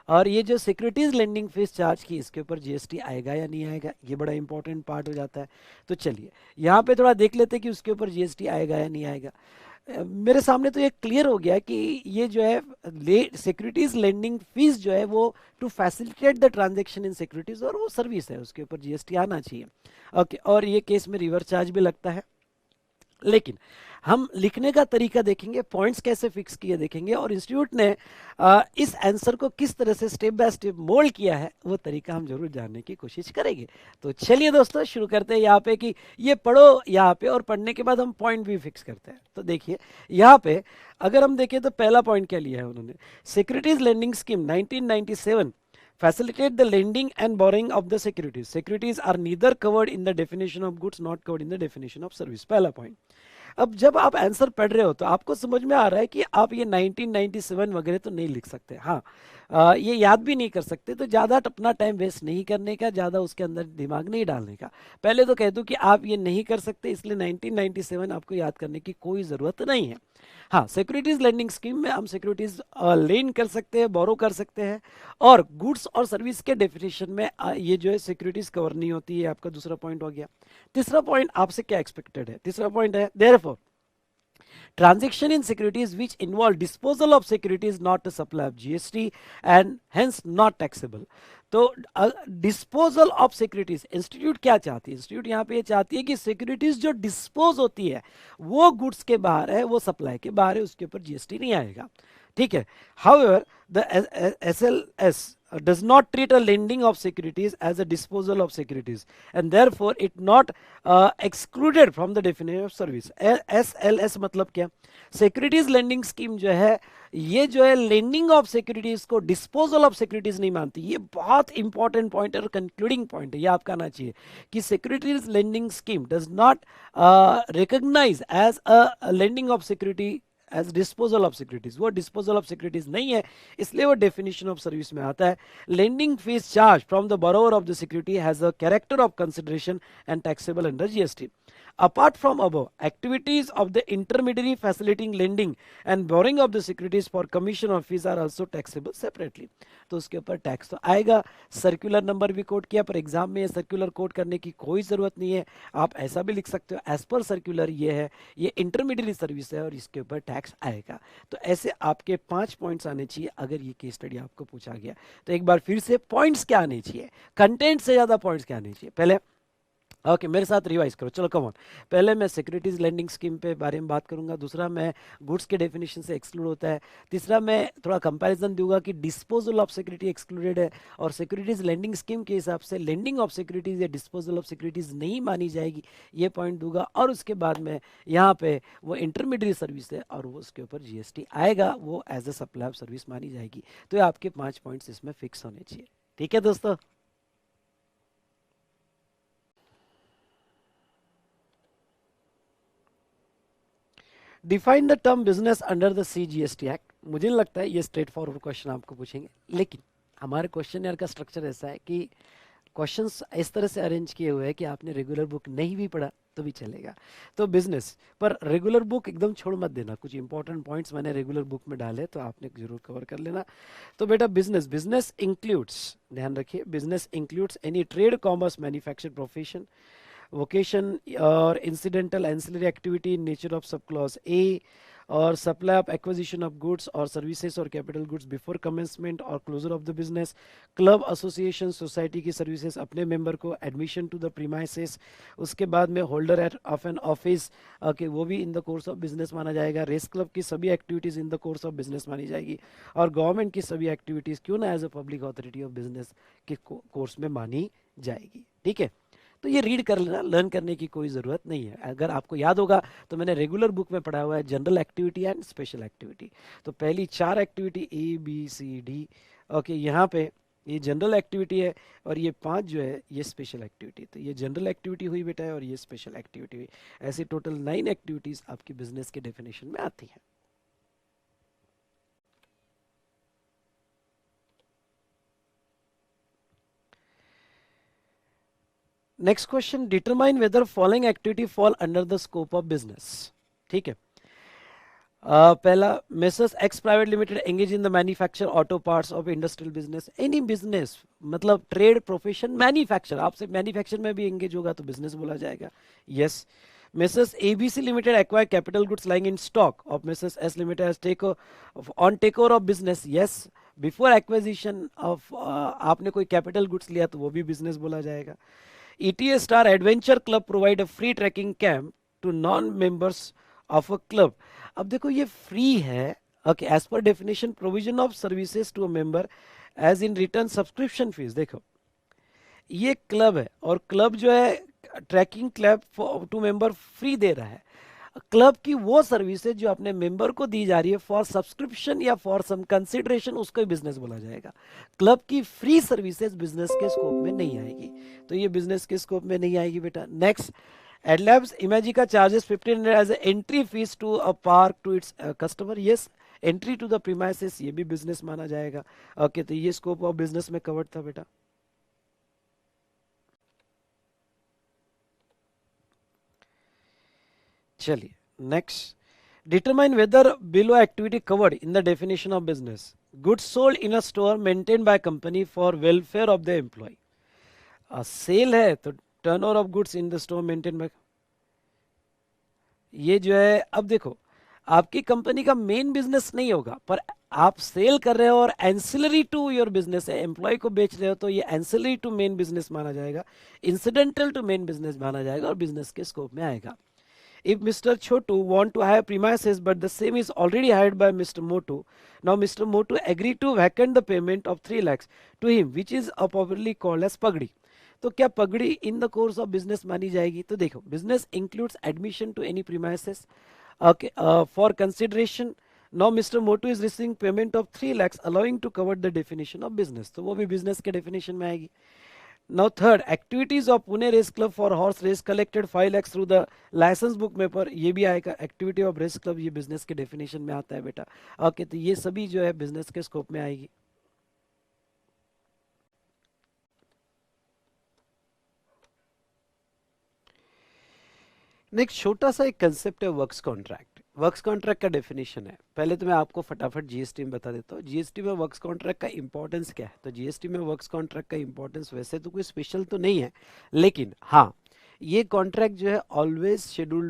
और ये जो सिक्योरिटीज लेंडिंग फीस चार्ज की, इसके ऊपर जीएसटी आएगा या नहीं आएगा, ये बड़ा इंपॉर्टेंट पार्ट हो जाता है। तो चलिए यहाँ पे थोड़ा देख लेते हैं कि उसके ऊपर जीएसटी आएगा या नहीं आएगा। मेरे सामने तो ये क्लियर हो गया कि ये जो है सिक्योरिटीज लेंडिंग फीस जो है वो to facilitate the transaction in securities, और वो सर्विस है, उसके ऊपर जीएसटी आना चाहिए। ओके, और ये केस में रिवर्स चार्ज भी लगता है। लेकिन हम लिखने का तरीका देखेंगे, पॉइंट्स कैसे फिक्स किए देखेंगे, और इंस्टीट्यूट ने इस आंसर को किस तरह से स्टेप बाय स्टेप मोल्ड किया है, वो तरीका हम जरूर जानने की कोशिश करेंगे। तो चलिए दोस्तों शुरू करते हैं यहाँ पे कि ये पढ़ो यहाँ पे, और पढ़ने के बाद हम पॉइंट भी फिक्स करते हैं। तो देखिए यहाँ पे अगर हम देखें तो पहला पॉइंट क्या लिया है उन्होंने, securities lending scheme 1997 facilitate the lending and borrowing of the securities. Securities are neither covered in the definition of goods, not covered in the definition of service. पहला पॉइंट। अब जब आप आंसर पढ़ रहे हो तो आपको समझ में आ रहा है कि आप ये 1997 वगैरह तो नहीं लिख सकते, हाँ ये याद भी नहीं कर सकते, तो ज़्यादा अपना टाइम वेस्ट नहीं करने का, ज़्यादा उसके अंदर दिमाग नहीं डालने का। पहले तो कह दूं कि आप ये नहीं कर सकते, इसलिए 1997 आपको याद करने की कोई ज़रूरत नहीं है। हाँ, सिक्योरिटीज लेंडिंग स्कीम में हम सिक्योरिटीज लेन कर सकते हैं, बोरो कर सकते हैं, और गुड्स और सर्विस के डेफिनेशन में ये जो है सिक्योरिटीज कवर नहीं होती है, आपका दूसरा पॉइंट हो गया। तीसरा पॉइंट आपसे क्या एक्सपेक्टेड है, तीसरा पॉइंट है therefore transaction in securities which involve disposal of securities not a supply of GST and hence not taxable. तो डिस्पोजल ऑफ सिक्योरिटीज इंस्टीट्यूट क्या चाहती है, इंस्टीट्यूट यहाँ पे ये चाहती है कि सिक्योरिटीज जो डिस्पोज होती है वो गुड्स के बाहर है, वो सप्लाई के बाहर है, उसके ऊपर जीएसटी नहीं आएगा, ठीक है। However the SLS does not treat a lending of securities as a disposal of securities and therefore it not excluded from the definition of service. SLS मतलब क्या, सिक्योरिटीज लेंडिंग स्कीम जो है ये जो है लेंडिंग ऑफ सिक्योरिटीज को disposal of securities नहीं मानती। ये बहुत इंपॉर्टेंट पॉइंट और कंक्लूडिंग पॉइंट है, ये आपका आना चाहिए कि securities lending scheme does not recognise as a lending of security as disposal of securities, वो डिस्पोजल ऑफ सिक्योरिटीज नहीं है, इसलिए वो डेफिनेशन ऑफ सर्विस में आता है। Lending fees charge from the borrower of the security has a character of consideration and taxable under GST. Apart from above, activities of the intermediary facilitating lending and borrowing of the securities for commission or fees are also taxable separately. तो उसके ऊपर tax तो आएगा। Circular number भी coat किया, पर exam में circular coat करने की कोई ज़रूरत नहीं है, आप ऐसा भी लिख सकते हो एज पर सर्कुलर ये है, ये इंटरमीडिएट सर्विस है और इसके ऊपर टैक्स आएगा। तो ऐसे आपके 5 पॉइंट्स आने चाहिए अगर ये केस स्टडी आपको पूछा गया। तो एक बार फिर से पॉइंट्स क्या आने चाहिए, कंटेंट से ज़्यादा पॉइंट्स क्या आने चाहिए। पहले ओके मेरे साथ रिवाइज करो, चलो कम ऑन। पहले मैं सिक्योरिटीज लेंडिंग स्कीम पे बारे में बात करूंगा, दूसरा मैं गुड्स के डेफिनेशन से एक्सक्लूड होता है, तीसरा मैं थोड़ा कंपैरिजन दूंगा कि डिस्पोजल ऑफ सिक्योरिटी एक्सक्लूडेड है, और सिक्योरिटीज लेंडिंग स्कीम के हिसाब से लेंडिंग ऑफ सिक्योरिटीज या डिस्पोजल ऑफ सिक्योरिटीज नहीं मानी जाएगी, ये पॉइंट दूंगा। और उसके बाद में यहाँ पे वो इंटरमीडिएट सर्विस है और वो उसके ऊपर जीएसटी आएगा, वो as a supply of service मानी जाएगी। तो ये आपके 5 पॉइंट्स इसमें फिक्स होने चाहिए, ठीक है दोस्तों। Define the term business under the CGST act. मुझे नहीं लगता है ये स्ट्रेट फॉरवर्ड क्वेश्चन आपको पूछेंगे, लेकिन हमारे क्वेश्चन यार का स्ट्रक्चर ऐसा है कि क्वेश्चंस इस तरह से अरेंज किए हुए हैं कि आपने रेगुलर बुक नहीं भी पढ़ा तो भी चलेगा। तो बिजनेस पर रेगुलर बुक एकदम छोड़ मत देना, कुछ इंपॉर्टेंट पॉइंट्स मैंने रेगुलर बुक में डाले तो आपने जरूर कवर कर लेना। तो बेटा बिजनेस, बिजनेस इंक्लूड्स, ध्यान रखिए, business includes any trade, commerce, manufacture, profession, vocation or incidental ancillary activity in nature of subclause A, or supply of acquisition of goods or services or capital goods before commencement or closure of the business, club association society की services अपने member को, admission to the premises, उसके बाद में holder of an office okay, वो भी in the course of business माना जाएगा, रेस क्लब की सभी activities in the course of business मानी जाएगी, और गवर्नमेंट की सभी activities क्यों ना as a public authority of business के कोर्स में मानी जाएगी, ठीक है। तो ये रीड कर लेना, लर्न करने की कोई ज़रूरत नहीं है। अगर आपको याद होगा तो मैंने रेगुलर बुक में पढ़ा हुआ है general activity and special activity. तो पहली 4 एक्टिविटी ABCD, ओके, यहाँ पे ये जनरल एक्टिविटी है और ये 5 जो है ये स्पेशल एक्टिविटी। तो ये जनरल एक्टिविटी हुई बेटा है और ये स्पेशल एक्टिविटी हुई। ऐसी टोटल 9 एक्टिविटीज़ आपकी बिजनेस के डेफिनेशन में आती हैं। Next question, determine whether following activity fall under the scope of business, ठीक है। पहला, messrs x private limited engage in the manufacture auto parts of industrial business, any business मतलब trade, profession, manufacture, आपसे manufacture में भी engage होगा तो business बोला जाएगा, yes. Messrs ABC limited acquire capital goods lying in stock of messrs S limited as take on take over of business, yes. Before acquisition of आपने कोई capital goods लिया तो वो भी बिजनेस बोला जाएगा। ETA Star Adventure Club provide a free trekking camp to non-members of a club। अब देखो ये फ्री है, okay, as per definition provision of services to a member as in return subscription fees. देखो ये club है और club जो है trekking club to member free दे रहा है। क्लब की वो सर्विसेज जो अपने मेंबर को दी जा रही है फॉर सब्सक्रिप्शन या फॉर सम कंसिडरेशन, उसको ही बिजनेस बोला जाएगा। क्लब की फ्री सर्विसेज बिजनेस के स्कोप में नहीं आएगी, तो ये बिजनेस के स्कोप में नहीं आएगी बेटा। Next, Adlabs Imagica charges 1500 as entry fee to a park to its customer, yes. Entry to the premises, ये भी बिजनेस माना जाएगा, ओके। तो ये स्कोप ऑफ बिजनेस में कवर्ड था बेटा। चलिए next, determine whether below activity covered in the definition of business, goods sold in a store maintain by company for welfare of the employ. Sale है तो turnover of goods in the store maintain bye, ये जो है, अब देखो आपकी company का main business नहीं होगा पर आप सेल कर रहे हो और एंसिलरी टू योर बिजनेस है, एम्प्लॉय को बेच रहे हो, तो ये एंसिलरी टू मेन बिजनेस माना जाएगा, इंसिडेंटल टू मेन बिजनेस माना जाएगा और बिजनेस के स्कोप में आएगा। If Mr. Chotu want to hire premises but the same is already hired by Mr. Motu, now Mr. Motu agreed to vacate the payment of 3 lakhs to him, which is popularly called as पगड़ी। तो क्या पगड़ी in the course of business मानी जाएगी? तो देखो, business includes admission to any premises, okay, for consideration. Now Mr. Motu is receiving payment of 3 lakhs allowing to cover the definition of business, तो वो भी बिजनेस के डेफिनेशन में आएगी। Now third, activities of Pune Race Club for horse race collected 5 lakhs through the license book में, पर ये भी आएगा। एक्टिविटी ऑफ रेस क्लब, ये बिजनेस के डेफिनेशन में आता है बेटा, ओके। तो ये सभी जो है बिजनेस के स्कोप में आएगी। नेक्स्ट छोटा सा एक कंसेप्ट है वर्क्स कॉन्ट्रैक्ट। वर्क्स कॉन्ट्रैक्ट का डेफिनेशन है, पहले तो मैं आपको फटाफट जीएसटी में बता देता हूँ। जीएसटी में वर्क्स कॉन्ट्रैक्ट का इंपॉर्टेंस क्या है? तो जीएसटी में वर्क्स कॉन्ट्रैक्ट का इंपॉर्टेंस वैसे तो कोई स्पेशल तो नहीं है, लेकिन हाँ, ये कॉन्ट्रैक्ट जो है ऑलवेज शेड्यूल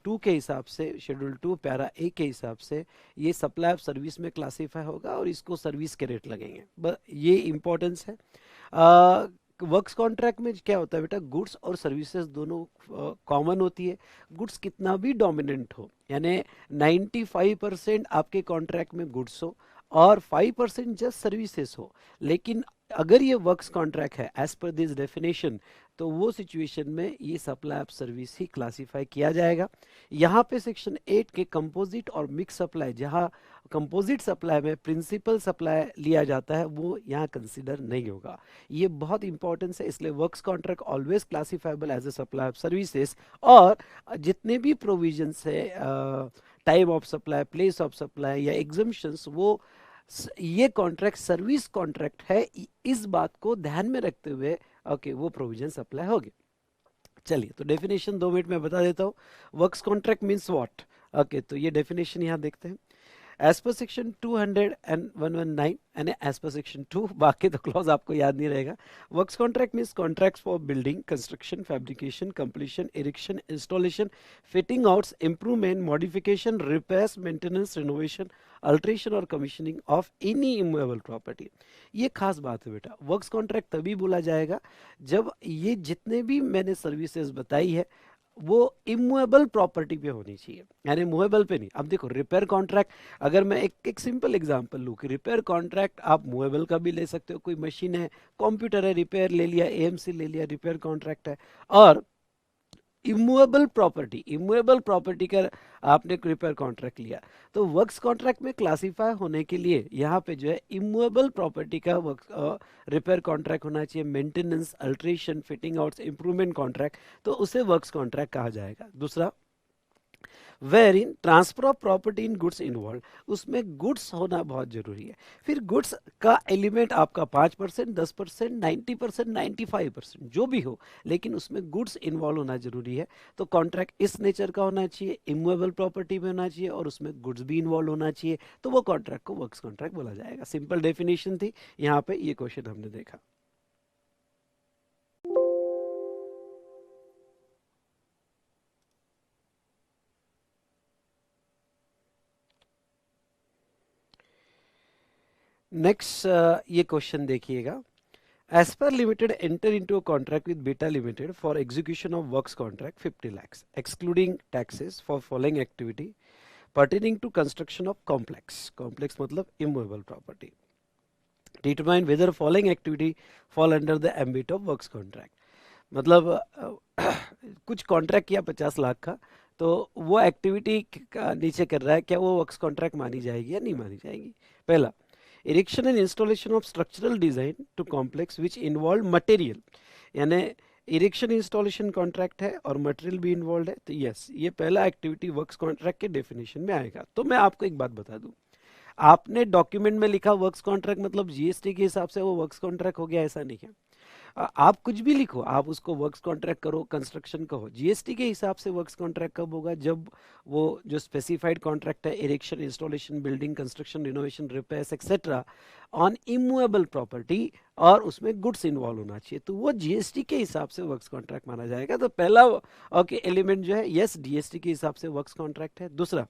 2 के हिसाब से, शेड्यूल 2 पैरा ए के हिसाब से ये सप्लाई ऑफ सर्विस में क्लासीफाई होगा और इसको सर्विस के रेट लगेंगे, ये इंपॉर्टेंस है। वर्क्स कॉन्ट्रैक्ट में क्या होता है बेटा, गुड्स और सर्विसेज दोनों कॉमन होती है। गुड्स कितना भी डोमिनेंट हो, यानी 95% आपके कॉन्ट्रैक्ट में गुड्स हो और 5% जस्ट सर्विसेज हो, लेकिन अगर ये वर्क्स कॉन्ट्रैक्ट है एज पर दिस डेफिनेशन, तो वो सिचुएशन में ये supply of service he classify किया जाएगा। यहाँ पे सेक्शन 8 के कंपोजिट और मिक्स सप्लाई, जहाँ कंपोजिट सप्लाई में प्रिंसिपल सप्लाई लिया जाता है, वो यहाँ कंसिडर नहीं होगा। ये बहुत इंपॉर्टेंस है, इसलिए works contract always classifiable as a supply of services. और जितने भी प्रोविजंस है, time of supply, place of supply या एग्जम्पशंस, वो ये कॉन्ट्रैक्ट सर्विस कॉन्ट्रैक्ट है, इस बात को ध्यान में रखते हुए ओके वो प्रोविजन अप्लाई होगी। चलिए, तो डेफिनेशन 2 मिनट में बता देता हूँ। Works contract means what. Okay, तो ये डेफिनेशन यहाँ देखते हैं। As per section 200 and as per section 2, बाकी तो क्लॉज आपको याद नहीं रहेगा। Works contract means contracts for building, construction, fabrication, completion, erection, installation, fitting outs, improvement, modification, repairs, maintenance, renovation, alteration और commissioning of any immovable property. ये खास बात है बेटा, वर्क्स कॉन्ट्रैक्ट तभी बोला जाएगा जब ये जितने भी मैंने सर्विसेज बताई है वो इमूवेबल प्रॉपर्टी पे होनी चाहिए, यानी मूवेबल पे नहीं। अब देखो, रिपेयर कॉन्ट्रैक्ट, अगर मैं एक सिंपल एग्जांपल लूँ कि रिपेयर कॉन्ट्रैक्ट आप मूवेबल का भी ले सकते हो। कोई मशीन है, कंप्यूटर है, रिपेयर ले लिया, एएमसी ले लिया, रिपेयर कॉन्ट्रैक्ट है। और इमूवेबल प्रॉपर्टी का आपने रिपेयर कॉन्ट्रैक्ट लिया, तो वर्क्स कॉन्ट्रैक्ट में क्लासीफाई होने के लिए यहाँ पे जो है इमूवेबल प्रॉपर्टी का वर्क रिपेयर कॉन्ट्रैक्ट होना चाहिए। Maintenance, alteration, fitting outs, improvement contract, तो उसे वर्क्स कॉन्ट्रैक्ट कहा जाएगा। दूसरा, where in transfer of property in goods involve, उसमें गुड्स होना बहुत जरूरी है। फिर गुड्स का एलिमेंट आपका 5%, 10%, 90%, 95% जो भी हो, लेकिन उसमें गुड्स इन्वॉल्व होना जरूरी है। तो कॉन्ट्रैक्ट इस नेचर का होना चाहिए, इमूवेबल प्रॉपर्टी में होना चाहिए और उसमें गुड्स भी इन्वॉल्व होना चाहिए, तो वो कॉन्ट्रैक्ट को वर्क्स कॉन्ट्रैक्ट बोला जाएगा। सिंपल डेफिनेशन थी, यहाँ पे ये क्वेश्चन हमने देखा। नेक्स्ट ये क्वेश्चन देखिएगा। As per Limited enter into a contract with Beta Limited for execution of works contract 50 lakhs excluding taxes for following activity pertaining to construction of complex मतलब immovable property. Determine whether following activity fall under the ambit of works contract. मतलब कुछ contract किया 50 लाख का, तो वो activity नीचे कर रहा है, क्या वो वर्क्स कॉन्ट्रैक्ट मानी जाएगी या नहीं मानी जाएगी। पहला, erection and installation of structural design to complex which involve material, यानी इरेक्शन इंस्टॉलेशन कॉन्ट्रैक्ट है और मटेरियल भी इन्वॉल्व है, तो यस, ये पहला एक्टिविटी वर्क्स कॉन्ट्रैक्ट के डेफिनेशन में आएगा। तो मैं आपको एक बात बता दूं, आपने डॉक्यूमेंट में लिखा वर्क्स कॉन्ट्रैक्ट मतलब जीएसटी के हिसाब से वो वर्क्स कॉन्ट्रैक्ट हो गया, ऐसा नहीं है। आप कुछ भी लिखो, आप उसको वर्क्स कॉन्ट्रैक्ट करो, कंस्ट्रक्शन कहो, जीएसटी के हिसाब से वर्क्स कॉन्ट्रैक्ट कब होगा, जब वो जो स्पेसिफाइड कॉन्ट्रैक्ट है, erection, installation, building, construction, renovation, repairs etcetera on immovable property, और उसमें गुड्स इन्वॉल्व होना चाहिए, तो वो जीएसटी के हिसाब से वर्क्स कॉन्ट्रैक्ट माना जाएगा। तो पहला ओके एलिमेंट जो है, यस, जीएसटी के हिसाब से वर्क्स कॉन्ट्रैक्ट है। दूसरा,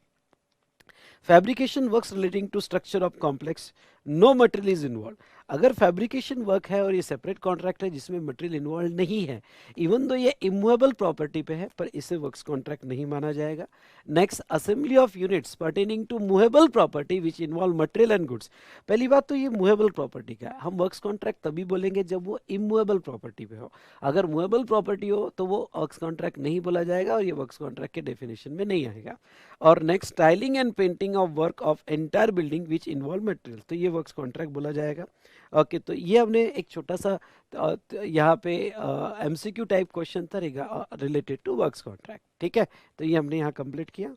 fabrication works relating to structure of complex, no material is involve. अगर फैब्रिकेशन वर्क है और ये सेपरेट कॉन्ट्रैक्ट है जिसमें मटेरियल इन्वॉल्व नहीं है, इवन दो ये इमूवेबल प्रॉपर्टी पे है, पर इसे वर्क्स कॉन्ट्रैक्ट नहीं माना जाएगा। Next, assembly of units pertaining to movable property which involve material and goods. पहली बात तो ये मूवेबल प्रॉपर्टी का है, हम वर्क्स कॉन्ट्रैक्ट तभी बोलेंगे जब वो इमूवेबल प्रॉपर्टी पे हो। अगर मूवेबल प्रॉपर्टी हो तो वो वर्क्स कॉन्ट्रैक्ट नहीं बोला जाएगा और ये वर्क्स कॉन्ट्रैक्ट के डेफिनेशन में नहीं आएगा। और next, styling and painting of work of entire building which involve material, तो ये वर्क्स कॉन्ट्रैक्ट बोला जाएगा। ओके, तो ये हमने एक छोटा सा यहाँ पे एमसीक्यू टाइप क्वेश्चन था रिलेटेड टू वर्क्स कॉन्ट्रैक्ट, ठीक है। तो ये हमने यहाँ कंप्लीट किया।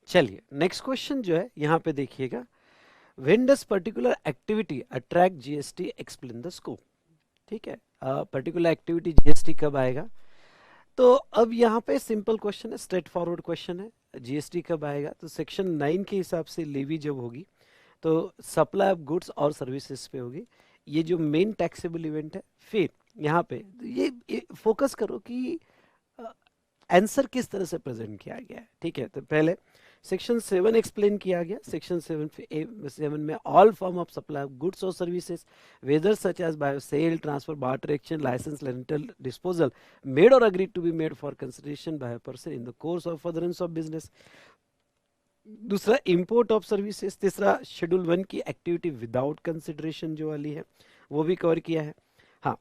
चलिए, नेक्स्ट क्वेश्चन जो है यहाँ पे देखिएगा, when does particular activity attract GST, explain the scope. ठीक है, पर्टिकुलर एक्टिविटी जीएसटी कब आएगा, तो अब यहाँ पे सिंपल क्वेश्चन है, स्ट्रेट फॉरवर्ड क्वेश्चन है, जीएसटी कब आएगा, तो सेक्शन 9 के हिसाब से लेवी जब होगी तो सप्लाई ऑफ गुड्स और सर्विसेज पे होगी, ये जो मेन टैक्सेबल इवेंट है। फिर यहाँ पे ये फोकस करो कि आंसर किस तरह से प्रेजेंट किया गया है, ठीक है। तो पहले सेक्शन 7 एक्सप्लेन किया गया। सेक्शन 7 में all form of supply of goods और services whether such as by sale, transfer, barter, exchange, licence, rental, disposal made और agreed to be made for consideration by a person in the course of furtherance of business. दूसरा import of services. तीसरा schedule 1 की activity without consideration जो वाली है वो भी cover किया है। हाँ,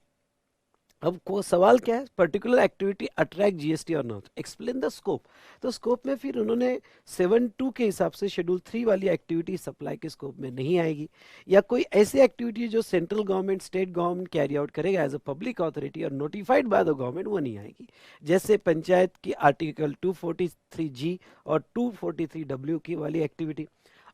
अब को सवाल क्या है, पर्टिकुलर एक्टिविटी अट्रैक्ट जीएसटी और नॉट, एक्सप्लेन द स्कोप। तो स्कोप में फिर उन्होंने 7.2 के हिसाब से शेड्यूल 3 वाली एक्टिविटी सप्लाई के स्कोप में नहीं आएगी, या कोई ऐसी एक्टिविटी जो central government, state government carry out करेगा एज अ पब्लिक अथॉरिटी और नोटिफाइड बाय द गवर्नमेंट, वो नहीं आएगी। जैसे पंचायत की आर्टिकल 243G और 243W की वाली एक्टिविटी।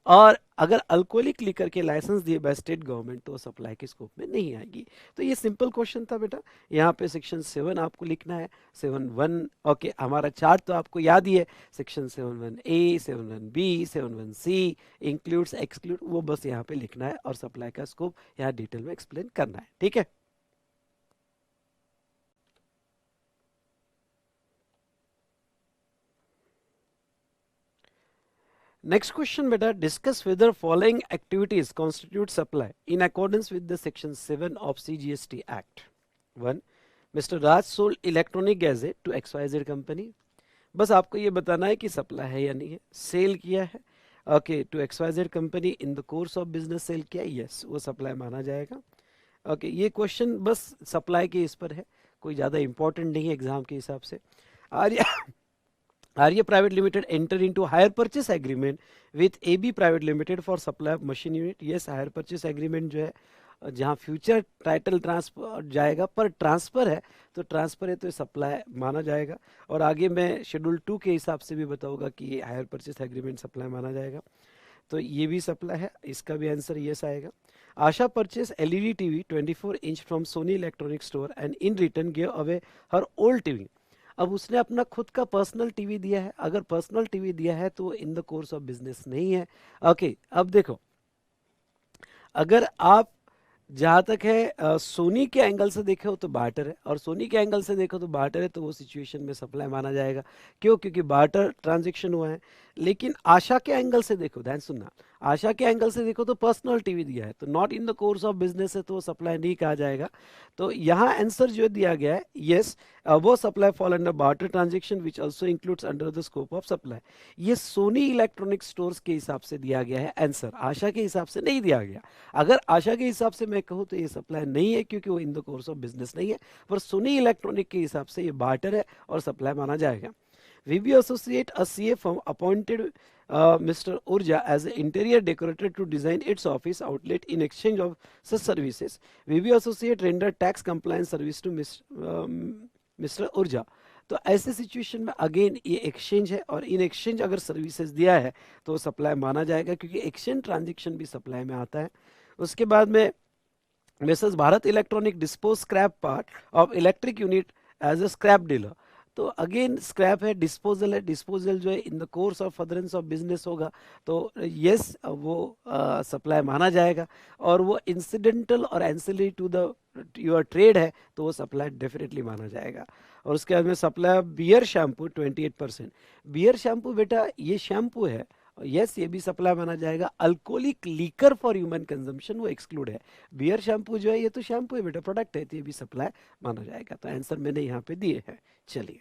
और अगर अल्कोहलिक लिकर के लाइसेंस दिए बाय स्टेट गवर्नमेंट तो सप्लाई के स्कोप में नहीं आएगी। तो ये सिंपल क्वेश्चन था बेटा। यहाँ पे सेक्शन 7 आपको लिखना है, 7.1 ओके, हमारा चार्ट तो आपको याद ही है, section 7.1A, 7.1B, 7.1C, includes, exclude, वो बस यहाँ पे लिखना है और सप्लाई का स्कोप यहाँ डिटेल में एक्सप्लेन करना है, ठीक है। Next question beta, discuss whether following activities constitute supply in accordance with the section 7 of CGST Act. 1. Mr. Raj sold electronic gadget to XYZ company. बस आपको ये बताना है कि सप्लाई है या नहीं है। सेल किया है okay to XYZ company, in the course of business sale किया, यस वो सप्लाई माना जाएगा। ओके, ये क्वेश्चन बस सप्लाई के इस पर है, कोई ज़्यादा इंपॉर्टेंट नहीं है एग्जाम के हिसाब से। Arya private limited enter into hire purchase agreement with AB private limited for supply of machine unit. Yes, hire purchase agreement जो है जहां फ्यूचर टाइटल ट्रांसफर जाएगा पर ट्रांसफर है, तो ट्रांसफर है तो सप्लाई माना जाएगा। और आगे मैं शेड्यूल 2 के हिसाब से भी बताऊंगा कि ये हायर परचेस एग्रीमेंट सप्लाई माना जाएगा, तो ये भी सप्लाई है, इसका भी आंसर यस आएगा। Asha purchase LED TV 24 inch from Sony electronic store and in return give away her old TV. अब उसने अपना खुद का पर्सनल टीवी दिया है, अगर पर्सनल टीवी दिया है तो in the course of business नहीं है। ओके, अब देखो, अगर आप जहाँ तक है सोनी के एंगल से देखो तो बार्टर है, और सोनी के एंगल से देखो तो बार्टर है, तो वो सिचुएशन में सप्लाई माना जाएगा। क्यों? क्योंकि बार्टर ट्रांजैक्शन हुआ है। लेकिन आशा के एंगल से देखो, ध्यान सुनना, आशा के एंगल से देखो तो पर्सनल टीवी दिया है, तो not in the course of business है, तो वो सप्लाई नहीं कहा जाएगा। तो यहाँ आंसर जो दिया गया है यस, वो supply fall under barter transaction which also includes under the scope of supply. ये सोनी इलेक्ट्रॉनिक स्टोर्स के हिसाब से दिया गया है आंसर, आशा के हिसाब से नहीं दिया गया। अगर आशा के हिसाब से मैं कहूँ तो ये सप्लाई नहीं है क्योंकि वो इन द कोर्स ऑफ बिजनेस नहीं है, पर सोनी इलेक्ट्रॉनिक के हिसाब से ये बार्टर है और सप्लाई माना जाएगा। VB associate a CA firm appointed Mr. Urja as an interior decorator to design its office outlet in exchange of such services. VB associate rendered tax compliance service to Mr. Urja. तो ऐसे situation में again ये exchange है, और in exchange अगर services दिया है तो सप्लाई माना जाएगा, क्योंकि एक्सचेंज ट्रांजेक्शन भी सप्लाई में आता है। उसके बाद में messrs Bharat electronic dispose scrap part of electric unit as a scrap dealer. तो अगेन स्क्रैप है, डिस्पोजल है, डिस्पोजल जो है in the course of furtherance of business होगा, तो यस वो सप्लाई माना जाएगा। और वो इंसिडेंटल और ancillary to the your trade है, तो वो सप्लाई डेफिनेटली माना जाएगा। और उसके बाद में supply beer shampoo 28%। Beer shampoo बेटा ये शैम्पू है, यस ये भी सप्लाई माना जाएगा। Alcoholic liquor for human consumption वो एक्सक्लूड है। बियर शैम्पू जो है ये तो शैम्पू है बेटा, प्रोडक्ट है, तो ये भी सप्लाई माना जाएगा। तो आंसर मैंने यहाँ पे दिए हैं। चलिए